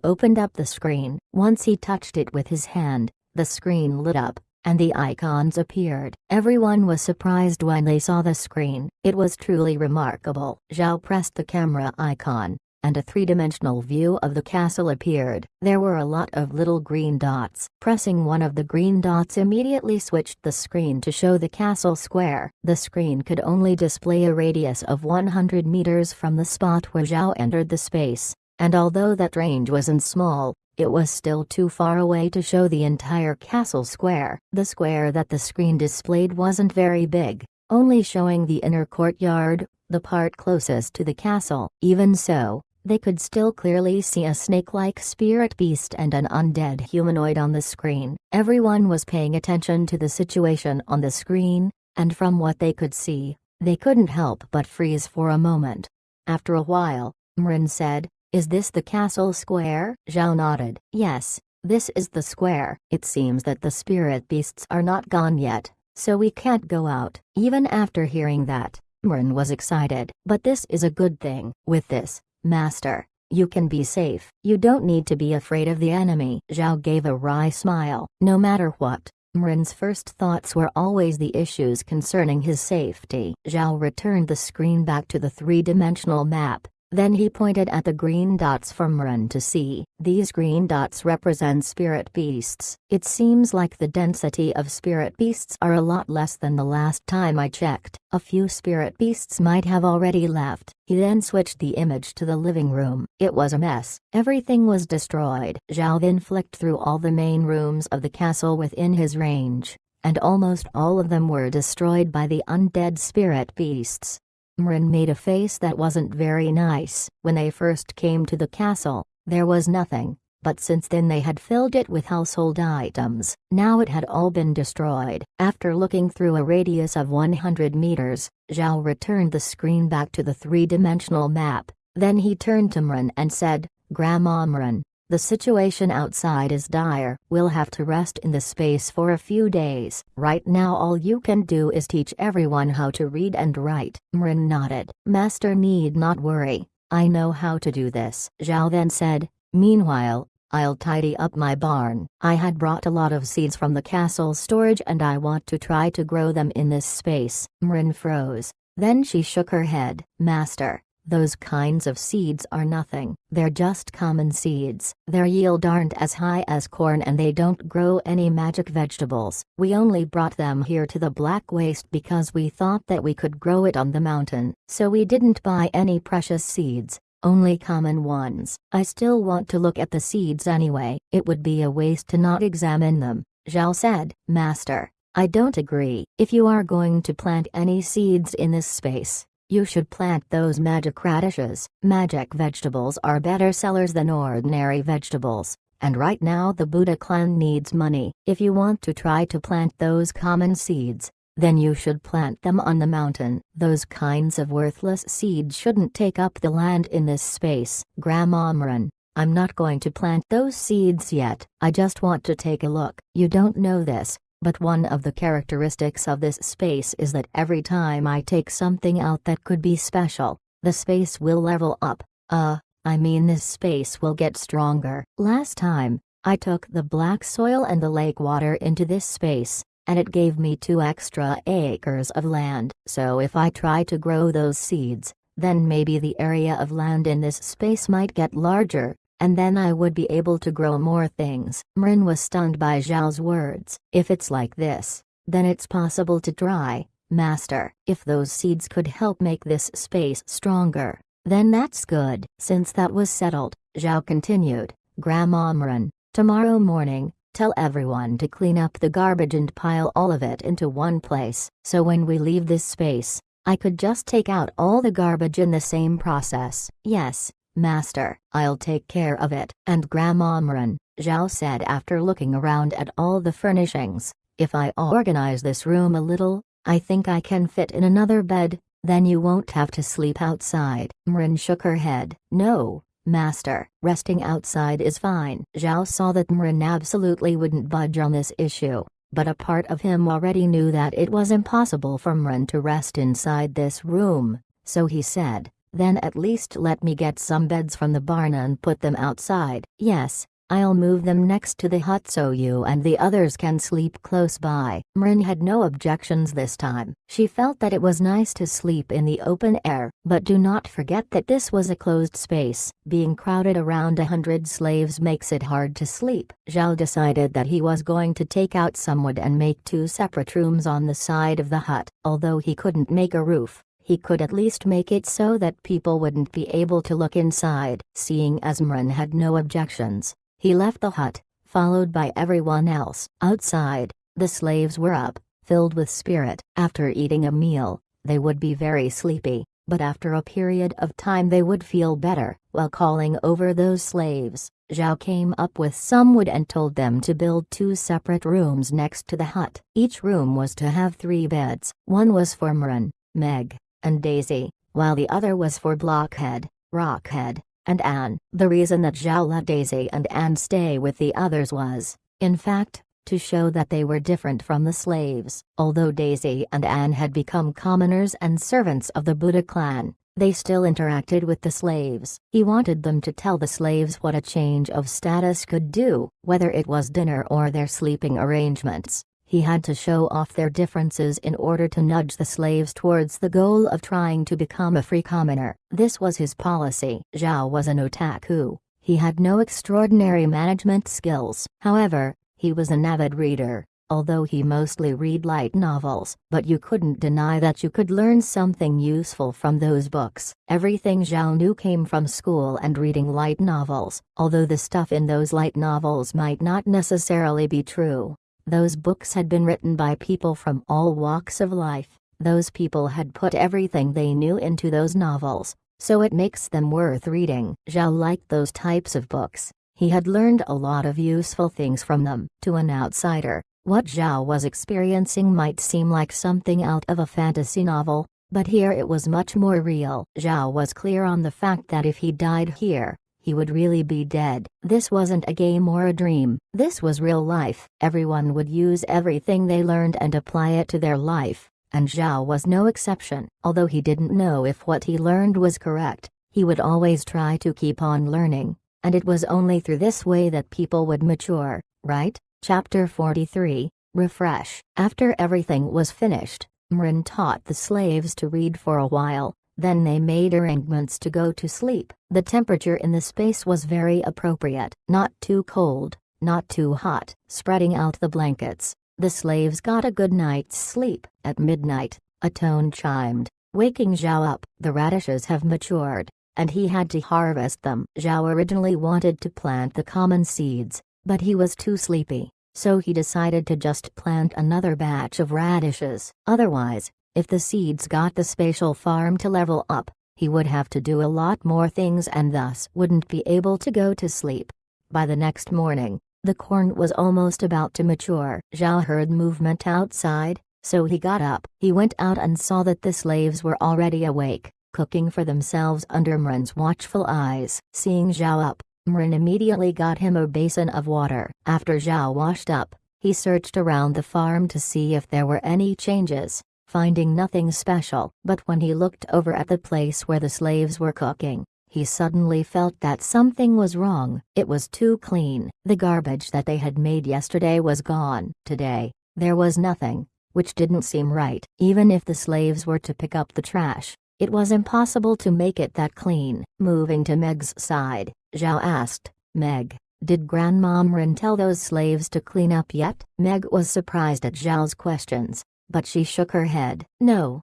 S1: opened up the screen. Once he touched it with his hand, the screen lit up, and the icons appeared. Everyone was surprised when they saw the screen. It was truly remarkable. Zhao pressed the camera icon, and a 3-dimensional view of the castle appeared. There were a lot of little green dots. Pressing one of the green dots immediately switched the screen to show the castle square. The screen could only display a radius of 100 meters from the spot where Zhao entered the space, and although that range wasn't small, it was still too far away to show the entire castle square. The square that the screen displayed wasn't very big, only showing the inner courtyard, the part closest to the castle. Even so, they could still clearly see a snake-like spirit beast and an undead humanoid on the screen. Everyone was paying attention to the situation on the screen, and from what they could see, they couldn't help but freeze for a moment. After a while, Mrin said, "Is this the castle square?" Zhao nodded. "Yes, this is the square. It seems that the spirit beasts are not gone yet, so we can't go out." Even after hearing that, Mrin was excited. "But this is a good thing. With this, Master, you can be safe. You don't need to be afraid of the enemy." Zhao gave a wry smile. No matter what, Mrin's first thoughts were always the issues concerning his safety. Zhao returned the screen back to the 3-dimensional map. Then he pointed at the green dots for Mrin to see. These green dots represent spirit beasts. It seems like the density of spirit beasts are a lot less than the last time I checked. A few spirit beasts might have already left. He then switched the image to the living room. It was a mess. Everything was destroyed. Zhao then flicked through all the main rooms of the castle within his range, and almost all of them were destroyed by the undead spirit beasts. Mrin made a face that wasn't very nice. When they first came to the castle, there was nothing, but since then they had filled it with household items. Now it had all been destroyed. After looking through a radius of 100 meters, Zhao returned the screen back to the 3-dimensional map. Then he turned to Mrin and said, "Grandma Mrin, the situation outside is dire. We'll have to rest in the space for a few days. Right now all you can do is teach everyone how to read and write." Mrin nodded. "Master need not worry, I know how to do this." Zhao then said, "Meanwhile, I'll tidy up my barn. I had brought a lot of seeds from the castle storage and I want to try to grow them in this space." Mrin froze. Then she shook her head. "Master, Those kinds of seeds are nothing. They're just common seeds. Their yield aren't as high as corn and they don't grow any magic vegetables. We only brought them here to the Black Waste because we thought that we could grow it on the mountain. So we didn't buy any precious seeds, only common ones. I still want to look at the seeds anyway. It would be a waste to not examine them, Zhao said. Master, I don't agree. If you are going to plant any seeds in this space, you should plant those magic radishes. Magic vegetables are better sellers than ordinary vegetables, and right now the Buddha clan needs money. If you want to try to plant those common seeds, then you should plant them on the mountain. Those kinds of worthless seeds shouldn't take up the land in this space. Grandma Mren, I'm not going to plant those seeds yet. I just want to take a look. You don't know this, but one of the characteristics of this space is that every time I take something out that could be special, the space will level up. I mean this space will get stronger. Last time, I took the black soil and the lake water into this space, and it gave me 2 extra acres of land. So if I try to grow those seeds, then maybe the area of land in this space might get larger, and then I would be able to grow more things. Mrin was stunned by Zhao's words. If it's like this, then it's possible to try, Master. If those seeds could help make this space stronger, then that's good. Since that was settled, Zhao continued, Grandma Mren, tomorrow morning, tell everyone to clean up the garbage and pile all of it into one place. So when we leave this space, I could just take out all the garbage in the same process. Yes, Master, I'll take care of it. And Grandma Mren, Zhao said after looking around at all the furnishings, if I organize this room a little, I think I can fit in another bed, then you won't have to sleep outside. Mren shook her head. No, Master, resting outside is fine. Zhao saw that Mren absolutely wouldn't budge on this issue, but a part of him already knew that it was impossible for Mren to rest inside this room, so he said, then at least let me get some beds from the barn and put them outside. Yes, I'll move them next to the hut so you and the others can sleep close by. Mrin had no objections this time. She felt that it was nice to sleep in the open air, but do not forget that this was a closed space. Being crowded around 100 slaves makes it hard to sleep. Zhao decided that he was going to take out some wood and make 2 separate rooms on the side of the hut. Although he couldn't make a roof, he could at least make it so that people wouldn't be able to look inside. Seeing as Mren had no objections, he left the hut, followed by everyone else. Outside, the slaves were up, filled with spirit. After eating a meal, they would be very sleepy, but after a period of time they would feel better. While calling over those slaves, Zhao came up with some wood and told them to build 2 separate rooms next to the hut. Each room was to have 3 beds. One was for Mren, Meg, and Daisy, while the other was for Blockhead, Rockhead, and Anne. The reason that Zhao let Daisy and Anne stay with the others was, in fact, to show that they were different from the slaves. Although Daisy and Anne had become commoners and servants of the Buddha clan, they still interacted with the slaves. He wanted them to tell the slaves what a change of status could do, whether it was dinner or their sleeping arrangements. He had to show off their differences in order to nudge the slaves towards the goal of trying to become a free commoner. This was his policy. Zhao was an otaku. He had no extraordinary management skills. However, he was an avid reader, although he mostly read light novels. But you couldn't deny that you could learn something useful from those books. Everything Zhao knew came from school and reading light novels, although the stuff in those light novels might not necessarily be true. Those books had been written by people from all walks of life. Those people had put everything they knew into those novels, so it makes them worth reading. Zhao liked those types of books. He had learned a lot of useful things from them. To an outsider, what Zhao was experiencing might seem like something out of a fantasy novel, but here it was much more real. Zhao was clear on the fact that if he died here, he would really be dead. This wasn't a game or a dream. This was real life. Everyone would use everything they learned and apply it to their life, and Zhao was no exception. Although he didn't know if what he learned was correct, he would always try to keep on learning, and it was only through this way that people would mature, right? Chapter 43, Refresh. After everything was finished, Mrin taught the slaves to read for a while, Then they made arrangements to go to sleep. The temperature in the space was very appropriate, not too cold, not too hot. Spreading out the blankets, the slaves got a good night's sleep. At midnight, a tone chimed, waking Zhao up. The radishes have matured, and he had to harvest them. Zhao originally wanted to plant the common seeds, but he was too sleepy, so he decided to just plant another batch of radishes. Otherwise, if the seeds got the spatial farm to level up, he would have to do a lot more things and thus wouldn't be able to go to sleep. By the next morning, the corn was almost about to mature. Zhao heard movement outside, so he got up. He went out and saw that the slaves were already awake, cooking for themselves under Mren's watchful eyes. Seeing Zhao up, Mren immediately got him a basin of water. After Zhao washed up, he searched around the farm to see if there were any changes, finding nothing special. But when he looked over at the place where the slaves were cooking, he suddenly felt that something was wrong. It was too clean. The garbage that they had made yesterday was gone. Today, there was nothing, which didn't seem right. Even if the slaves were to pick up the trash, it was impossible to make it that clean. Moving to Meg's side, Zhao asked, "Meg, did Grandma Mren tell those slaves to clean up yet?" Meg was surprised at Zhao's questions, but she shook her head. "No,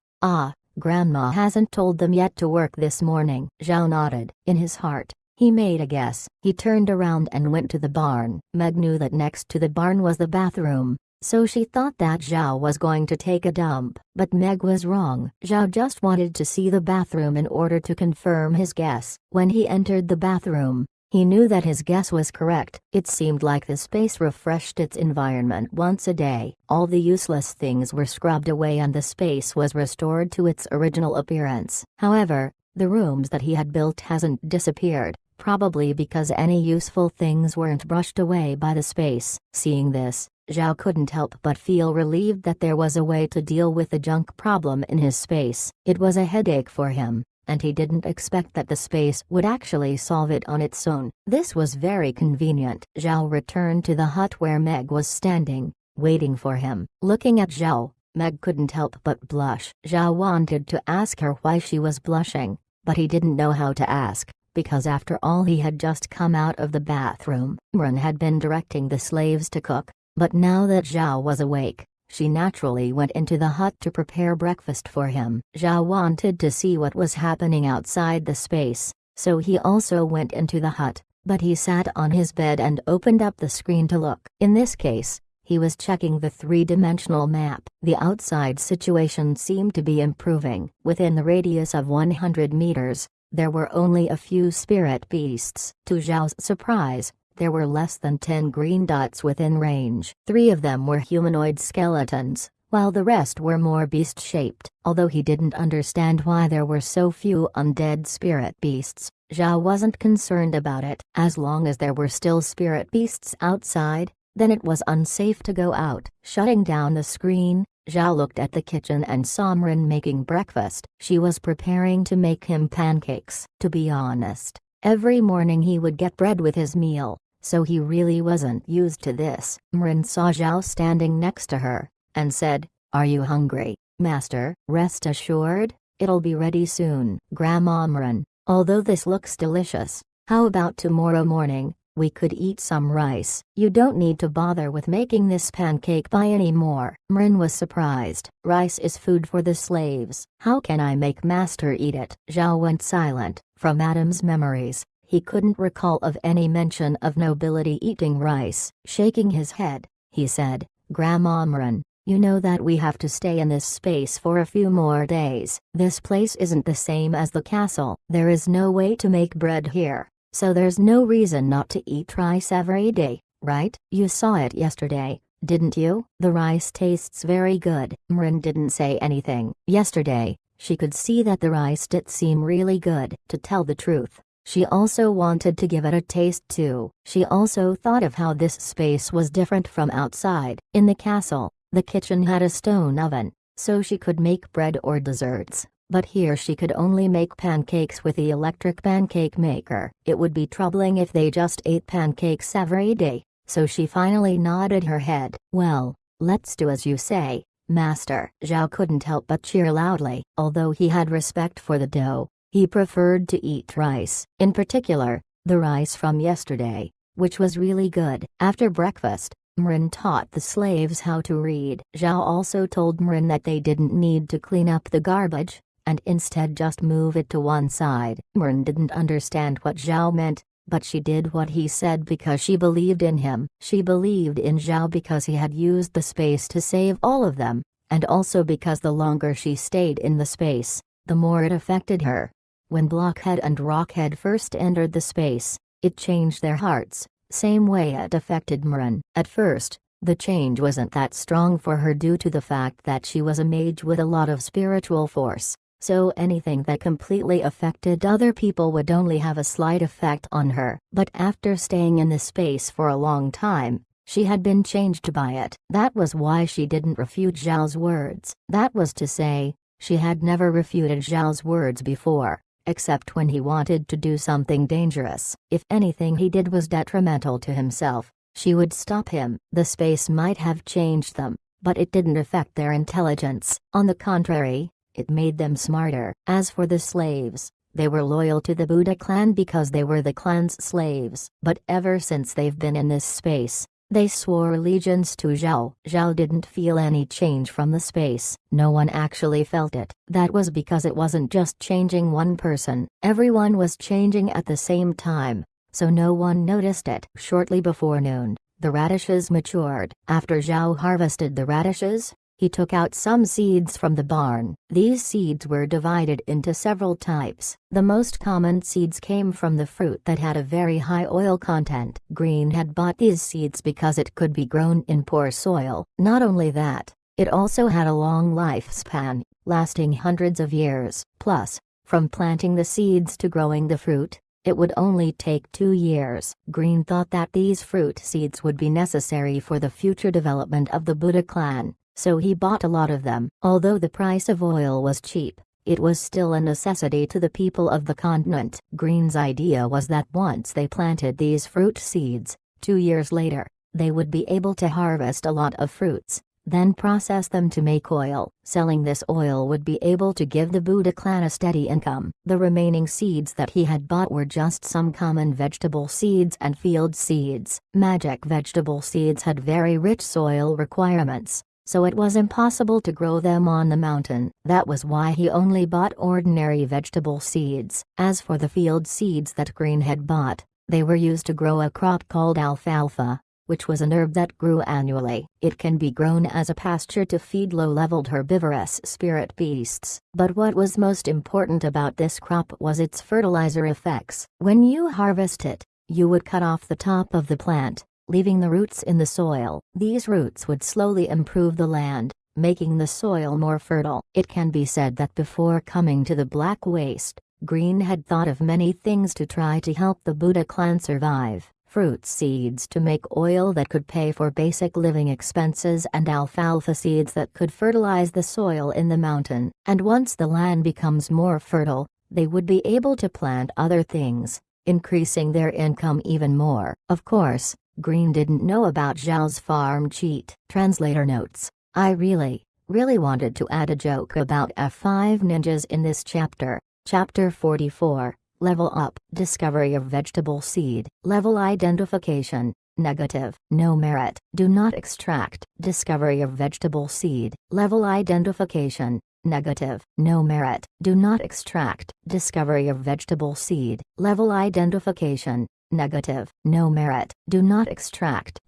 S1: Grandma hasn't told them yet to work this morning." Zhao nodded. In his heart, he made a guess. He turned around and went to the barn. Meg knew that next to the barn was the bathroom, so she thought that Zhao was going to take a dump. But Meg was wrong. Zhao just wanted to see the bathroom in order to confirm his guess. When he entered the bathroom, he knew that his guess was correct. It seemed like the space refreshed its environment once a day. All the useless things were scrubbed away and the space was restored to its original appearance. However, the rooms that he had built hasn't disappeared, probably because any useful things weren't brushed away by the space. Seeing this, Zhao couldn't help but feel relieved that there was a way to deal with the junk problem in his space. It was a headache for him, and he didn't expect that the space would actually solve it on its own. This was very convenient. Zhao returned to the hut where Meg was standing, waiting for him. Looking at Zhao, Meg couldn't help but blush. Zhao wanted to ask her why she was blushing, but he didn't know how to ask, because after all he had just come out of the bathroom. Mren had been directing the slaves to cook, but now that Zhao was awake, she naturally went into the hut to prepare breakfast for him. Zhao wanted to see what was happening outside the space, so he also went into the hut, but he sat on his bed and opened up the screen to look. In this case, he was checking the three-dimensional map. The outside situation seemed to be improving. Within the radius of 100 meters, there were only a few spirit beasts. To Zhao's surprise, there were less than 10 green dots within range. 3 of them were humanoid skeletons, while the rest were more beast-shaped. Although he didn't understand why there were so few undead spirit beasts, Zhao wasn't concerned about it. As long as there were still spirit beasts outside, then it was unsafe to go out. Shutting down the screen, Zhao looked at the kitchen and saw Mren making breakfast. She was preparing to make him pancakes. To be honest, every morning he would get bread with his meal, so he really wasn't used to this. Mren saw Zhao standing next to her, and said, "Are you hungry, master?" "Rest assured, it'll be ready soon." "Grandma Mren, although this looks delicious, how about tomorrow morning? We could eat some rice." "You don't need to bother with making this pancake pie anymore." Mren was surprised. "Rice is food for the slaves. How can I make master eat it?" Zhao went silent. From Adam's memories, he couldn't recall of any mention of nobility eating rice. Shaking his head, he said, "Grandma Mren, you know that we have to stay in this space for a few more days. This place isn't the same as the castle. There is no way to make bread here, so there's no reason not to eat rice every day, right? You saw it yesterday, didn't you? The rice tastes very good." Mren didn't say anything. Yesterday, she could see that the rice did seem really good. To tell the truth, she also wanted to give it a taste too. She also thought of how this space was different from outside. In the castle, the kitchen had a stone oven, so she could make bread or desserts, but here she could only make pancakes with the electric pancake maker. It would be troubling if they just ate pancakes every day, so she finally nodded her head. "Well, let's do as you say, Master. Zhao couldn't help but cheer loudly. Although he had respect for the dough, he preferred to eat rice. In particular, the rice from yesterday, which was really good. After breakfast, Mrin taught the slaves how to read. Zhao also told Mrin that they didn't need to clean up the garbage, and instead just move it to one side. Mrin didn't understand what Zhao meant, but she did what he said because she believed in him. She believed in Zhao because he had used the space to save all of them, and also because the longer she stayed in the space, the more it affected her. When Blockhead and Rockhead first entered the space, it changed their hearts, same way it affected Mrin. At first, the change wasn't that strong for her due to the fact that she was a mage with a lot of spiritual force, so anything that completely affected other people would only have a slight effect on her. But after staying in the space for a long time, she had been changed by it. That was why she didn't refute Zhao's words. That was to say, she had never refuted Zhao's words before, except when he wanted to do something dangerous. If anything he did was detrimental to himself, she would stop him. The space might have changed them, but it didn't affect their intelligence. On the contrary, it made them smarter. As for the slaves, they were loyal to the Buddha clan because they were the clan's slaves. But ever since they've been in this space, they swore allegiance to Zhao. Zhao didn't feel any change from the space. No one actually felt it. That was because it wasn't just changing one person. Everyone was changing at the same time, so no one noticed it. Shortly before noon, the radishes matured. After Zhao harvested the radishes, he took out some seeds from the barn. These seeds were divided into several types. The most common seeds came from the fruit that had a very high oil content. Green had bought these seeds because it could be grown in poor soil. Not only that, it also had a long lifespan, lasting hundreds of years. Plus, from planting the seeds to growing the fruit, it would only take 2 years. Green thought that these fruit seeds would be necessary for the future development of the Buddha clan, so he bought a lot of them. Although the price of oil was cheap, it was still a necessity to the people of the continent. Green's idea was that once they planted these fruit seeds, 2 years later, they would be able to harvest a lot of fruits, then process them to make oil. Selling this oil would be able to give the Buddha clan a steady income. The remaining seeds that he had bought were just some common vegetable seeds and field seeds. Magic vegetable seeds had very rich soil requirements, so it was impossible to grow them on the mountain. That was why he only bought ordinary vegetable seeds. As for the field seeds that Green had bought, they were used to grow a crop called alfalfa, which was an herb that grew annually. It can be grown as a pasture to feed low-leveled herbivorous spirit beasts. But what was most important about this crop was its fertilizer effects. When you harvest it, you would cut off the top of the plant, leaving the roots in the soil. These roots would slowly improve the land, making the soil more fertile. It can be said that before coming to the Black Waste, Green had thought of many things to try to help the Buddha clan survive. Fruit seeds to make oil that could pay for basic living expenses, and alfalfa seeds that could fertilize the soil in the mountain. And once the land becomes more fertile, they would be able to plant other things, increasing their income even more. Of course, Green didn't know about Zhao's farm cheat. Translator notes: I really wanted to add a joke about F5 ninjas in this chapter. Chapter 44. Level up. Discovery of vegetable seed. Level identification. Negative. No merit. Do not extract. Discovery of vegetable seed. Level identification. Negative. No merit. Do not extract. Discovery of vegetable seed. Level identification. Negative. No merit. Do not extract.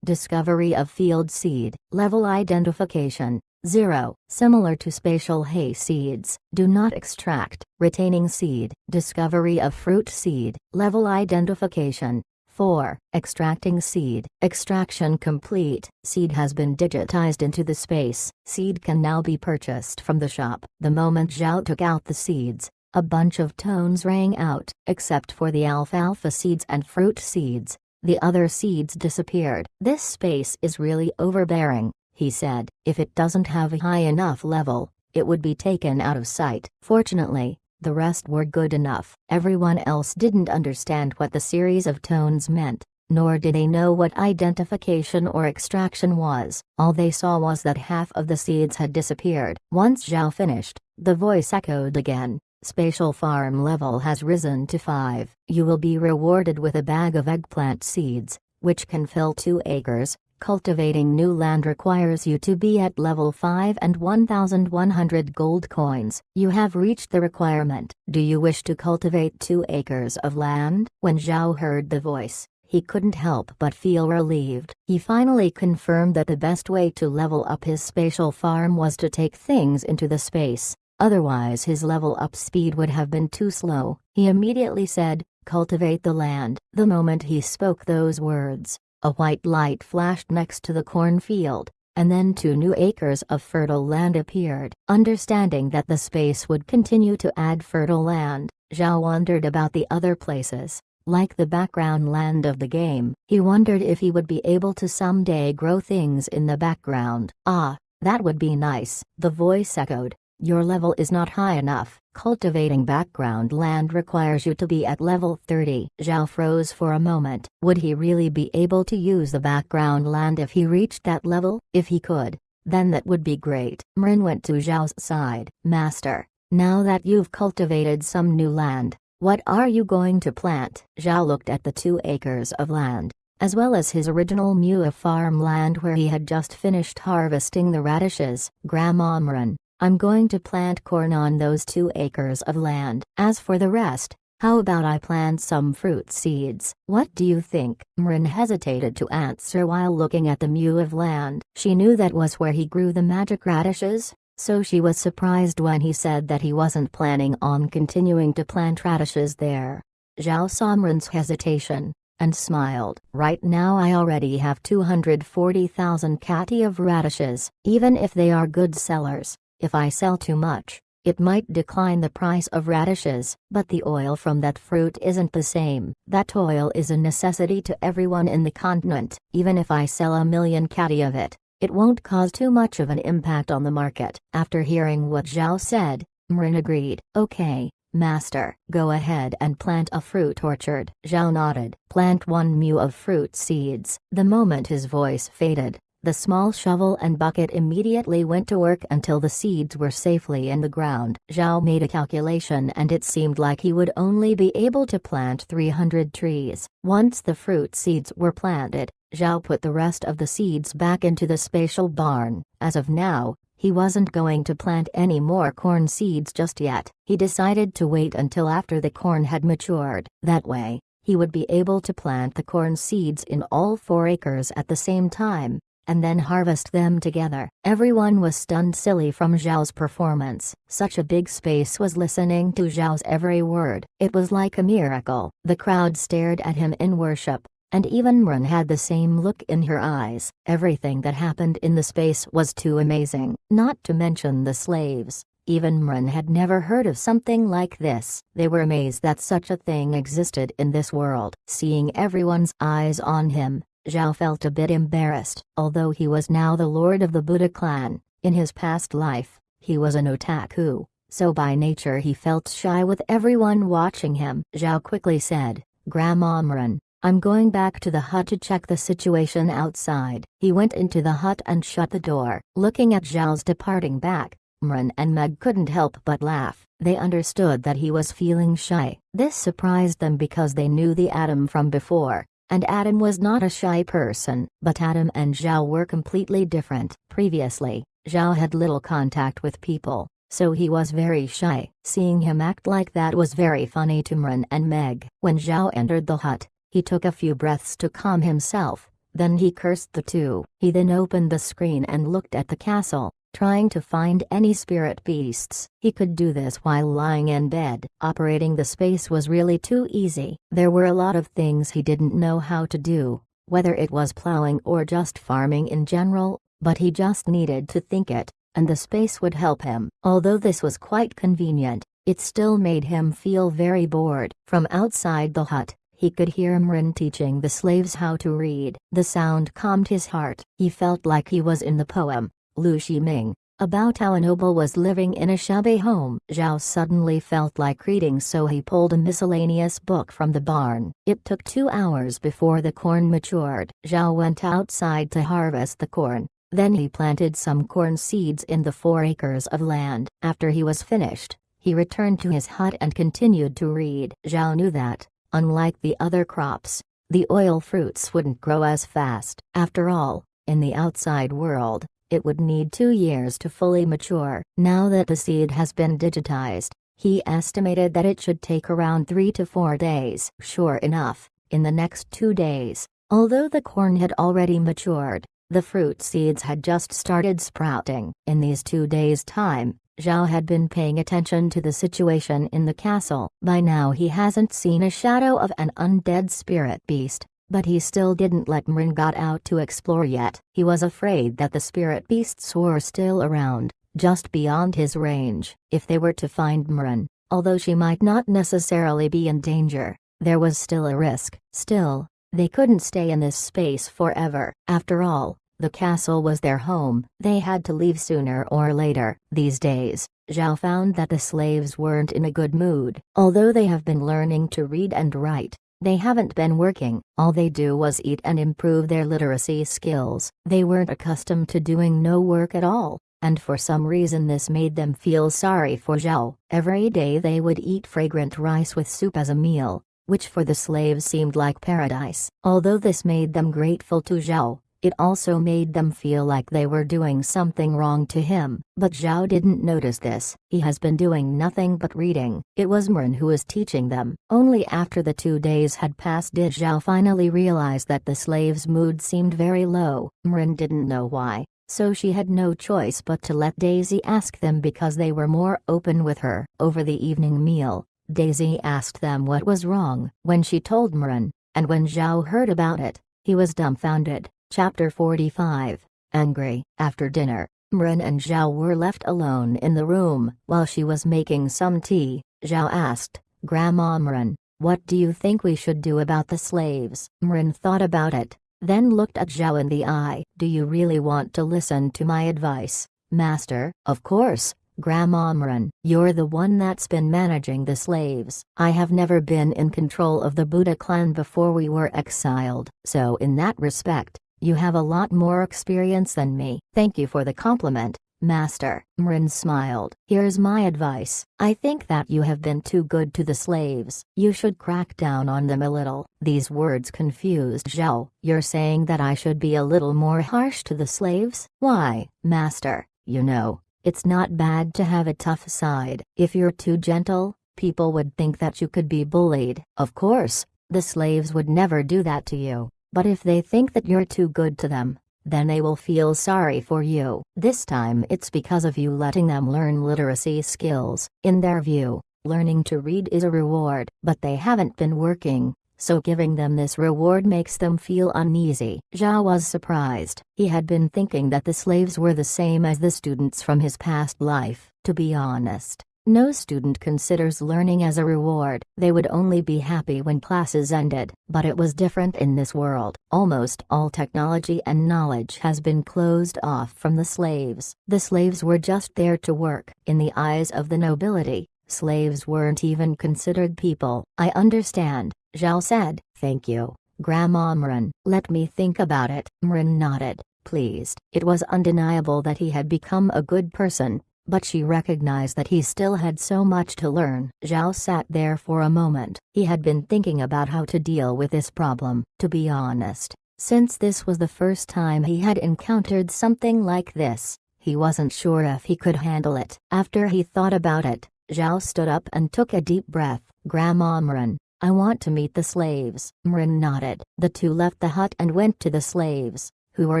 S1: Discovery of field seed. Level identification. 0. Similar to spatial hay seeds. Do not extract. Retaining seed. Discovery of fruit seed. Level identification. 4. Extracting seed. Extraction complete. Seed has been digitized into the space. Seed can now be purchased from the shop. The moment Zhao took out the seeds, a bunch of tones rang out. Except for the alfalfa seeds and fruit seeds, the other seeds disappeared. This space is really overbearing, he said. If it doesn't have a high enough level, it would be taken out of sight. Fortunately, the rest were good enough. Everyone else didn't understand what the series of tones meant, nor did they know what identification or extraction was. All they saw was that half of the seeds had disappeared. Once Zhao finished, the voice echoed again. Spatial farm level has risen to 5. You will be rewarded with a bag of eggplant seeds, which can fill 2 acres. Cultivating new land requires you to be at level 5 and 1,100 gold coins. You have reached the requirement. Do you wish to cultivate 2 acres of land? When Zhao heard the voice, he couldn't help but feel relieved. He finally confirmed that the best way to level up his spatial farm was to take things into the space. Otherwise his level up speed would have been too slow. He immediately said, "Cultivate the land." The moment he spoke those words, a white light flashed next to the cornfield, and then 2 new acres of fertile land appeared. Understanding that the space would continue to add fertile land, Zhao wondered about the other places. Like the background land of the game, he wondered if he would be able to someday grow things in the background. Ah, that would be nice, the voice echoed. Your level is not high enough. Cultivating background land requires you to be at level 30. Zhao froze for a moment. Would he really be able to use the background land if he reached that level? If he could, then that would be great. Mrin went to Zhao's side. Master, now that you've cultivated some new land, what are you going to plant? Zhao looked at the 2 acres of land, as well as his original Manhwa farmland where he had just finished harvesting the radishes. Grandma Mrin, I'm going to plant corn on those 2 acres of land. As for the rest, how about I plant some fruit seeds? What do you think? Mrin hesitated to answer while looking at the mew of land. She knew that was where he grew the magic radishes, so she was surprised when he said that he wasn't planning on continuing to plant radishes there. Zhao saw Mrin's hesitation, and smiled. Right now I already have 240,000 kati of radishes. Even if they are good sellers, if I sell too much, it might decline the price of radishes. But the oil from that fruit isn't the same. That oil is a necessity to everyone in the continent. Even if I sell 1,000,000 kati of it, it won't cause too much of an impact on the market. After hearing what Zhao said, Mrin agreed. Okay, Master, go ahead and plant a fruit orchard. Zhao nodded. Plant 1 mew of fruit seeds. The moment his voice faded, the small shovel and bucket immediately went to work until the seeds were safely in the ground. Zhao made a calculation and it seemed like he would only be able to plant 300 trees. Once the fruit seeds were planted, Zhao put the rest of the seeds back into the spatial barn. As of now, he wasn't going to plant any more corn seeds just yet. He decided to wait until after the corn had matured. That way, he would be able to plant the corn seeds in all 4 acres at the same time, and then harvest them together. Everyone was stunned silly from Zhao's performance. Such a big space was listening to Zhao's every word. It was like a miracle. The crowd stared at him in worship, and even Mrin had the same look in her eyes. Everything that happened in the space was too amazing. Not to mention the slaves. Even Mrin had never heard of something like this. They were amazed that such a thing existed in this world. Seeing everyone's eyes on him, Zhao felt a bit embarrassed. Although he was now the lord of the Buddha clan, in his past life, he was an otaku, so by nature he felt shy with everyone watching him. Zhao quickly said, Grandma Mrin, I'm going back to the hut to check the situation outside. He went into the hut and shut the door. Looking at Zhao's departing back, Mrin and Meg couldn't help but laugh. They understood that he was feeling shy. This surprised them because they knew the Adam from before. And Adam was not a shy person. But Adam and Zhao were completely different. Previously, Zhao had little contact with people, so he was very shy. Seeing him act like that was very funny to Mrin and Meg. When Zhao entered the hut, he took a few breaths to calm himself, then he cursed the 2. He then opened the screen and looked at the castle, trying to find any spirit beasts. He could do this while lying in bed. Operating the space was really too easy. There were a lot of things he didn't know how to do, whether it was plowing or just farming in general, but he just needed to think it, and the space would help him. Although this was quite convenient, it still made him feel very bored. From outside the hut, he could hear Mrin teaching the slaves how to read. The sound calmed his heart. He felt like he was in the poem, Lu Shiming, about how a noble was living in a shabby home. Zhao suddenly felt like reading, so he pulled a miscellaneous book from the barn. It took 2 hours before the corn matured. Zhao went outside to harvest the corn. Then he planted some corn seeds in the 4 acres of land. After he was finished, he returned to his hut and continued to read. Zhao knew that, unlike the other crops, the oil fruits wouldn't grow as fast. After all, in the outside world, it would need 2 years to fully mature. Now that the seed has been digitized, he estimated that it should take around 3 to 4 days. Sure enough, in the next 2 days, although the corn had already matured, the fruit seeds had just started sprouting. In these 2 days' time, Zhao had been paying attention to the situation in the castle. By now he hasn't seen a shadow of an undead spirit beast, but he still didn't let Mrin got out to explore yet. He was afraid that the spirit beasts were still around, just beyond his range. If they were to find Mrin, although she might not necessarily be in danger, there was still a risk. Still, they couldn't stay in this space forever. After all, the castle was their home. They had to leave sooner or later. These days, Zhao found that the slaves weren't in a good mood. Although they have been learning to read and write, they haven't been working. All they do was eat and improve their literacy skills. They weren't accustomed to doing no work at all, and for some reason this made them feel sorry for Zhao. Every day they would eat fragrant rice with soup as a meal, which for the slaves seemed like paradise. Although this made them grateful to Zhao, it also made them feel like they were doing something wrong to him. But Zhao didn't notice this. He has been doing nothing but reading. It was Mrin who was teaching them. Only after the 2 days had passed did Zhao finally realize that the slaves' mood seemed very low. Mrin didn't know why, so she had no choice but to let Daisy ask them because they were more open with her. Over the evening meal, Daisy asked them what was wrong. When she told Mrin, and when Zhao heard about it, he was dumbfounded. Chapter 45, Angry. After dinner, Mrin and Zhao were left alone in the room. While she was making some tea, Zhao asked, "Grandma Mrin, what do you think we should do about the slaves?" Mrin thought about it, then looked at Zhao in the eye. "Do you really want to listen to my advice, Master?" "Of course, Grandma Mrin. You're the one that's been managing the slaves. I have never been in control of the Buddha clan before we were exiled, so in that respect, you have a lot more experience than me." "Thank you for the compliment, Master." Mrin smiled. "Here's my advice. I think that you have been too good to the slaves. You should crack down on them a little." These words confused Zhao. "You're saying that I should be a little more harsh to the slaves?" "Why, Master, you know, it's not bad to have a tough side. If you're too gentle, people would think that you could be bullied. Of course, the slaves would never do that to you. But if they think that you're too good to them, then they will feel sorry for you. This time it's because of you letting them learn literacy skills. In their view, learning to read is a reward. But they haven't been working, so giving them this reward makes them feel uneasy." Zhao was surprised. He had been thinking that the slaves were the same as the students from his past life. To be honest, no student considers learning as a reward. They would only be happy when classes ended. But it was different in this world. Almost all technology and knowledge has been closed off from the slaves. The slaves were just there to work. In the eyes of the nobility, slaves weren't even considered people. "I understand," Zhao said. "Thank you, Grandma Mrin. Let me think about it." Mrin nodded, pleased. It was undeniable that he had become a good person, but she recognized that he still had so much to learn. Zhao sat there for a moment. He had been thinking about how to deal with this problem. To be honest, since this was the first time he had encountered something like this, he wasn't sure if he could handle it. After he thought about it, Zhao stood up and took a deep breath. "Grandma Mrin, I want to meet the slaves." Mrin nodded. The two left the hut and went to the slaves, who were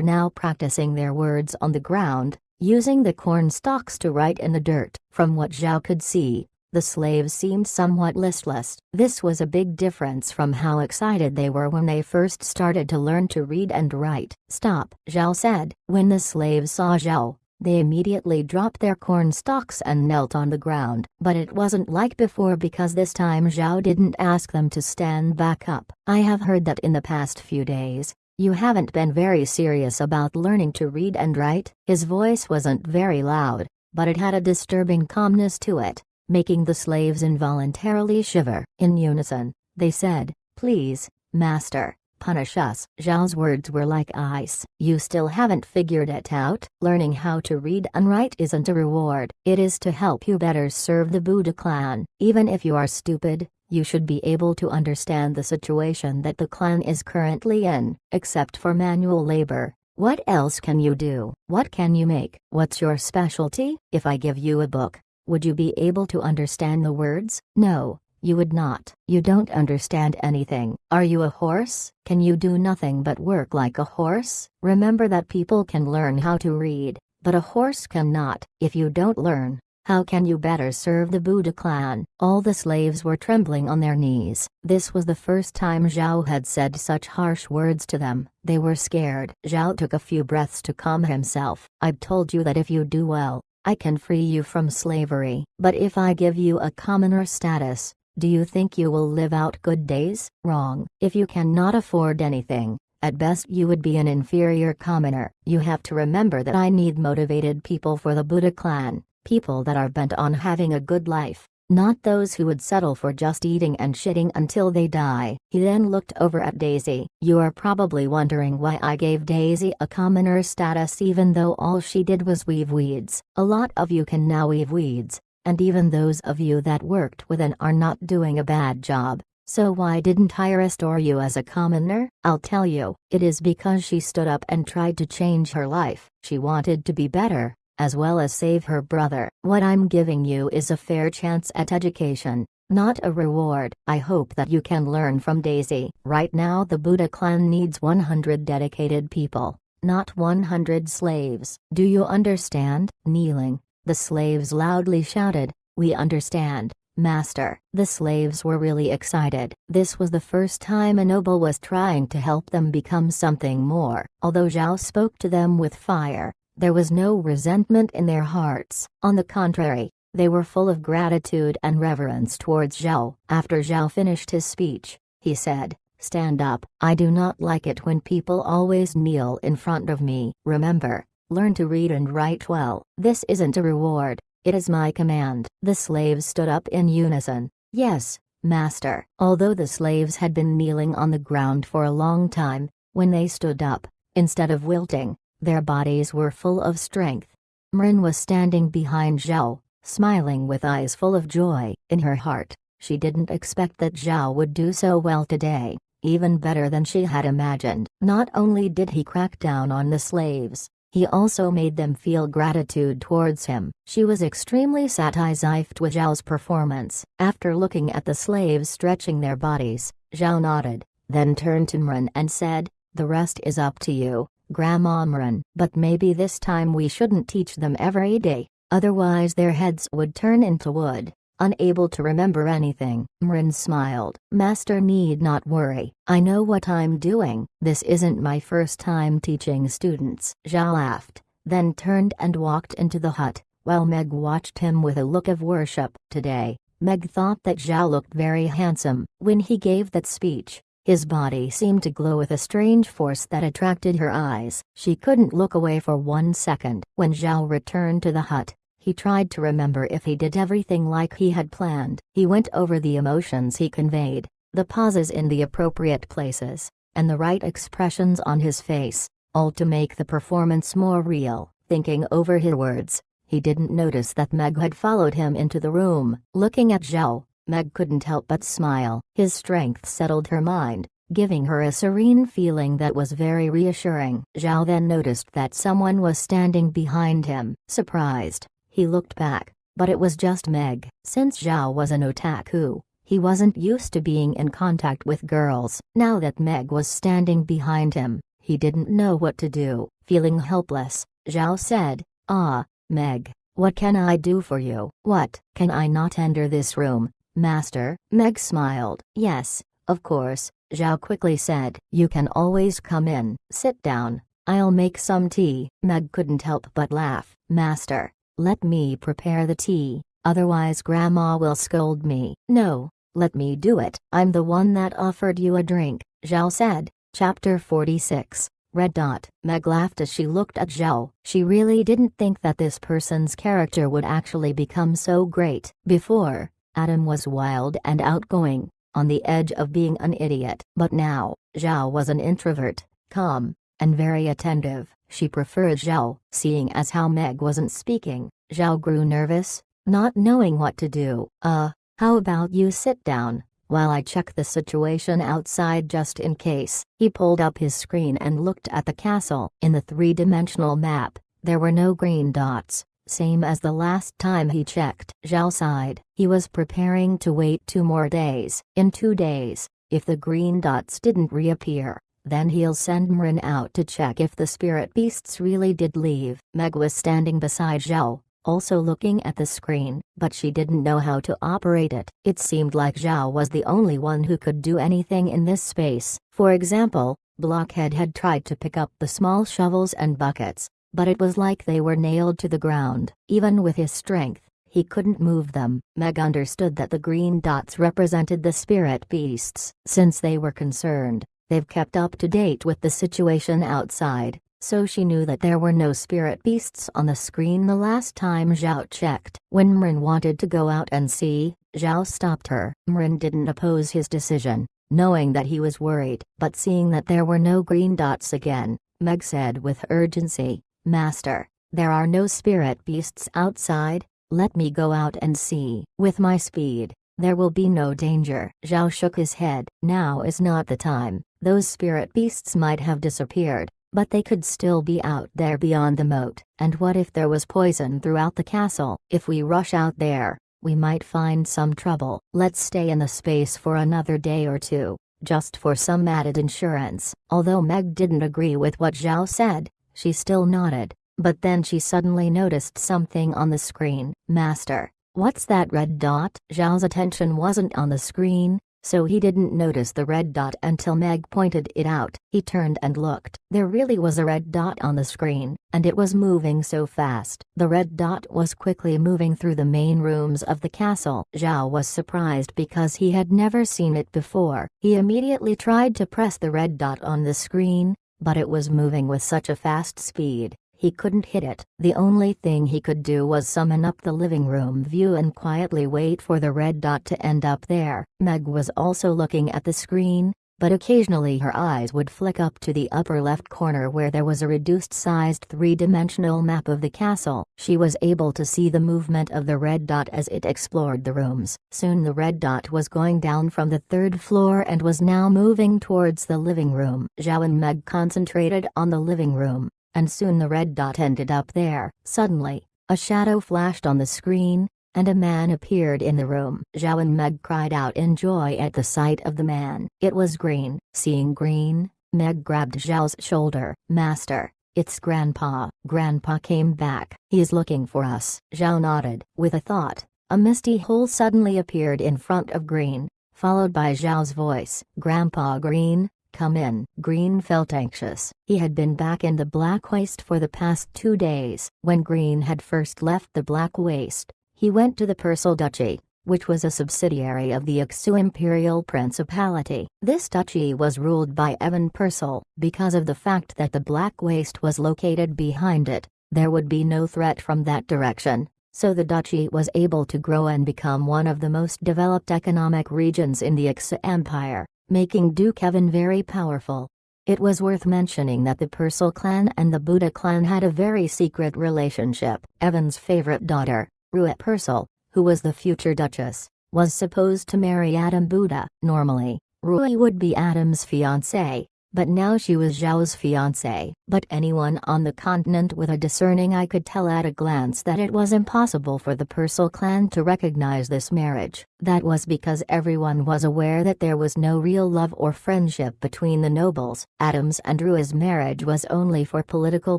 S1: now practicing their words on the ground, using the corn stalks to write in the dirt. From what Zhao could see, the slaves seemed somewhat listless. This was a big difference from how excited they were when they first started to learn to read and write. "Stop," Zhao said. When the slaves saw Zhao, they immediately dropped their corn stalks and knelt on the ground. But it wasn't like before because this time Zhao didn't ask them to stand back up. "I have heard that in the past few days, You haven't been very serious about learning to read and write." His voice wasn't very loud, but it had a disturbing calmness to it, making the slaves involuntarily shiver. In unison, they said, "Please, Master, punish us." Zhao's words were like ice. "You still haven't figured it out? Learning how to read and write isn't a reward. It is to help you better serve the Buddha clan. Even if you are stupid, you should be able to understand the situation that the clan is currently in. Except for manual labor, what else can you do? What can you make? What's your specialty? If I give you a book, would you be able to understand the words? No, you would not. You don't understand anything. Are you a horse? Can you do nothing but work like a horse? Remember that people can learn how to read, but a horse cannot. If you don't learn, how can you better serve the Buddha clan?" All the slaves were trembling on their knees. This was the first time Zhao had said such harsh words to them. They were scared. Zhao took a few breaths to calm himself. "I've told you that if you do well, I can free you from slavery. But if I give you a commoner status, do you think you will live out good days? Wrong. If you cannot afford anything, at best you would be an inferior commoner. You have to remember that I need motivated people for the Buddha clan. People that are bent on having a good life, not those who would settle for just eating and shitting until they die." He then looked over at Daisy. "You are probably wondering why I gave Daisy a commoner status even though all she did was weave weeds. A lot of you can now weave weeds, and even those of you that worked within are not doing a bad job. So why didn't I restore you as a commoner? I'll tell you. It is because she stood up and tried to change her life. She wanted to be better, as well as save her brother. What I'm giving you is a fair chance at education, not a reward. I hope that you can learn from Daisy." Right now the Buddha clan needs 100 dedicated people, not 100 slaves. "Do you understand?" Kneeling, the slaves loudly shouted, "We understand, Master." The slaves were really excited. This was the first time a noble was trying to help them become something more. Although Zhao spoke to them with fire, there was no resentment in their hearts. On the contrary, they were full of gratitude and reverence towards Zhao. After Zhao finished his speech, he said, "Stand up. I do not like it when people always kneel in front of me. Remember, learn to read and write well. This isn't a reward, it is my command." The slaves stood up in unison. "Yes, Master." Although the slaves had been kneeling on the ground for a long time, when they stood up, instead of wilting, their bodies were full of strength. Mrin was standing behind Zhao, smiling with eyes full of joy. In her heart, she didn't expect that Zhao would do so well today, even better than she had imagined. Not only did he crack down on the slaves, he also made them feel gratitude towards him. She was extremely satisfied with Zhao's performance. After looking at the slaves stretching their bodies, Zhao nodded, then turned to Mrin and said, "The rest is up to you, Grandma Mrin. But maybe this time we shouldn't teach them every day, otherwise their heads would turn into wood, unable to remember anything." Mrin smiled. "Master need not worry, I know what I'm doing. This isn't my first time teaching students." Zhao laughed, then turned and walked into the hut, while Meg watched him with a look of worship. Today, Meg thought that Zhao looked very handsome. When he gave that speech, his body seemed to glow with a strange force that attracted her eyes. She couldn't look away for 1 second. When Zhao returned to the hut, he tried to remember if he did everything like he had planned. He went over the emotions he conveyed, the pauses in the appropriate places, and the right expressions on his face, all to make the performance more real. Thinking over his words, he didn't notice that Meg had followed him into the room. Looking at Zhao, Meg couldn't help but smile. His strength settled her mind, giving her a serene feeling that was very reassuring. Zhao then noticed that someone was standing behind him. Surprised, he looked back, but it was just Meg. Since Zhao was an otaku, he wasn't used to being in contact with girls. Now that Meg was standing behind him, he didn't know what to do. Feeling helpless, Zhao said, "Ah, Meg, what can I do for you?" "What? Can I not enter this room, Master?" Meg smiled. "Yes, of course," Zhao quickly said. "You can always come in. Sit down, I'll make some tea." Meg couldn't help but laugh. "Master, let me prepare the tea, otherwise Grandma will scold me." "No, let me do it. I'm the one that offered you a drink," Zhao said, Chapter 46. Red Dot. Meg laughed as she looked at Zhao. She really didn't think that this person's character would actually become so great. Before, Adam was wild and outgoing, on the edge of being an idiot. But now, Zhao was an introvert, calm, and very attentive. She preferred Zhao. Seeing as how Meg wasn't speaking, Zhao grew nervous, not knowing what to do. How about you sit down while I check the situation outside just in case." He pulled up his screen and looked at the castle. In the three-dimensional map, there were no green dots, same as the last time he checked. Zhao sighed. He was preparing to wait 2 more days. In 2 days, if the green dots didn't reappear, then he'll send Mrin out to check if the spirit beasts really did leave. Meg was standing beside Zhao, also looking at the screen, but she didn't know how to operate it. It seemed like Zhao was the only one who could do anything in this space. For example, Blockhead had tried to pick up the small shovels and buckets, but it was like they were nailed to the ground. Even with his strength, he couldn't move them. Meg understood that the green dots represented the spirit beasts. Since they were concerned, they've kept up to date with the situation outside, so she knew that there were no spirit beasts on the screen the last time Zhao checked. When Mrin wanted to go out and see, Zhao stopped her. Mrin didn't oppose his decision, knowing that he was worried. But seeing that there were no green dots again, Meg said with urgency, "Master, there are no spirit beasts outside, let me go out and see. With my speed, there will be no danger." Zhao shook his head. Now is not the time. Those spirit beasts might have disappeared, but they could still be out there beyond the moat. And what if there was poison throughout the castle? If we rush out there, we might find some trouble. Let's stay in the space for another day or 2, just for some added insurance. Although Meg didn't agree with what Zhao said, she still nodded. But then she suddenly noticed something on the screen. "Master, what's that red dot?" Zhao's attention wasn't on the screen, so he didn't notice the red dot until Meg pointed it out. He turned and looked. There really was a red dot on the screen, and it was moving so fast. The red dot was quickly moving through the main rooms of the castle. Zhao was surprised because he had never seen it before. He immediately tried to press the red dot on the screen, but it was moving with such a fast speed, he couldn't hit it. The only thing he could do was summon up the living room view and quietly wait for the red dot to end up there. Meg was also looking at the screen, but occasionally her eyes would flick up to the upper left corner where there was a reduced-sized three-dimensional map of the castle. She was able to see the movement of the red dot as it explored the rooms. Soon the red dot was going down from the 3rd floor and was now moving towards the living room. Zhao and Meg concentrated on the living room, and soon the red dot ended up there. Suddenly, a shadow flashed on the screen, and a man appeared in the room. Zhao and Meg cried out in joy at the sight of the man. It was Green. Seeing Green, Meg grabbed Zhao's shoulder. "Master, it's Grandpa." "Grandpa came back. He's looking for us." Zhao nodded. With a thought, a misty hole suddenly appeared in front of Green, followed by Zhao's voice. "Grandpa Green, come in." Green felt anxious. He had been back in the Black Waste for the past 2 days. When Green had first left the Black Waste, he went to the Persal Duchy, which was a subsidiary of the Iksu Imperial Principality. This duchy was ruled by Evan Persal. Because of the fact that the Black Waste was located behind it, there would be no threat from that direction, so the duchy was able to grow and become one of the most developed economic regions in the Iksu Empire, making Duke Evan very powerful. It was worth mentioning that the Persal clan and the Buddha clan had a very secret relationship. Evan's favorite daughter, Rua Persal, who was the future duchess, was supposed to marry Adam Buddha. Normally, Rui would be Adam's fiancée, but now she was Zhao's fiancée. But anyone on the continent with a discerning eye could tell at a glance that it was impossible for the Persal clan to recognize this marriage. That was because everyone was aware that there was no real love or friendship between the nobles. Adam's and Rua's marriage was only for political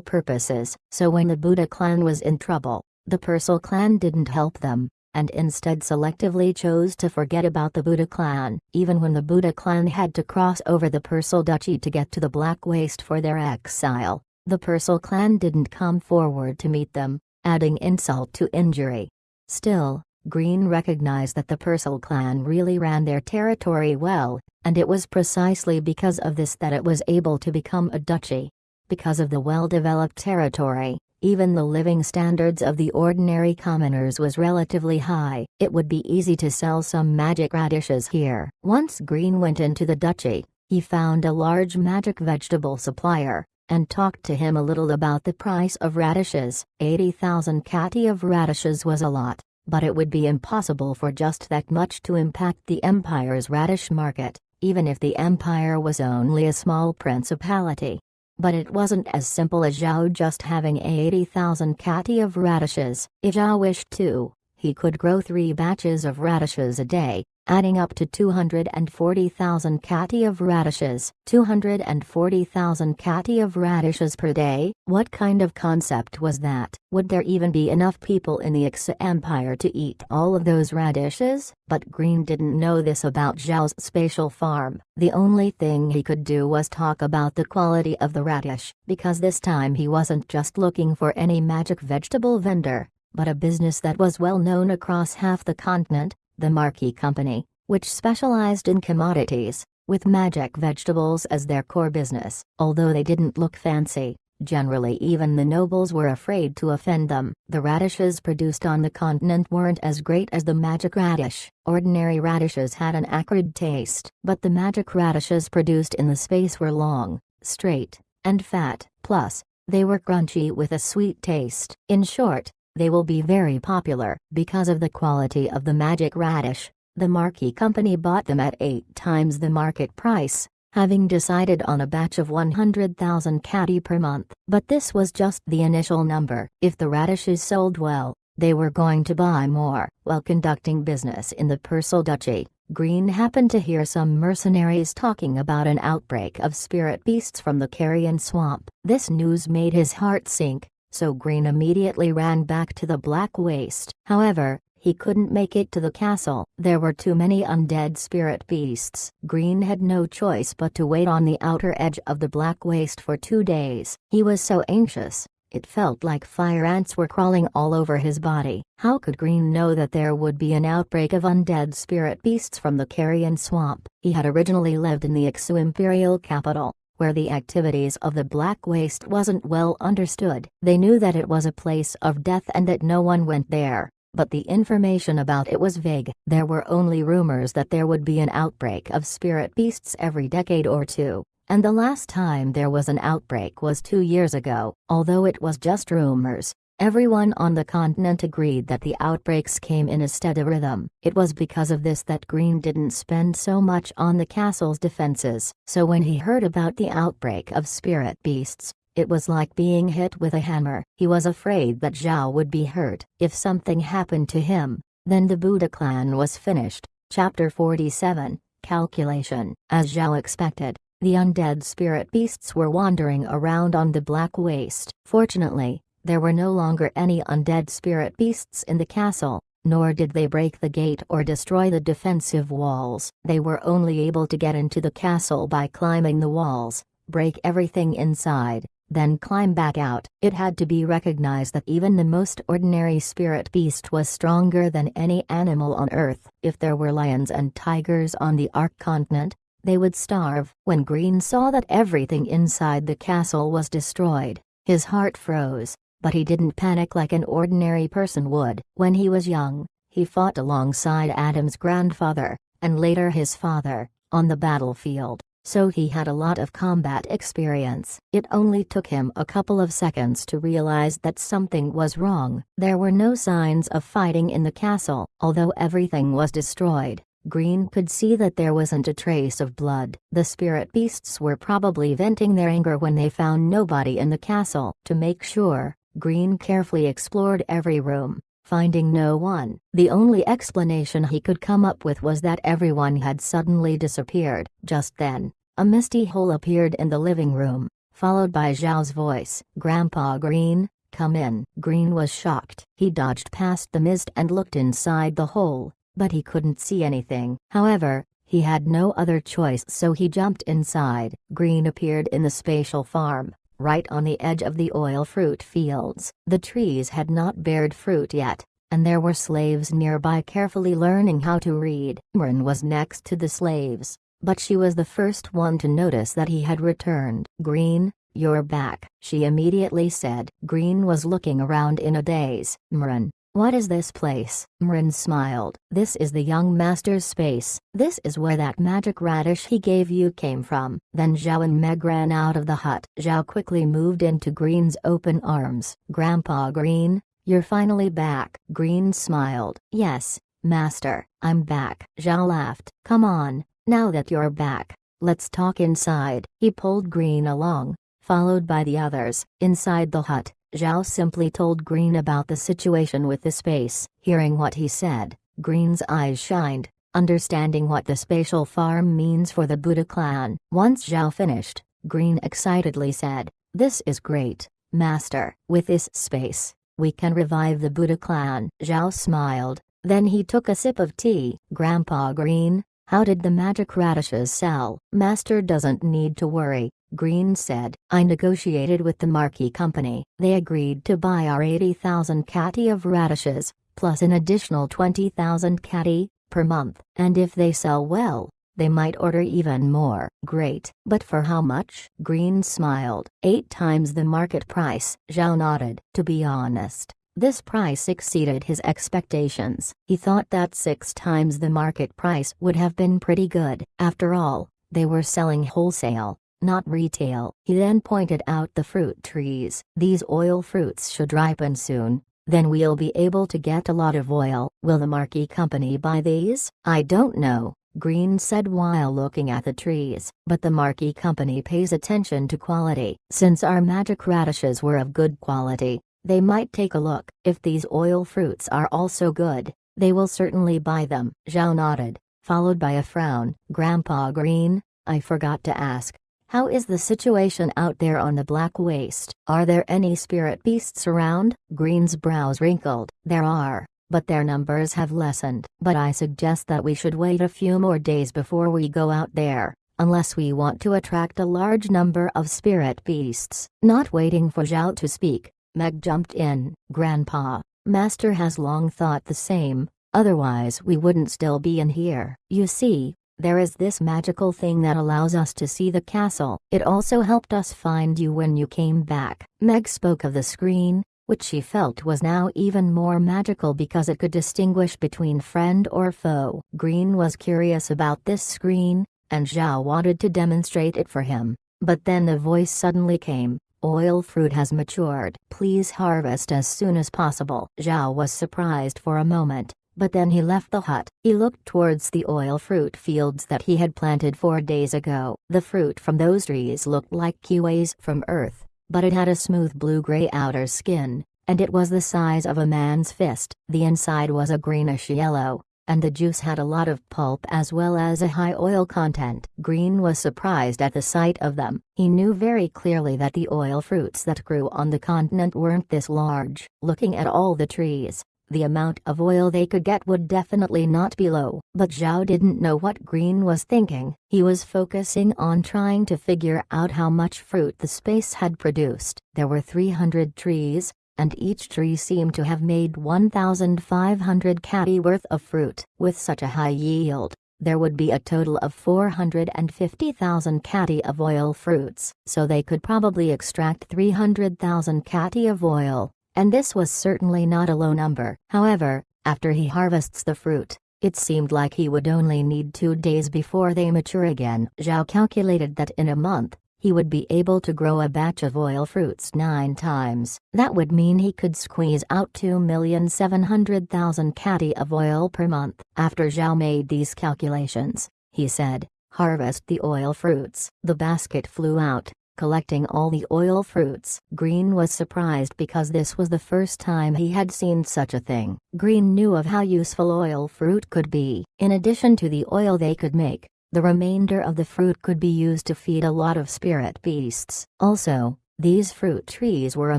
S1: purposes, so when the Buddha clan was in trouble, the Persal clan didn't help them, and instead selectively chose to forget about the Buddha clan. Even when the Buddha clan had to cross over the Persal Duchy to get to the Black Waste for their exile, the Persal clan didn't come forward to meet them, adding insult to injury. Still, Green recognized that the Purcell clan really ran their territory well, and it was precisely because of this that it was able to become a duchy. Because of the well-developed territory, even the living standards of the ordinary commoners was relatively high. It would be easy to sell some magic radishes here. Once Green went into the duchy, he found a large magic vegetable supplier, and talked to him a little about the price of radishes. 80,000 kati of radishes was a lot, but it would be impossible for just that much to impact the empire's radish market, even if the empire was only a small principality. But it wasn't as simple as Zhao just having 80,000 kati of radishes. If Zhao wished to, he could grow 3 batches of radishes a day, adding up to 240,000 kati of radishes. 240,000 kati of radishes per day? What kind of concept was that? Would there even be enough people in the Xia Empire to eat all of those radishes? But Green didn't know this about Zhao's spatial farm. The only thing he could do was talk about the quality of the radish, because this time he wasn't just looking for any magic vegetable vendor, but a business that was well known across half the continent, the Marquis Company, which specialized in commodities, with magic vegetables as their core business. Although they didn't look fancy, generally even the nobles were afraid to offend them. The radishes produced on the continent weren't as great as the magic radish. Ordinary radishes had an acrid taste, but the magic radishes produced in the space were long, straight, and fat. Plus, they were crunchy with a sweet taste. In short, they will be very popular. Because of the quality of the magic radish, the Marquis Company bought them at 8 times the market price, having decided on a batch of 100,000 kati per month. But this was just the initial number. If the radishes sold well, they were going to buy more. While conducting business in the Purcell Duchy, Green happened to hear some mercenaries talking about an outbreak of spirit beasts from the carrion swamp. This news made his heart sink, so Green immediately ran back to the Black Waste. However, he couldn't make it to the castle. There were too many undead spirit beasts. Green had no choice but to wait on the outer edge of the Black Waste for 2 days. He was so anxious, it felt like fire ants were crawling all over his body. How could Green know that there would be an outbreak of undead spirit beasts from the carrion swamp? He had originally lived in the Ixu imperial capital, where the activities of the Black Waste wasn't well understood. They knew that it was a place of death and that no one went there, but the information about it was vague. There were only rumors that there would be an outbreak of spirit beasts every decade or two, and the last time there was an outbreak was 2 years ago. Although it was just rumors, everyone on the continent agreed that the outbreaks came in a steady rhythm. It was because of this that Green didn't spend so much on the castle's defenses. So when he heard about the outbreak of spirit beasts, it was like being hit with a hammer. He was afraid that Zhao would be hurt. If something happened to him, then the Buddha clan was finished. Chapter 47, Calculation. As Zhao expected, the undead spirit beasts were wandering around on the Black Waste. Fortunately, there were no longer any undead spirit beasts in the castle, nor did they break the gate or destroy the defensive walls. They were only able to get into the castle by climbing the walls, break everything inside, then climb back out. It had to be recognized that even the most ordinary spirit beast was stronger than any animal on Earth. If there were lions and tigers on the Ark continent, they would starve. When Green saw that everything inside the castle was destroyed, his heart froze. But he didn't panic like an ordinary person would. When he was young, he fought alongside Adam's grandfather, and later his father, on the battlefield, so he had a lot of combat experience. It only took him a couple of seconds to realize that something was wrong. There were no signs of fighting in the castle. Although everything was destroyed, Green could see that there wasn't a trace of blood. The spirit beasts were probably venting their anger when they found nobody in the castle. To make sure, Green carefully explored every room, finding no one. The only explanation he could come up with was that everyone had suddenly disappeared. Just then, a misty hole appeared in the living room, followed by Zhao's voice. "Grandpa Green, come in." Green was shocked. He dodged past the mist and looked inside the hole, but he couldn't see anything. However, he had no other choice, so he jumped inside. Green appeared in the spatial farm, right on the edge of the oil fruit fields. The trees had not bared fruit yet, and there were slaves nearby carefully learning how to read. Mrin was next to the slaves, but she was the first one to notice that he had returned. "Green, you're back," she immediately said. Green was looking around in a daze. "Mrin, what is this place?" Mrin smiled. "This is the young master's space. This is where that magic radish he gave you came from." Then Zhao and Meg ran out of the hut. Zhao quickly moved into Green's open arms. "Grandpa Green, you're finally back." Green smiled. "Yes, master, I'm back." Zhao laughed. "Come on, now that you're back, let's talk inside." He pulled Green along, followed by the others. Inside the hut, Zhao simply told Green about the situation with the space. Hearing what he said, Green's eyes shined, understanding what the spatial farm means for the Buddha clan. Once Zhao finished, Green excitedly said, "This is great, master. With this space, we can revive the Buddha clan." Zhao smiled, then he took a sip of tea. "Grandpa Green, how did the magic radishes sell?" "Master doesn't need to worry," Green said. "I negotiated with the Marquee Company. They agreed to buy our 80,000 kati of radishes, plus an additional 20,000 kati, per month. And if they sell well, they might order even more." "Great. But for how much?" Green smiled. 8 times the market price." Zhao nodded. To be honest, this price exceeded his expectations. He thought that 6 times the market price would have been pretty good. After all, they were selling wholesale, not retail. He then pointed out the fruit trees. "These oil fruits should ripen soon, then we'll be able to get a lot of oil." "Will the Marquee Company buy these?" "I don't know," Green said while looking at the trees. "But the Marquee Company pays attention to quality. Since our magic radishes were of good quality, they might take a look. If these oil fruits are also good, they will certainly buy them." Zhao nodded, followed by a frown. "Grandpa Green, I forgot to ask, how is the situation out there on the Black Waste? Are there any spirit beasts around?" Green's brows wrinkled. "There are, but their numbers have lessened. But I suggest that we should wait a few more days before we go out there, unless we want to attract a large number of spirit beasts." Not waiting for Zhao to speak, Meg jumped in. "Grandpa, Master has long thought the same, otherwise we wouldn't still be in here. You see, there is this magical thing that allows us to see the castle. It also helped us find you when you came back." Meg spoke of the screen, which she felt was now even more magical because it could distinguish between friend or foe. Green was curious about this screen, and Zhao wanted to demonstrate it for him, but then the voice suddenly came. "Oil fruit has matured. Please harvest as soon as possible." Zhao was surprised for a moment, but then he left the hut. He looked towards the oil fruit fields that he had planted 4 days ago. The fruit from those trees looked like kiwis from Earth, but it had a smooth blue-gray outer skin, and it was the size of a man's fist. The inside was a greenish yellow, and the juice had a lot of pulp as well as a high oil content. Green was surprised at the sight of them. He knew very clearly that the oil fruits that grew on the continent weren't this large. Looking at all the trees, the amount of oil they could get would definitely not be low. But Zhao didn't know what Green was thinking. He was focusing on trying to figure out how much fruit the space had produced. There were 300 trees, and each tree seemed to have made 1,500 kati worth of fruit. With such a high yield, there would be a total of 450,000 kati of oil fruits. So they could probably extract 300,000 kati of oil. And this was certainly not a low number. However, after he harvests the fruit, it seemed like he would only need 2 days before they mature again. Zhao calculated that in a month, he would be able to grow a batch of oil fruits 9 times. That would mean he could squeeze out 2,700,000 kati of oil per month. After Zhao made these calculations, he said, "Harvest the oil fruits." The basket flew out, collecting all the oil fruits. Green was surprised because this was the first time he had seen such a thing. Green knew of how useful oil fruit could be. In addition to the oil they could make, the remainder of the fruit could be used to feed a lot of spirit beasts. Also, these fruit trees were a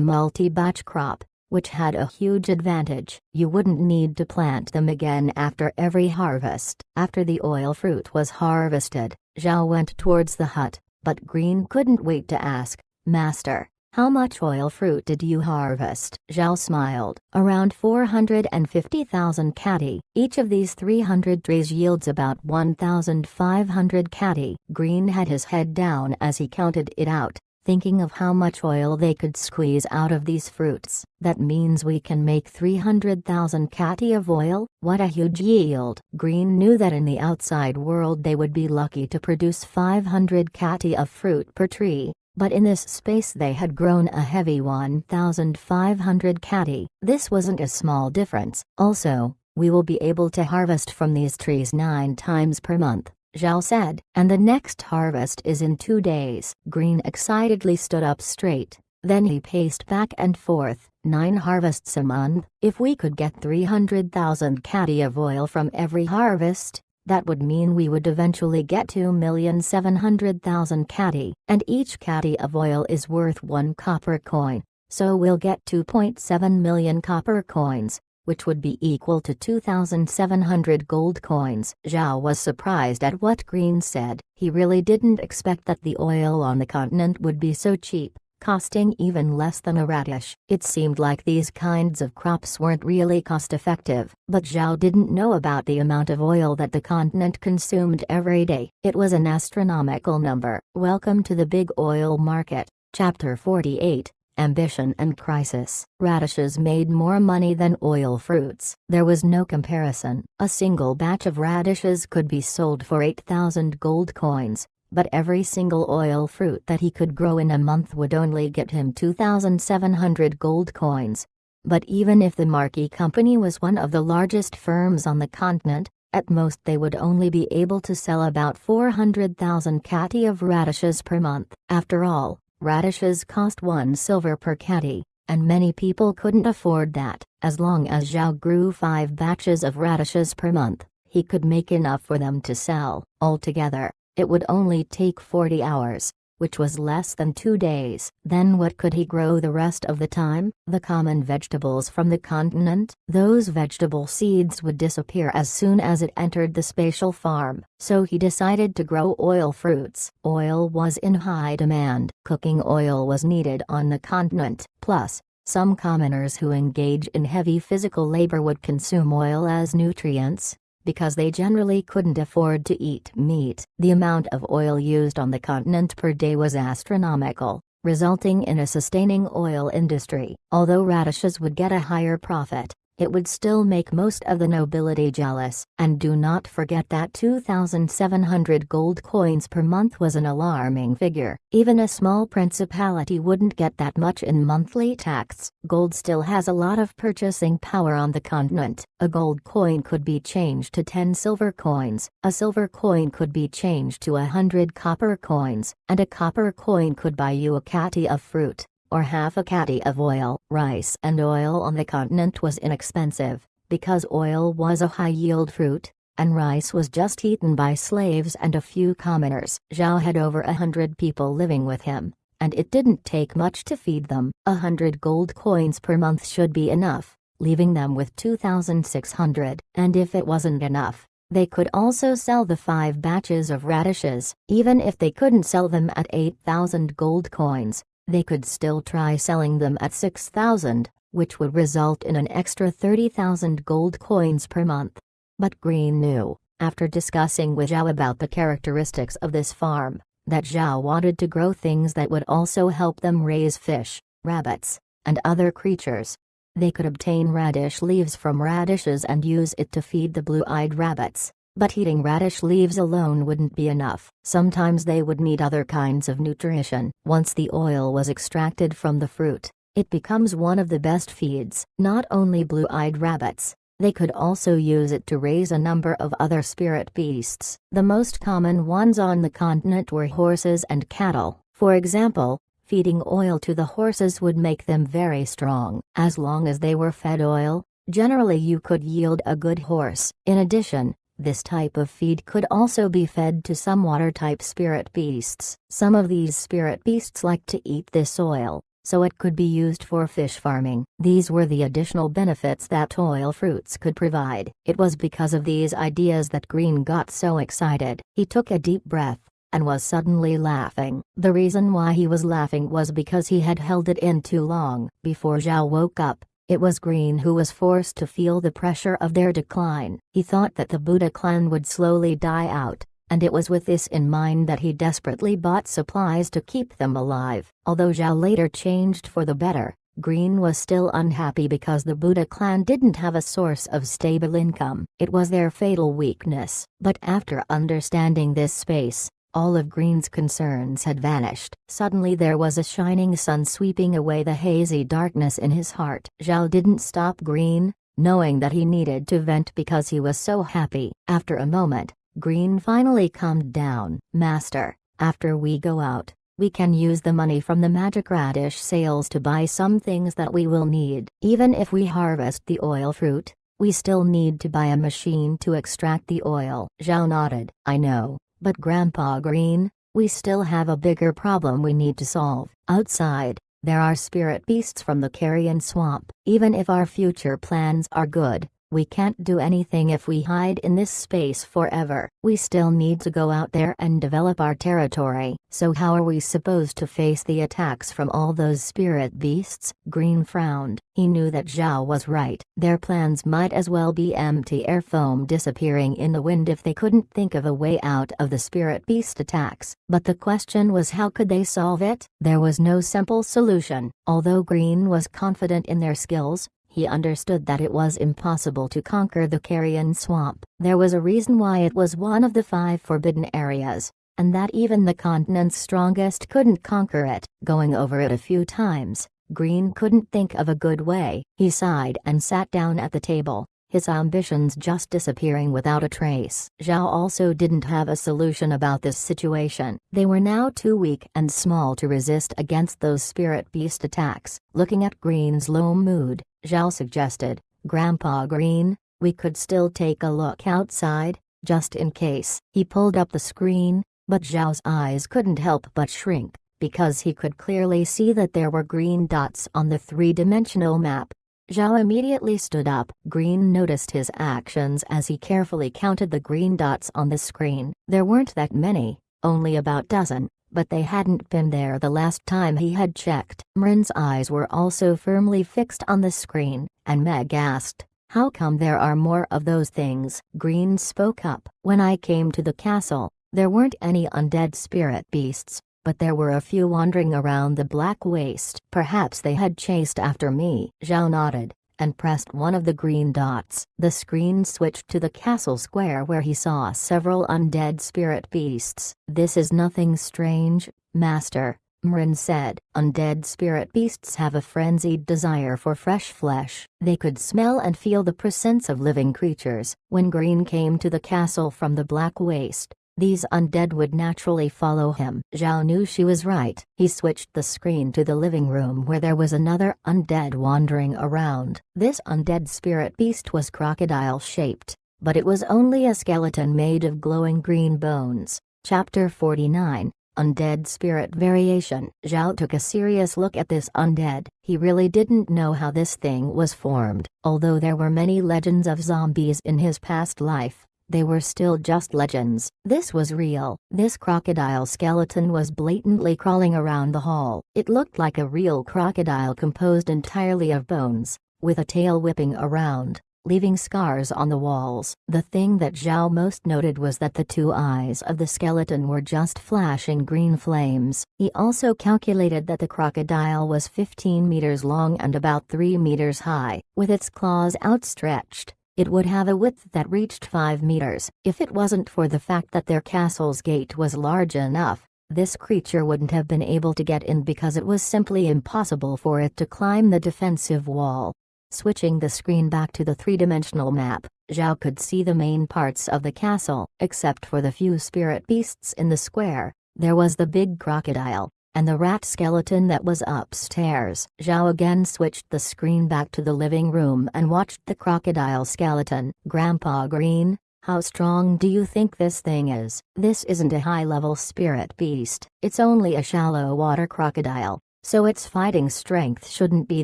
S1: multi-batch crop, which had a huge advantage. You wouldn't need to plant them again after every harvest. After the oil fruit was harvested, Zhao went towards the hut. But Green couldn't wait to ask, "Master, How much oil fruit did you harvest? Zhao smiled. Around 450,000 catty. Each of these 300 trees yields about 1,500 catty. Green had his head down as he counted it out, thinking of how much oil they could squeeze out of these fruits. That means we can make 300,000 catty of oil? What a huge yield! Green knew that in the outside world they would be lucky to produce 500 catty of fruit per tree, but in this space they had grown a heavy 1,500 catty. This wasn't a small difference. Also, we will be able to harvest from these trees 9 times per month, Zhao said. And the next harvest is in 2 days. Green excitedly stood up straight, then he paced back and forth. 9 harvests a month? If we could get 300,000 catty of oil from every harvest, that would mean we would eventually get 2,700,000 catty, and each catty of oil is worth 1 copper coin, so we'll get 2.7 million copper coins, which would be equal to 2,700 gold coins. Zhao was surprised at what Green said. He really didn't expect that the oil on the continent would be so cheap, costing even less than a radish. It seemed like these kinds of crops weren't really cost-effective, but Zhao didn't know about the amount of oil that the continent consumed every day. It was an astronomical number. Welcome to the big oil market. Chapter 48. Ambition and Crisis. Radishes made more money than oil fruits. There was no comparison. A single batch of radishes could be sold for 8,000 gold coins, but every single oil fruit that he could grow in a month would only get him 2,700 gold coins. But even if the marquee company was one of the largest firms on the continent, at most they would only be able to sell about 400,000 catty of radishes per month. After all, radishes cost 1 silver per catty, and many people couldn't afford that. As long as Zhao grew 5 batches of radishes per month, he could make enough for them to sell. Altogether, it would only take 40 hours, which was less than 2 days. Then what could he grow the rest of the time? The common vegetables from the continent? Those vegetable seeds would disappear as soon as it entered the spatial farm, so he decided to grow oil fruits. Oil was in high demand. Cooking oil was needed on the continent. Plus, some commoners who engage in heavy physical labor would consume oil as nutrients, because they generally couldn't afford to eat meat. The amount of oil used on the continent per day was astronomical, resulting in a sustaining oil industry. Although radishes would get a higher profit, it would still make most of the nobility jealous. And do not forget that 2,700 gold coins per month was an alarming figure. Even a small principality wouldn't get that much in monthly tax. Gold still has a lot of purchasing power on the continent. A gold coin could be changed to 10 silver coins, a silver coin could be changed to 100 copper coins, and a copper coin could buy you a catty of fruit, or half a catty of oil. Rice and oil on the continent was inexpensive, because oil was a high-yield fruit, and rice was just eaten by slaves and a few commoners. Zhao had over 100 people living with him, and it didn't take much to feed them. 100 gold coins per month should be enough, leaving them with 2,600. And if it wasn't enough, they could also sell the 5 batches of radishes. Even if they couldn't sell them at 8,000 gold coins, they could still try selling them at 6,000, which would result in an extra 30,000 gold coins per month. But Green knew, after discussing with Zhao about the characteristics of this farm, that Zhao wanted to grow things that would also help them raise fish, rabbits, and other creatures. They could obtain radish leaves from radishes and use it to feed the blue-eyed rabbits. But eating radish leaves alone wouldn't be enough. Sometimes they would need other kinds of nutrition. Once the oil was extracted from the fruit, it becomes one of the best feeds. Not only blue-eyed rabbits, they could also use it to raise a number of other spirit beasts. The most common ones on the continent were horses and cattle. For example, feeding oil to the horses would make them very strong. As long as they were fed oil, generally you could yield a good horse. In addition, this type of feed could also be fed to some water-type spirit beasts. Some of these spirit beasts like to eat this oil, so it could be used for fish farming. These were the additional benefits that oil fruits could provide. It was because of these ideas that Green got so excited. He took a deep breath, and was suddenly laughing. The reason why he was laughing was because he had held it in too long. Before Zhao woke up, it was Green who was forced to feel the pressure of their decline. He thought that the Buddha clan would slowly die out, and it was with this in mind that he desperately bought supplies to keep them alive. Although Zhao later changed for the better, Green was still unhappy because the Buddha clan didn't have a source of stable income. It was their fatal weakness. But after understanding this space, all of Green's concerns had vanished. Suddenly there was a shining sun sweeping away the hazy darkness in his heart. Zhao didn't stop Green, knowing that he needed to vent because he was so happy. After a moment, Green finally calmed down. "Master, after we go out, we can use the money from the magic radish sales to buy some things that we will need. Even if we harvest the oil fruit, we still need to buy a machine to extract the oil." Zhao nodded. "I know, but Grandpa Green, we still have a bigger problem we need to solve. Outside, there are spirit beasts from the carrion swamp. Even if our future plans are good, we can't do anything if we hide in this space forever. We still need to go out there and develop our territory. So how are we supposed to face the attacks from all those spirit beasts?" Green frowned. He knew that Zhao was right. Their plans might as well be empty air foam disappearing in the wind if they couldn't think of a way out of the spirit beast attacks. But the question was, how could they solve it? There was no simple solution. Although Green was confident in their skills, he understood that it was impossible to conquer the carrion swamp. There was a reason why it was one of the 5 forbidden areas, and that even the continent's strongest couldn't conquer it. Going over it a few times, Green couldn't think of a good way. He sighed and sat down at the table, his ambitions just disappearing without a trace. Zhao also didn't have a solution about this situation. They were now too weak and small to resist against those spirit beast attacks. Looking at Green's low mood, Zhao suggested, "Grandpa Green, we could still take a look outside, just in case." He pulled up the screen, but Zhao's eyes couldn't help but shrink, because he could clearly see that there were green dots on the 3-dimensional map. Zhao immediately stood up. Green noticed his actions as he carefully counted the green dots on the screen. There weren't that many, only about a dozen, but they hadn't been there the last time he had checked. Mrin's eyes were also firmly fixed on the screen, and Meg asked, "How come there are more of those things?" Green spoke up. "When I came to the castle, there weren't any undead spirit beasts, but there were a few wandering around the Black Waste. Perhaps they had chased after me." Zhao nodded, and pressed one of the green dots. The screen switched to the castle square where he saw several undead spirit beasts. "This is nothing strange, Master," Mrin said. "Undead spirit beasts have a frenzied desire for fresh flesh. They could smell and feel the presence of living creatures. When Green came to the castle from the Black Waste, these undead would naturally follow him." Zhao knew she was right. He switched the screen to the living room where there was another undead wandering around. This undead spirit beast was crocodile-shaped, but it was only a skeleton made of glowing green bones. Chapter 49, Undead Spirit Variation. Zhao took a serious look at this undead. He really didn't know how this thing was formed. Although there were many legends of zombies in his past life, they were still just legends. This was real. This crocodile skeleton was blatantly crawling around the hall. It looked like a real crocodile composed entirely of bones, with a tail whipping around, leaving scars on the walls. The thing that Zhao most noted was that the 2 eyes of the skeleton were just flashing green flames. He also calculated that the crocodile was 15 meters long and about 3 meters high. With its claws outstretched, it would have a width that reached 5 meters. If it wasn't for the fact that their castle's gate was large enough, this creature wouldn't have been able to get in because it was simply impossible for it to climb the defensive wall. Switching the screen back to the 3-dimensional map, Zhao could see the main parts of the castle. Except for the few spirit beasts in the square, there was the big crocodile, and the rat skeleton that was upstairs. Zhao again switched the screen back to the living room and watched the crocodile skeleton. "Grandpa Green, how strong do you think this thing is?" "This isn't a high-level spirit beast. It's only a shallow water crocodile, so its fighting strength shouldn't be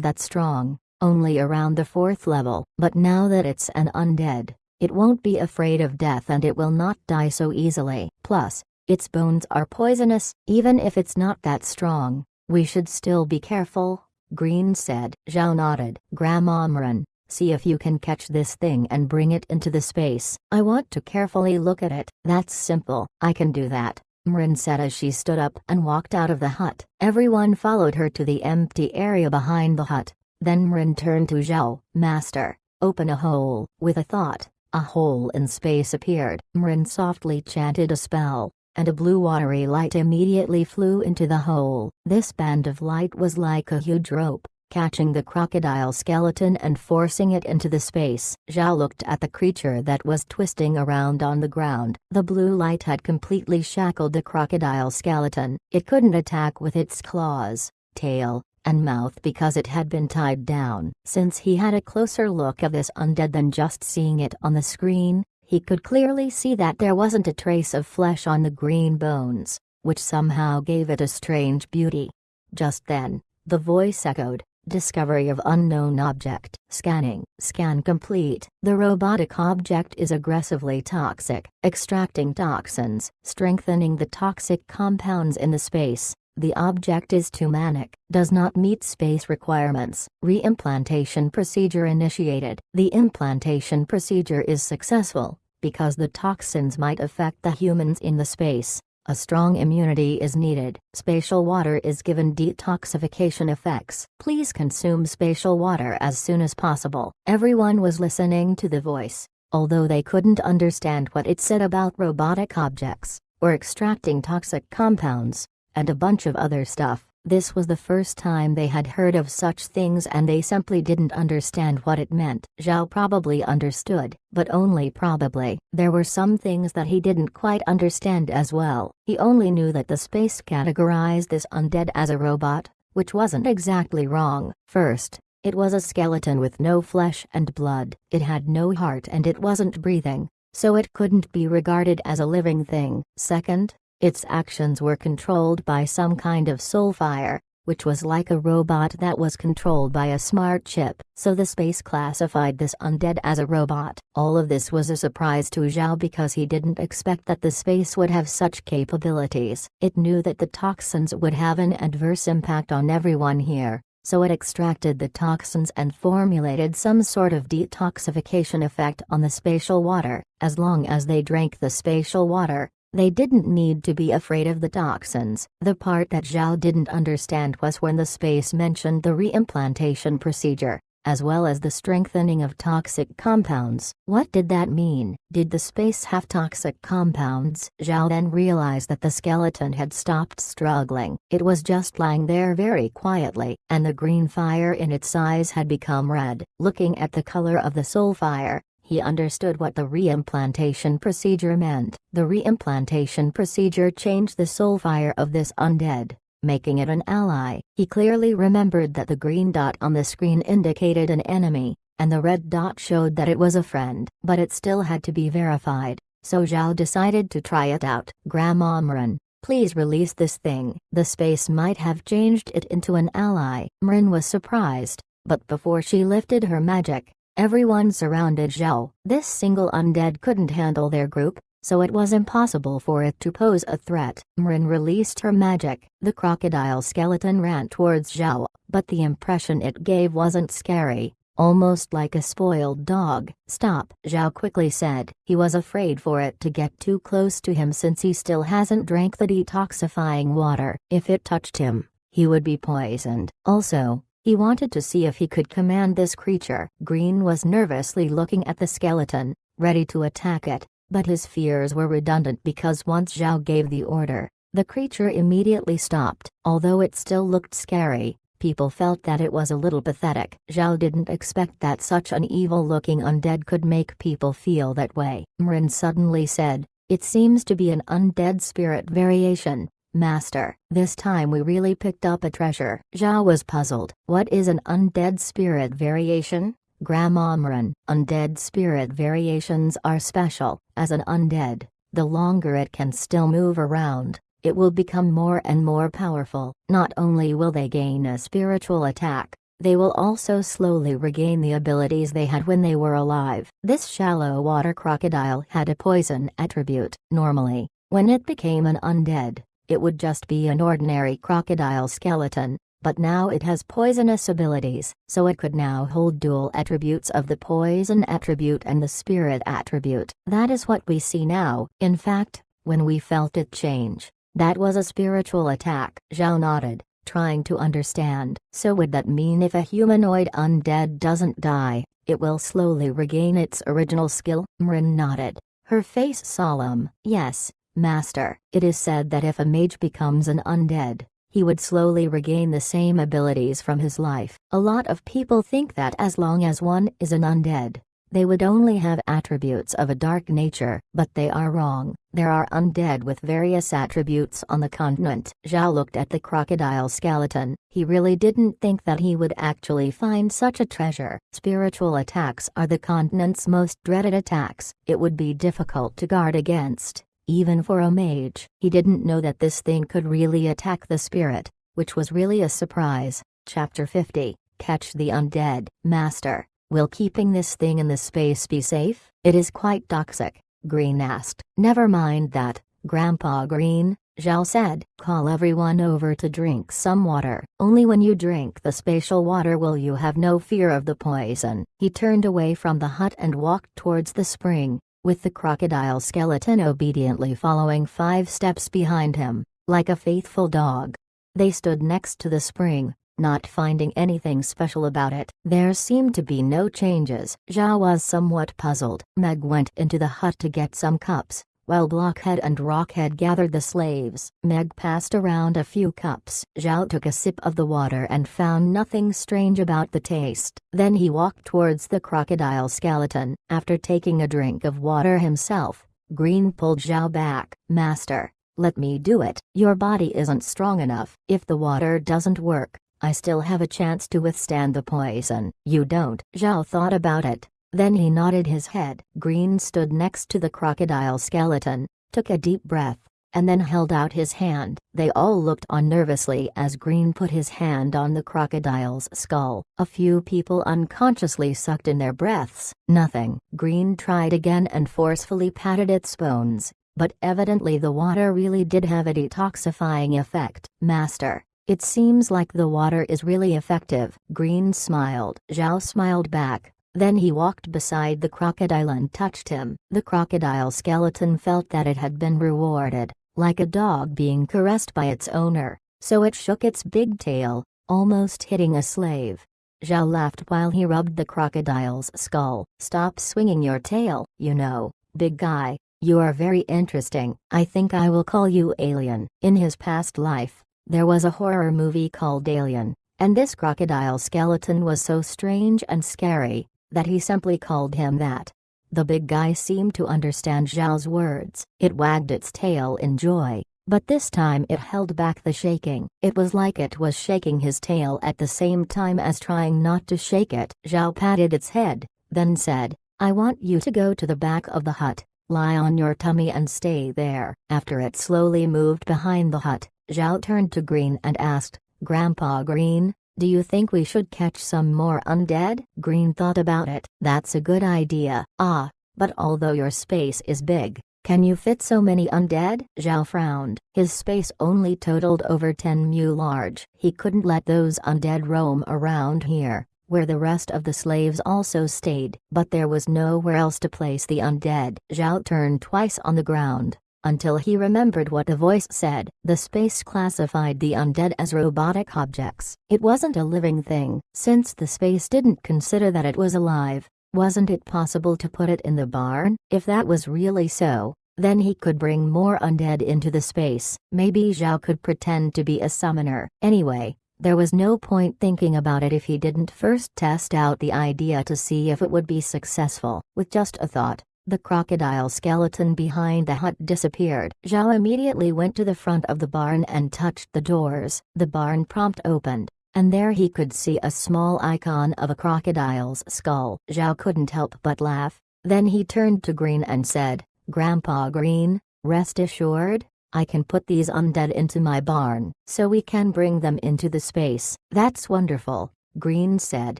S1: that strong, only around the 4th level. But now that it's an undead, it won't be afraid of death and it will not die so easily. Plus, Its bones are poisonous. Even if it's not that strong, we should still be careful, Green said. Zhao nodded. Grandma Mren, see if you can catch this thing and bring it into the space. I want to carefully look at it. That's simple. I can do that, Mren said as she stood up and walked out of the hut. Everyone followed her to the empty area behind the hut. Then Mren turned to Zhao. Master, open a hole. With a thought, a hole in space appeared. Mren softly chanted a spell, and a blue watery light immediately flew into the hole. This band of light was like a huge rope, catching the crocodile skeleton and forcing it into the space. Zhao looked at the creature that was twisting around on the ground. The blue light had completely shackled the crocodile skeleton. It couldn't attack with its claws, tail, and mouth because it had been tied down. Since he had a closer look of this undead than just seeing it on the screen, he could clearly see that there wasn't a trace of flesh on the green bones, which somehow gave it a strange beauty. Just then, the voice echoed, "Discovery of unknown object. Scanning. Scan complete." The robotic object is aggressively toxic, extracting toxins, strengthening the toxic compounds in the space. The object is too manic, does not meet space requirements. Reimplantation procedure initiated. The implantation procedure is successful, because the toxins might affect the humans in the space. A strong immunity is needed. Spatial water is given detoxification effects. Please consume spatial water as soon as possible. Everyone was listening to the voice, although they couldn't understand what it said about robotic objects, or extracting toxic compounds, and a bunch of other stuff. This was the first time they had heard of such things and they simply didn't understand what it meant. Zhao probably understood, but only probably. There were some things that he didn't quite understand as well. He only knew that the space categorized this undead as a robot, which wasn't exactly wrong. First, it was a skeleton with no flesh and blood. It had no heart and it wasn't breathing, so it couldn't be regarded as a living thing. Second, its actions were controlled by some kind of soul fire, which was like a robot that was controlled by a smart chip. So the space classified this undead as a robot. All of this was a surprise to Zhao because he didn't expect that the space would have such capabilities. It knew that the toxins would have an adverse impact on everyone here, so it extracted the toxins and formulated some sort of detoxification effect on the spatial water. As long as they drank the spatial water, they didn't need to be afraid of the toxins. The part that Zhao didn't understand was when the space mentioned the reimplantation procedure, as well as the strengthening of toxic compounds. What did that mean? Did the space have toxic compounds? Zhao then realized that the skeleton had stopped struggling. It was just lying there very quietly, and the green fire in its eyes had become red. Looking at the color of the soul fire, he understood what the reimplantation procedure meant. The reimplantation procedure changed the soul fire of this undead, making it an ally. He clearly remembered that the green dot on the screen indicated an enemy, and the red dot showed that it was a friend. But it still had to be verified, so Zhao decided to try it out. Grandma Mren, please release this thing. The space might have changed it into an ally. Mren was surprised, but before she lifted her magic, everyone surrounded Zhao. This single undead couldn't handle their group, so it was impossible for it to pose a threat. Mren released her magic. The crocodile skeleton ran towards Zhao, but the impression it gave wasn't scary, almost like a spoiled dog. "Stop," Zhao quickly said. He was afraid for it to get too close to him since he still hasn't drank the detoxifying water. If it touched him, he would be poisoned. Also, he wanted to see if he could command this creature. Green was nervously looking at the skeleton, ready to attack it, but his fears were redundant because once Zhao gave the order, the creature immediately stopped. Although it still looked scary, people felt that it was a little pathetic. Zhao didn't expect that such an evil-looking undead could make people feel that way. Mren suddenly said, "It seems to be an undead spirit variation. Master, this time we really picked up a treasure." Zhao was puzzled. What is an undead spirit variation? Grandma Mren, undead spirit variations are special. As an undead, the longer it can still move around, it will become more and more powerful. Not only will they gain a spiritual attack, they will also slowly regain the abilities they had when they were alive. This shallow water crocodile had a poison attribute. Normally, When it became an undead, it would just be an ordinary crocodile skeleton, but now it has poisonous abilities, so it could now hold dual attributes of the poison attribute and the spirit attribute. That is what we see now. In fact, when we felt it change, that was a spiritual attack. Zhao nodded, trying to understand. So would that mean if a humanoid undead doesn't die, it will slowly regain its original skill? Mrin nodded, her face solemn. Yes, Master. It is said that if a mage becomes an undead, he would slowly regain the same abilities from his life. A lot of people think that as long as one is an undead, they would only have attributes of a dark nature, but they are wrong. There are undead with various attributes on the continent. Zhao looked at the crocodile skeleton. He really didn't think that he would actually find such a treasure. Spiritual attacks are the continent's most dreaded attacks. It would be difficult to guard against, even for a mage. He didn't know that this thing could really attack the spirit, which was really a surprise. Chapter 50, Catch the Undead. Master, will keeping this thing in the space be safe? It is quite toxic, Green asked. Never mind that, Grandpa Green, Zhao said. Call everyone over to drink some water. Only when you drink the spatial water will you have no fear of the poison. He turned away from the hut and walked towards the spring, with the crocodile skeleton obediently following 5 steps behind him, like a faithful dog. They stood next to the spring, not finding anything special about it. There seemed to be no changes. Zhao was somewhat puzzled. Meg went into the hut to get some cups, while Blockhead and Rockhead gathered the slaves. Meg passed around a few cups. Zhao took a sip of the water and found nothing strange about the taste. Then he walked towards the crocodile skeleton. After taking a drink of water himself, Green pulled Zhao back. Master, let me do it. Your body isn't strong enough. If the water doesn't work, I still have a chance to withstand the poison. You don't. Zhao thought about it. Then he nodded his head. Green stood next to the crocodile skeleton, took a deep breath, and then held out his hand. They all looked on nervously as Green put his hand on the crocodile's skull. A few people unconsciously sucked in their breaths. Nothing. Green tried again and forcefully patted its bones, but evidently the water really did have a detoxifying effect. Master, it seems like the water is really effective. Green smiled. Zhao smiled back. Then he walked beside the crocodile and touched him. The crocodile skeleton felt that it had been rewarded, like a dog being caressed by its owner, so it shook its big tail, almost hitting a slave. Zhao laughed while he rubbed the crocodile's skull. Stop swinging your tail, you know, big guy, you are very interesting. I think I will call you Alien. In his past life, there was a horror movie called Alien, and this crocodile skeleton was so strange and scary that he simply called him that. The big guy seemed to understand Zhao's words. It wagged its tail in joy, but this time it held back the shaking. It was like it was shaking his tail at the same time as trying not to shake it. Zhao patted its head, then said, I want you to go to the back of the hut, lie on your tummy and stay there. After it slowly moved behind the hut, Zhao turned to Green and asked, Grandpa Green, do you think we should catch some more undead? Green thought about it. That's a good idea. Ah, but although your space is big, can you fit so many undead? Zhao frowned. His space only totaled over 10 mu large. He couldn't let those undead roam around here, where the rest of the slaves also stayed. But there was nowhere else to place the undead. Zhao turned twice on the ground, until he remembered what the voice said. The space classified the undead as robotic objects. It wasn't a living thing. Since the space didn't consider that it was alive, wasn't it possible to put it in the barn? If that was really so, then he could bring more undead into the space. Maybe Zhao could pretend to be a summoner. Anyway, there was no point thinking about it if he didn't first test out the idea to see if it would be successful. With just a thought, the crocodile skeleton behind the hut disappeared. Zhao immediately went to the front of the barn and touched the doors. The barn prompt opened, and there he could see a small icon of a crocodile's skull. Zhao couldn't help but laugh. Then he turned to Green and said, Grandpa Green, rest assured, I can put these undead into my barn, so we can bring them into the space. That's wonderful, Green said.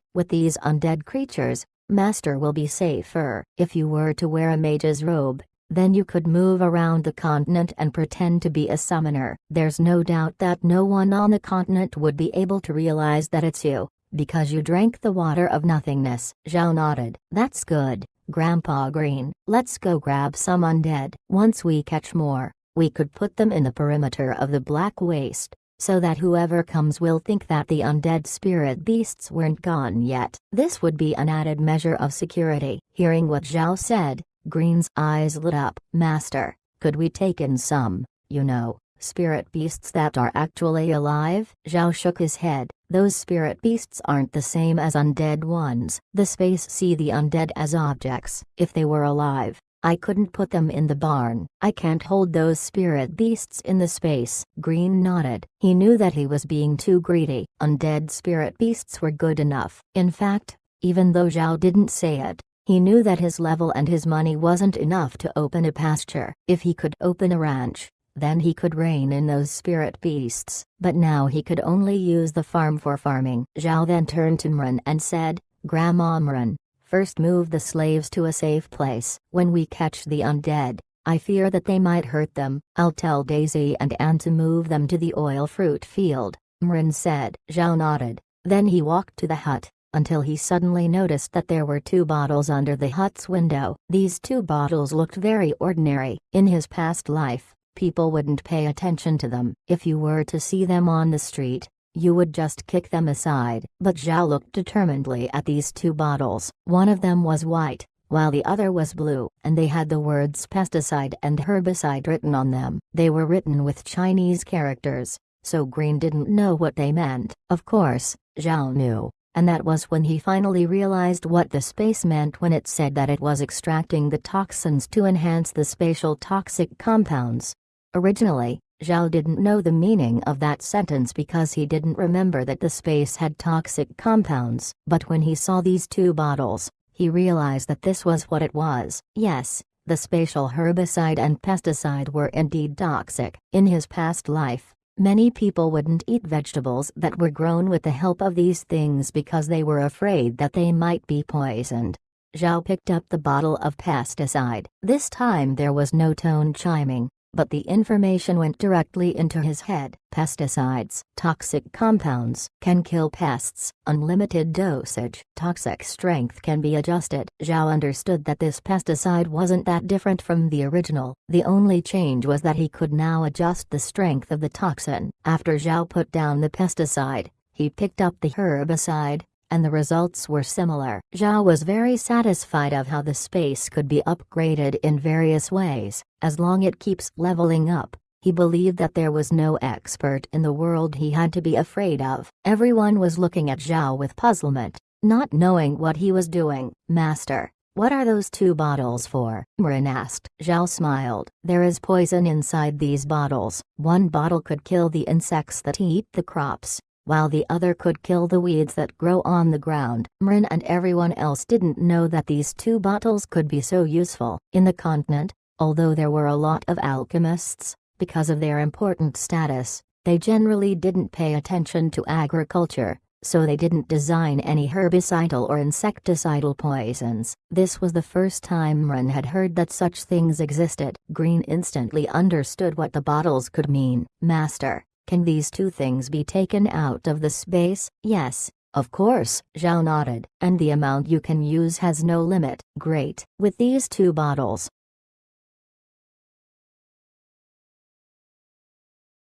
S1: With these undead creatures, Master will be safer. If you were to wear a mage's robe, Then you could move around the continent and pretend to be a summoner. There's no doubt that no one on the continent would be able to realize that it's you, because you drank the water of nothingness." Zhao nodded. "That's good, Grandpa Green. Let's go grab some undead. Once we catch more, we could put them in the perimeter of the Black Waste, so that whoever comes will think that the undead spirit beasts weren't gone yet. This would be an added measure of security." Hearing what Zhao said, Green's eyes lit up. "Master, could we take in some, spirit beasts that are actually alive?" Zhao shook his head. "Those spirit beasts aren't the same as undead ones. The space see the undead as objects. If they were alive, I couldn't put them in the barn. I can't hold those spirit beasts in the space." Green nodded. He knew that he was being too greedy. Undead spirit beasts were good enough. In fact, even though Zhao didn't say it, he knew that his level and his money wasn't enough to open a pasture. If he could open a ranch, then he could rein in those spirit beasts. But now he could only use the farm for farming. Zhao then turned to Mren and said, "Grandma Mren, first move the slaves to a safe place. When we catch the undead, I fear that they might hurt them. I'll tell Daisy and Anne to move them to the oil fruit field," Mren said. Zhao nodded. Then he walked to the hut, until he suddenly noticed that there were 2 bottles under the hut's window. These 2 bottles looked very ordinary. In his past life, people wouldn't pay attention to them. If you were to see them on the street, you would just kick them aside. But Zhao looked determinedly at these 2 bottles. One of them was white, while the other was blue, and they had the words pesticide and herbicide written on them. They were written with Chinese characters, so Green didn't know what they meant. Of course, Zhao knew, and that was when he finally realized what the space meant when it said that it was extracting the toxins to enhance the spatial toxic compounds. Originally, Zhao didn't know the meaning of that sentence because he didn't remember that the space had toxic compounds. But when he saw these 2 bottles, he realized that this was what it was. Yes, the spatial herbicide and pesticide were indeed toxic. In his past life, many people wouldn't eat vegetables that were grown with the help of these things because they were afraid that they might be poisoned. Zhao picked up the bottle of pesticide. This time there was no tone chiming, but the information went directly into his head. Pesticides. Toxic compounds can kill pests. Unlimited dosage. Toxic strength can be adjusted. Zhao understood that this pesticide wasn't that different from the original. The only change was that he could now adjust the strength of the toxin. After Zhao put down the pesticide, he picked up the herbicide, and the results were similar. Zhao was very satisfied of how the space could be upgraded in various ways. As long it keeps leveling up, he believed that there was no expert in the world he had to be afraid of. Everyone was looking at Zhao with puzzlement, not knowing what he was doing. "Master, what are those 2 bottles for?" Mren asked. Zhao smiled. "There is poison inside these bottles. One bottle could kill the insects that eat the crops, while the other could kill the weeds that grow on the ground." Mren and everyone else didn't know that these 2 bottles could be so useful. In the continent, although there were a lot of alchemists, because of their important status, they generally didn't pay attention to agriculture, so they didn't design any herbicidal or insecticidal poisons. This was the first time Mren had heard that such things existed. Green instantly understood what the bottles could mean. "Master, can these 2 things be taken out of the space?" "Yes, of course," Zhao nodded. "And the amount you can use has no limit." "Great." With these 2 bottles,